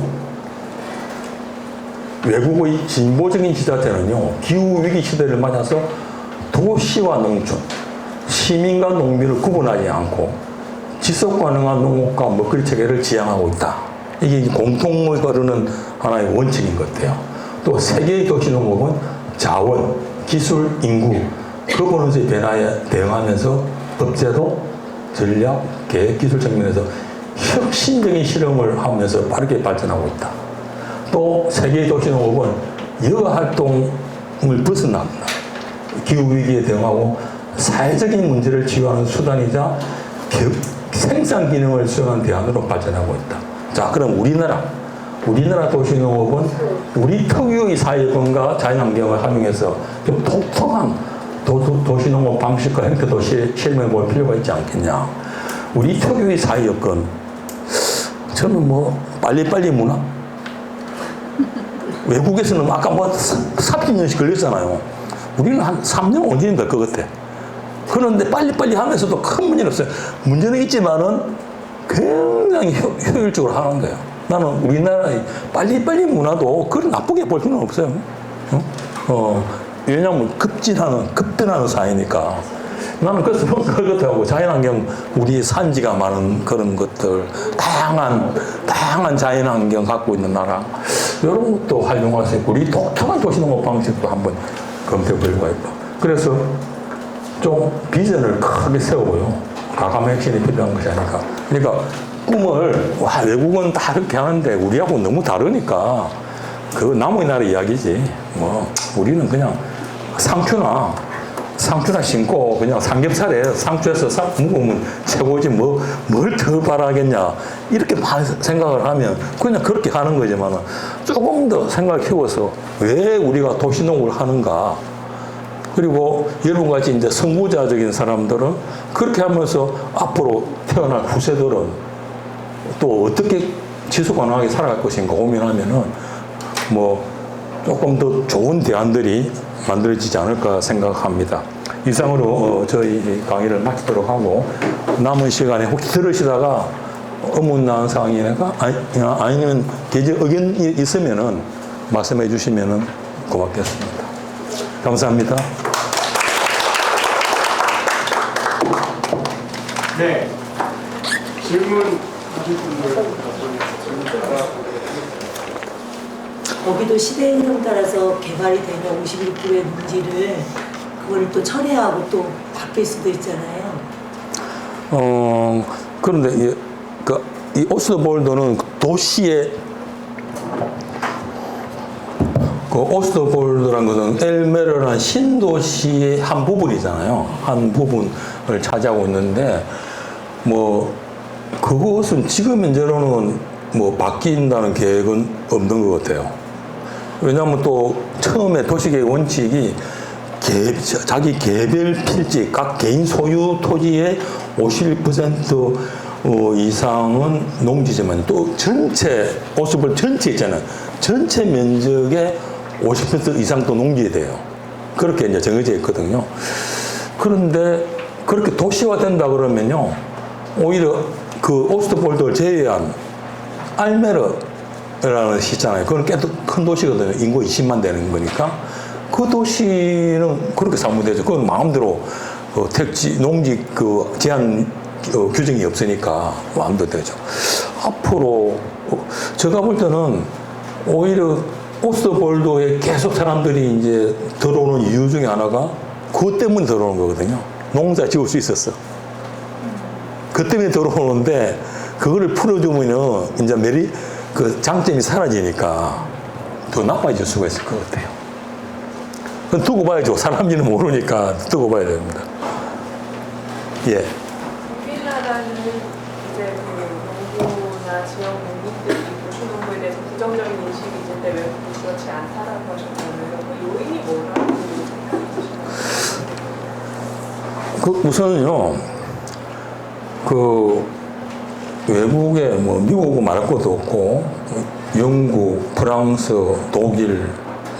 외국의 진보적인 지자체는요, 기후위기 시대를 맞아서 도시와 농촌, 시민과 농민을 구분하지 않고, 지속 가능한 농업과 먹거리 체계를 지향하고 있다. 이게 공통을 거르는 하나의 원칙인 것 같아요. 또 세계의 도시농업은 자원, 기술, 인구, 그보너스의 변화에 대응하면서 법제도, 전략, 계획, 기술 측면에서 혁신적인 실험을 하면서 빠르게 발전하고 있다. 또 세계의 도시농업은 여가 활동을 벗어납니다. 기후위기에 대응하고 사회적인 문제를 치유하는 수단이자 생산 기능을 수행하는 대안으로 발전하고 있다. 자, 그럼 우리나라 도시농업은 우리 특유의 사회권과 자연환경을 활용해서 좀 독특한 도시농업 방식과 형태도 실험해 볼 필요가 있지 않겠냐. 우리 특유의 사회여건, 저는 뭐 빨리빨리 문화, 외국에서는 아까 뭐 30년씩 걸렸잖아요. 우리는 한 3년, 5년이면 될 것 같아. 그런데 빨리빨리 하면서도 큰 문제는 없어요. 문제는 있지만은 굉장히 효율적으로 하는 거예요. 나는 우리나라의 빨리빨리 문화도 그런 나쁘게 볼 필요는 없어요. 왜냐하면 급변하는 사회니까. 나는 그래서 그것하고 자연환경, 우리 산지가 많은 그런 것들, 다양한 자연환경 갖고 있는 나라, 이런 것도 활용할 수 있고, 우리 독특한 도시농업 방식도 한번 검토해 볼 필요가 있고. 그래서 좀 비전을 크게 세우고요. 과감한 액션이 필요한 것이 아닐까. 그러니까 꿈을, 외국은 다 그렇게 하는데 우리하고 너무 다르니까, 그거 남의 나라 이야기지. 뭐, 우리는 그냥 상추나 심고 그냥 삼겹살에 상추에서 먹으면 최고지 뭘 더 바라겠냐 이렇게 생각을 하면 그냥 그렇게 하는 거지만 조금 더 생각을 키워서 왜 우리가 도시농업을 하는가. 그리고 여러분같이 이제 선구자적인 사람들은 그렇게 하면서 앞으로 태어날 후세들은 또 어떻게 지속 가능하게 살아갈 것인가 고민하면은 뭐 조금 더 좋은 대안들이 만들어지지 않을까 생각합니다. 이상으로 저희 강의를 마치도록 하고 남은 시간에 혹시 들으시다가 의문나는 상황이니까 아니면 의견이 있으면은 말씀해 주시면은 고맙겠습니다. 감사합니다. 네. 질문 하실 분들 거기도 시대의 흐름 따라서 개발이 되면 51%의 농지를 그걸 또 철회하고 또 바뀔 수도 있잖아요. 그런데 이 오스트볼더는 도시의 오스트볼더라는 것은 엘메르라는 신도시의 한 부분이잖아요. 한 부분을 차지하고 있는데 뭐 그것은 지금 현재로는 뭐 바뀐다는 계획은 없는 것 같아요. 왜냐하면 또 처음에 도시계획 원칙이 자기 개별 필지, 각 개인 소유 토지의 51% 이상은 농지지만 또 전체, 오스볼 전체 있잖아요. 전체 면적의 50% 이상도 농지에 돼요. 그렇게 이제 정해져 있거든요. 그런데 그렇게 도시화된다 그러면요. 오히려 그 오스트볼드를 제외한 알메르라는 시 있잖아요. 그건 꽤 큰 도시거든요. 인구 20만 되는 거니까. 그 도시는 그렇게 사무되죠. 그건 마음대로 택지, 농지 제한 규정이 없으니까 마음대로 되죠. 앞으로 제가 볼 때는 오히려 오스트볼드에 계속 사람들이 이제 들어오는 이유 중에 하나가 그것 때문에 들어오는 거거든요. 농사 지을 수 있었어. 그 때문에 들어오는데 그거를 풀어주면은 이제 그 장점이 사라지니까 더 나빠질 수가 있을 것 같아요. 그건 두고 봐야죠. 사람인지는 모르니까 두고 봐야 됩니다. 예. 우리나라는 이제 그 농부나 지역 농민들이 도시농부에 대해서 부정적인 인식이 있는데 외국은 그렇지 않다라고 하셨잖아요. 그 요인이 뭐라고 생각하시나요? 우선은요, 외국에 뭐 미국 말할 것도 없고 영국, 프랑스, 독일,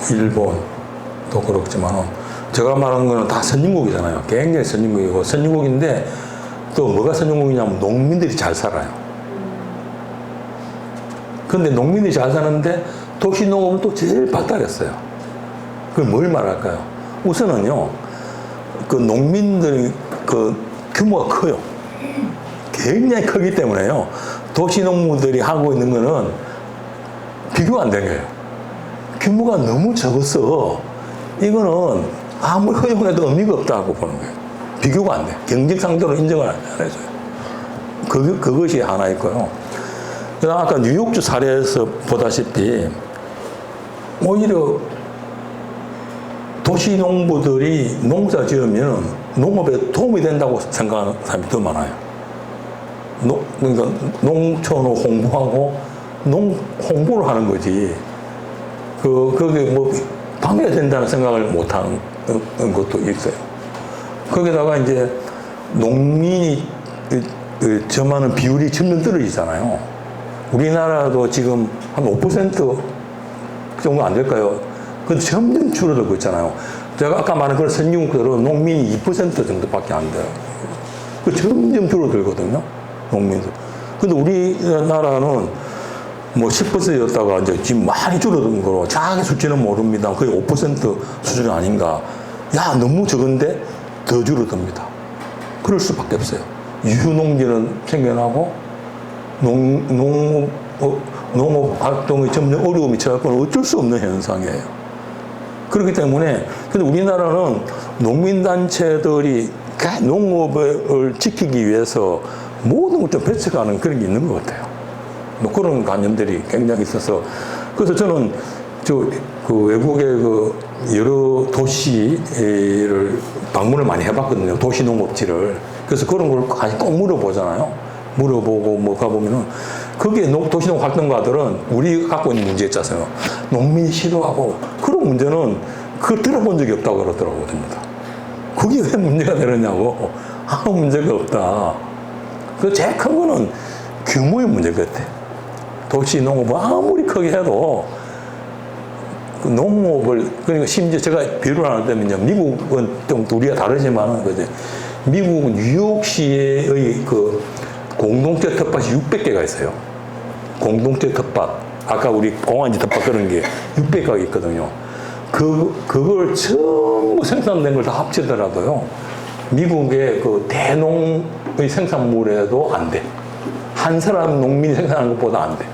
일본도 그렇지만 제가 말하는 거는 다 선진국이잖아요. 굉장히 선진국이고 선진국인데 또 뭐가 선진국이냐면 농민들이 잘 살아요. 그런데 농민들이 잘 사는데 도시농업은 또 제일 발달했어요. 그걸 뭘 말할까요? 우선은요, 그 농민들이 규모가 커요. 굉장히 크기 때문에요. 도시농부들이 하고 있는 거는 비교가 안 되는 거예요. 규모가 너무 적어서 이거는 아무리 허용해도 의미가 없다고 보는 거예요. 비교가 안 돼. 경쟁상적으로 인정을 안 해줘요. 그것이 하나 있고요. 그다음 아까 뉴욕주 사례에서 보다시피 오히려 도시농부들이 농사 지으면 농업에 도움이 된다고 생각하는 사람이 더 많아요. 그러니까 농촌을 홍보하고 홍보를 하는 거지. 그게 뭐 방해가 된다는 생각을 못 하는 것도 있어요. 거기다가 이제 농민이 점하는 비율이 점점 떨어지잖아요. 우리나라도 지금 한 5% 정도 안 될까요? 근데 점점 줄어들고 있잖아요. 제가 아까 말한 그런 선진국으로 농민이 2% 정도밖에 안 돼요. 그 점점 줄어들거든요. 농민들. 근데 우리나라는 뭐 10%였다가 이제 지금 많이 줄어든 거로 정확히 수치는 모릅니다. 거의 5% 수준 아닌가. 야, 너무 적은데 더 줄어듭니다. 그럴 수밖에 없어요. 유농지는 생겨나고 농업 활동이 점점 어려움이 처해갖고 어쩔 수 없는 현상이에요. 그렇기 때문에 근데 우리나라는 농민단체들이 농업을 지키기 위해서 모든 걸 좀 배척하는 그런 게 있는 것 같아요. 뭐 그런 관념들이 굉장히 있어서 그래서 저는 그 외국의 그 여러 도시를 방문을 많이 해봤거든요. 도시농업지를. 그래서 그런 걸 꼭 물어보잖아요. 물어보고 뭐 가보면은 거기에 도시농업 활동가들은 우리가 갖고 있는 문제 있잖아요. 농민이 싫어하고 그런 문제는 그걸 들어본 적이 없다고 그러더라고요. 그게 왜 문제가 되느냐고. 아무 문제가 없다. 그 제일 큰 거는 규모의 문제 같아. 도시 농업을 아무리 크게 해도 그 농업을 그러니까 심지어 제가 비유를 하나 때면요. 미국은 좀 우리가 다르지만은 그죠. 미국은 뉴욕시의 그 공동체 텃밭이 600개가 있어요. 공동체 텃밭. 아까 우리 공안지 텃밭 그런 게 600개가 있거든요. 그걸 전부 생산된 걸 다 합치더라도요. 미국의 그 대농의 생산물에도 안 돼. 한 사람 농민이 생산하는 것보다 안 돼.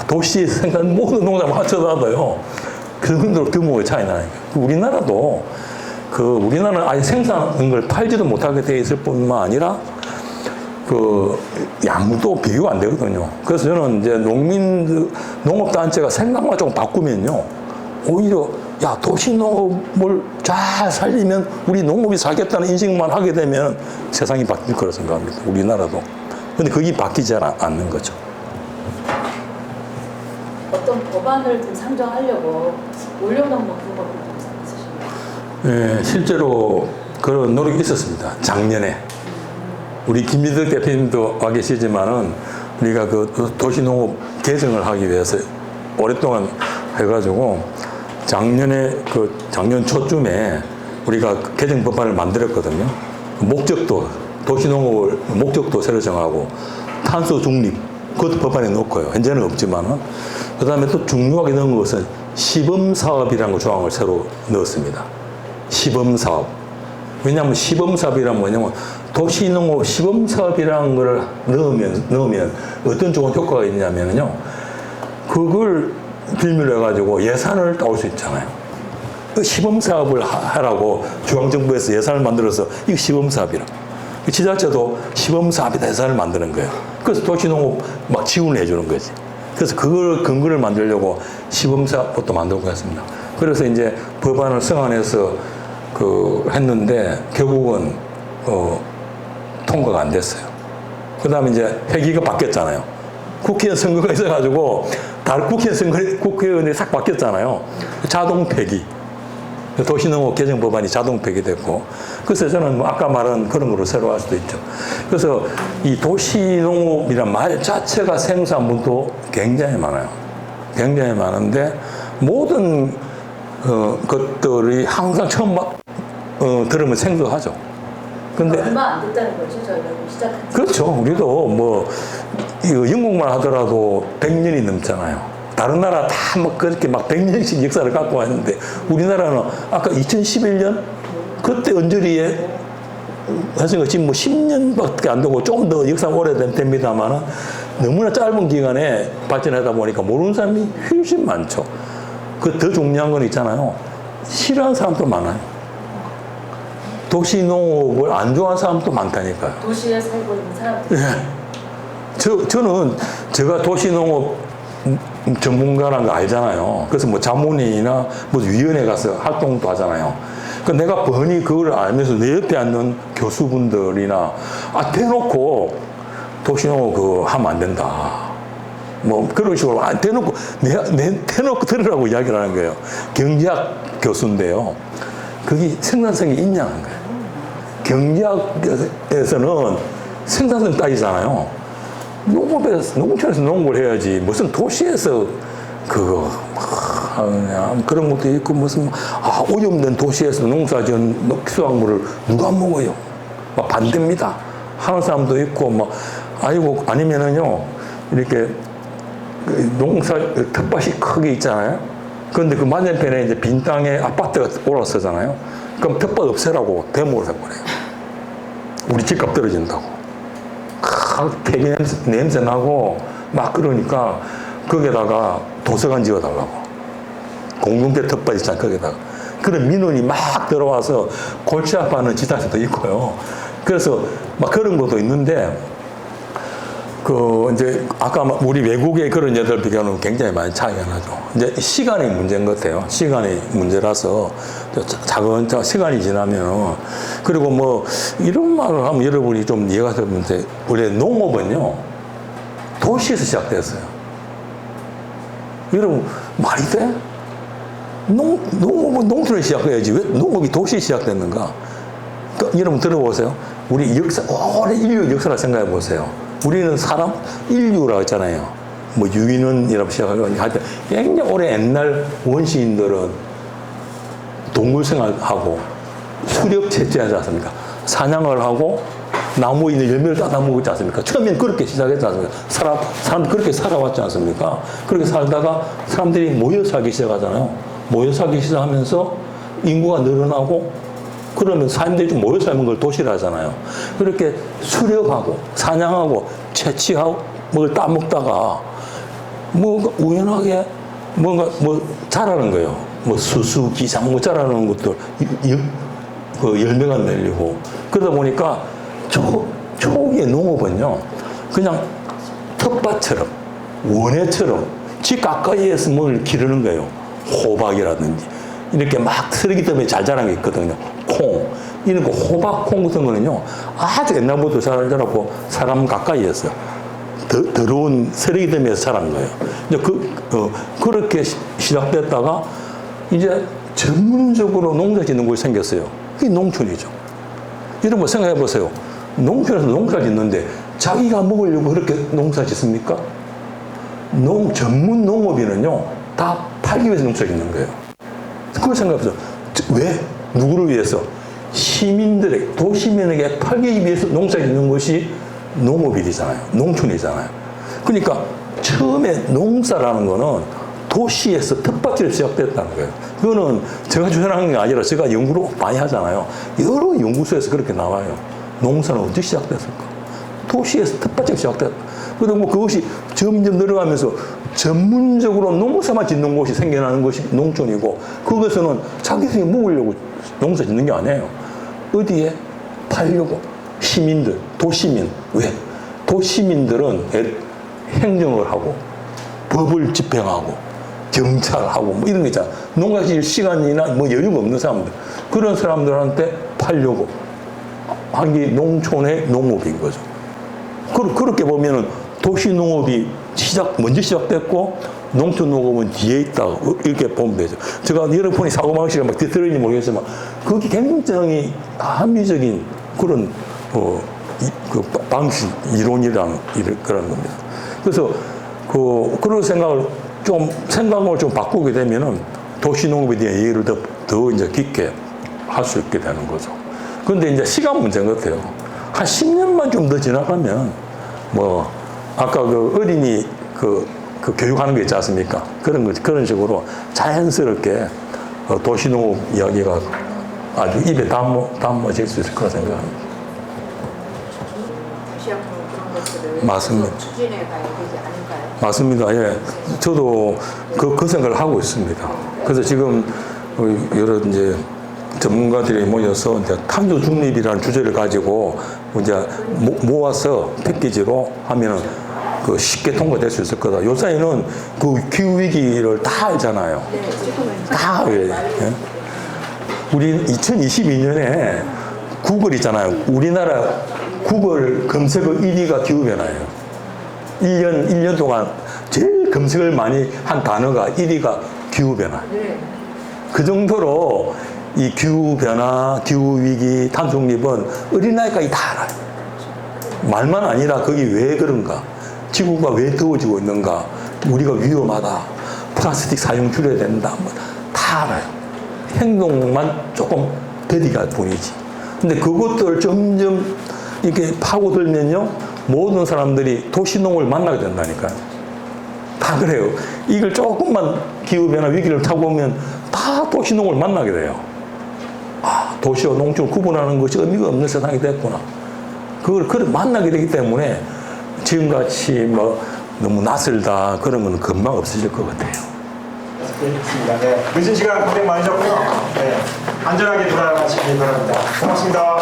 도시에서 생산 모든 농장을 합쳐도요. 그 정도로 규모의 차이 나니까. 우리나라도 우리나라는 아예 생산하는 걸 팔지도 못하게 돼 있을 뿐만 아니라 양도 비교가 안 되거든요. 그래서 저는 이제 농업단체가 생각만 조금 바꾸면요. 오히려, 야, 도시농업을 잘 살리면 우리 농업이 살겠다는 인식만 하게 되면 세상이 바뀔 거라 생각합니다. 우리나라도. 근데 그게 바뀌지 않는 거죠. 어떤 법안을 좀 상정하려고 올려놓은 방법이 있으신가요? 네, 실제로 그런 노력이 있었습니다. 작년에. 우리 김민덕 대표님도 와 계시지만은 우리가 그 도시농업 개정을 하기 위해서 오랫동안 해가지고 작년 초쯤에 우리가 개정 법안을 만들었거든요. 도시농업을 목적도 새로 정하고 탄소 중립, 그것도 법안에 넣고요. 현재는 없지만은. 그 다음에 또 중요하게 넣은 것은 시범사업이라는 조항을 새로 넣었습니다. 시범사업. 왜냐하면 시범사업이란 뭐냐면 도시농업 시범사업이라는 걸 넣으면 어떤 좋은 효과가 있냐면요. 그걸 빌미로 해가지고 예산을 따올 수 있잖아요. 그 시범사업을 하라고 중앙정부에서 예산을 만들어서 이거 시범사업이라. 지자체도 시범사업이다 예산을 만드는 거예요. 그래서 도시농업 막 지원을 해주는 거지. 그래서 그걸 근거를 만들려고 시범사업부터 만들고 했습니다. 그래서 이제 법안을 성안해서 했는데 결국은 통과가 안 됐어요. 그 다음에 이제 회기가 바뀌었잖아요. 국회의원 선거가 있어가지고 다른 국회의원이 싹 바뀌었잖아요. 자동 폐기. 도시농업 개정 법안이 자동 폐기됐고. 그래서 저는 뭐 아까 말한 그런 거로 새로 할 수도 있죠. 그래서 이 도시농업이란 말 자체가 생산물도 굉장히 많아요. 굉장히 많은데 모든 것들이 항상 처음 들으면 생소하죠. 근데 얼마 안 됐다는 거죠, 저희가 시작한 지. 그렇죠. 우리도 뭐 이거 영국만 하더라도 100년이 넘잖아요. 다른 나라 다 뭐 그렇게 막 100년씩 역사를 갖고 왔는데 우리나라는 아까 2011년 그때 언저리에 사실 지금 뭐 10년밖에 안 되고 조금 더 역사가 오래됩니다만은 너무나 짧은 기간에 발전하다 보니까 모르는 사람이 훨씬 많죠. 그 더 중요한 건 있잖아요. 싫어하는 사람도 많아요. 도시농업을 안 좋아하는 사람도 많다니까요. 도시에 살고 있는 사람들. 예. 저는 제가 도시농업 전문가라는 거 알잖아요. 그래서 뭐 자문위나 뭐 위원회 가서 활동도 하잖아요. 그 내가 뻔히 그걸 알면서 내 옆에 앉는 교수분들이나 대놓고 도시농업 하면 안 된다. 뭐 그런 식으로 대놓고 대놓고 들으라고 이야기를 하는 거예요. 경제학 교수인데요. 그게 생산성이 있냐는 거예요. 경제학에서는 생산성 따지잖아요. 농촌에서 농업을 해야지 무슨 도시에서 그거 그냥 그런 것도 있고 무슨 오염된 도시에서 농사지은 수확물을 누가 먹어요? 막 반대입니다. 하는 사람도 있고 뭐 아이고 아니면은요 이렇게 그 농사 텃밭이 크게 있잖아요. 그런데 그 맞은편에 이제 빈 땅에 아파트가 올라서잖아요. 그럼 텃밭 없애라고 데모를 해버려요. 우리 집값 떨어진다고. 폐기 냄새 나고 막 그러니까 거기다가 도서관 지어달라고. 공중대 텃밭 있잖아요. 거기다가. 그런 민원이 막 들어와서 골치 아파하는 지자체도 있고요. 그래서 막 그런 것도 있는데 그 이제 아까 우리 외국의 그런 예들 비교하면 굉장히 많이 차이가 나죠. 이제 시간이 문제인 것 같아요. 시간이 문제라서 작은 시간이 지나면 그리고 뭐 이런 말을 하면 여러분이 좀 이해가 되는데 원래 농업은요 도시에서 시작됐어요. 여러분 말이 돼? 농업은 농촌에 시작해야지 왜 농업이 도시에 시작됐는가? 그러니까 여러분 들어보세요. 우리 역사 오랜 인류 역사를 생각해 보세요. 우리는 사람 인류라고 했잖아요. 뭐 유인원이라고 시작하고 하여튼 굉장히 오래 옛날 원시인들은 동물 생활하고 수렵 채취하지 않습니까? 사냥을 하고 나무에 있는 열매를 따다 먹지 않습니까? 처음엔 그렇게 시작했지 않습니까? 사람들이 그렇게 살아왔지 않습니까? 그렇게 살다가 사람들이 모여 살기 시작하잖아요. 모여 살기 시작하면서 인구가 늘어나고 그러면 사람들이 좀 모여 살는 걸 도시라 하잖아요. 그렇게 수렵하고 사냥하고 채취하고 뭘 따먹다가 뭐 우연하게 뭔가 뭐 자라는 거예요. 뭐 수수, 기상 뭐 자라는 것들 그 열매가 내리고 그러다 보니까 초기의 농업은요 그냥 텃밭처럼 원해처럼 집 가까이에서 뭘 기르는 거예요. 호박이라든지 이렇게 막 쓰레기 때문에 잘 자라는 게 있거든요. 콩 이런 거 호박, 콩 같은 거는요 아주 옛날부터 잘 자라고 사람 가까이에서 더러운 쓰레기 때문에 자란 거예요. 이제 그렇게 시작됐다가 이제 전문적으로 농사 짓는 곳이 생겼어요. 그게 농촌이죠. 여러분 생각해 보세요. 농촌에서 농사 짓는데 자기가 먹으려고 그렇게 농사 짓습니까? 전문 농업인은요 다 팔기 위해서 농사 짓는 거예요. 그걸 생각해 보세요. 왜? 누구를 위해서? 시민들에게, 도시민에게 팔기 위해서 농사 짓는 것이 농업이잖아요. 농촌이잖아요. 그러니까 처음에 농사라는 거는 도시에서 텃밭으로 시작됐다는 거예요. 그거는 제가 주장하는 게 아니라 제가 연구를 많이 하잖아요. 여러 연구소에서 그렇게 나와요. 농사는 어떻게 시작됐을까? 도시에서 텃밭으로 시작됐다. 그리고 뭐 그것이 점점 늘어가면서 전문적으로 농사만 짓는 곳이 생겨나는 것이 농촌이고 그것은 자기들이 먹으려고 농사 짓는 게 아니에요. 어디에? 팔려고. 시민들, 도시민. 왜? 도시민들은 행정을 하고 법을 집행하고 경찰하고 뭐 이런 거 있잖아. 농가 지을 시간이나 뭐 여유가 없는 사람들. 그런 사람들한테 팔려고 한 게 농촌의 농업인 거죠. 그렇게 보면은 도시 농업이 먼저 시작됐고 농촌 농업은 뒤에 있다고 이렇게 보면 되죠. 제가 여러분이 사고방식을 막 뒤틀리는지 모르겠지만 그게 굉장히 합리적인 그런 그 방식 이론이라는 그런 겁니다. 그래서 그런 생각을 좀 바꾸게 되면은 도시 농업에 대한 이해를 더 이제 깊게 할 수 있게 되는 거죠. 그런데 이제 시간 문제인 것 같아요. 한 10년만 좀 더 지나가면 뭐 아까 그 어린이 그 교육하는 게 있지 않습니까? 그런 식으로 자연스럽게 도시농업 이야기가 아주 입에 담아질 수 있을 거라 생각합니다. 다시 한번 그런 것들을 맞습니다. 추진해 가야 되지 않을까요? 맞습니다. 예. 저도 그 생각을 하고 있습니다. 그래서 지금 여러 이제 전문가들이 모여서 이제 탄소 중립이라는 주제를 가지고 이제 모아서 패키지로 하면은 쉽게 통과될 수 있을 거다. 요새는 그 기후 위기를 다 알잖아요. 네, 지금은 다 왜? 예? 우리 2022년에 구글 있잖아요. 우리나라 구글 검색어 1위가 기후변화예요. 1년 동안 제일 검색을 많이 한 단어가 1위가 기후변화. 네. 그 정도로 이 기후변화, 기후위기, 탄소중립은 어린아이까지 다 알아요. 말만 아니라 그게 왜 그런가? 지구가 왜 더워지고 있는가? 우리가 위험하다. 플라스틱 사용 줄여야 된다. 뭐 다 알아요. 행동만 조금 더디갈 뿐이지. 근데 그것들 점점 이렇게 파고들면요, 모든 사람들이 도시농을 만나게 된다니까요. 다 그래요. 이걸 조금만 기후변화 위기를 타고 오면 다 도시농을 만나게 돼요. 아, 도시와 농촌을 구분하는 것이 의미가 없는 세상이 됐구나. 그걸 만나게 되기 때문에 지금같이 뭐 너무 낯설다 그런 건 금방 없어질 것 같아요. 알겠습니다. 네. 늦은 시간 고생 많으셨고요. 네. 안전하게 돌아가시기 바랍니다. 고맙습니다.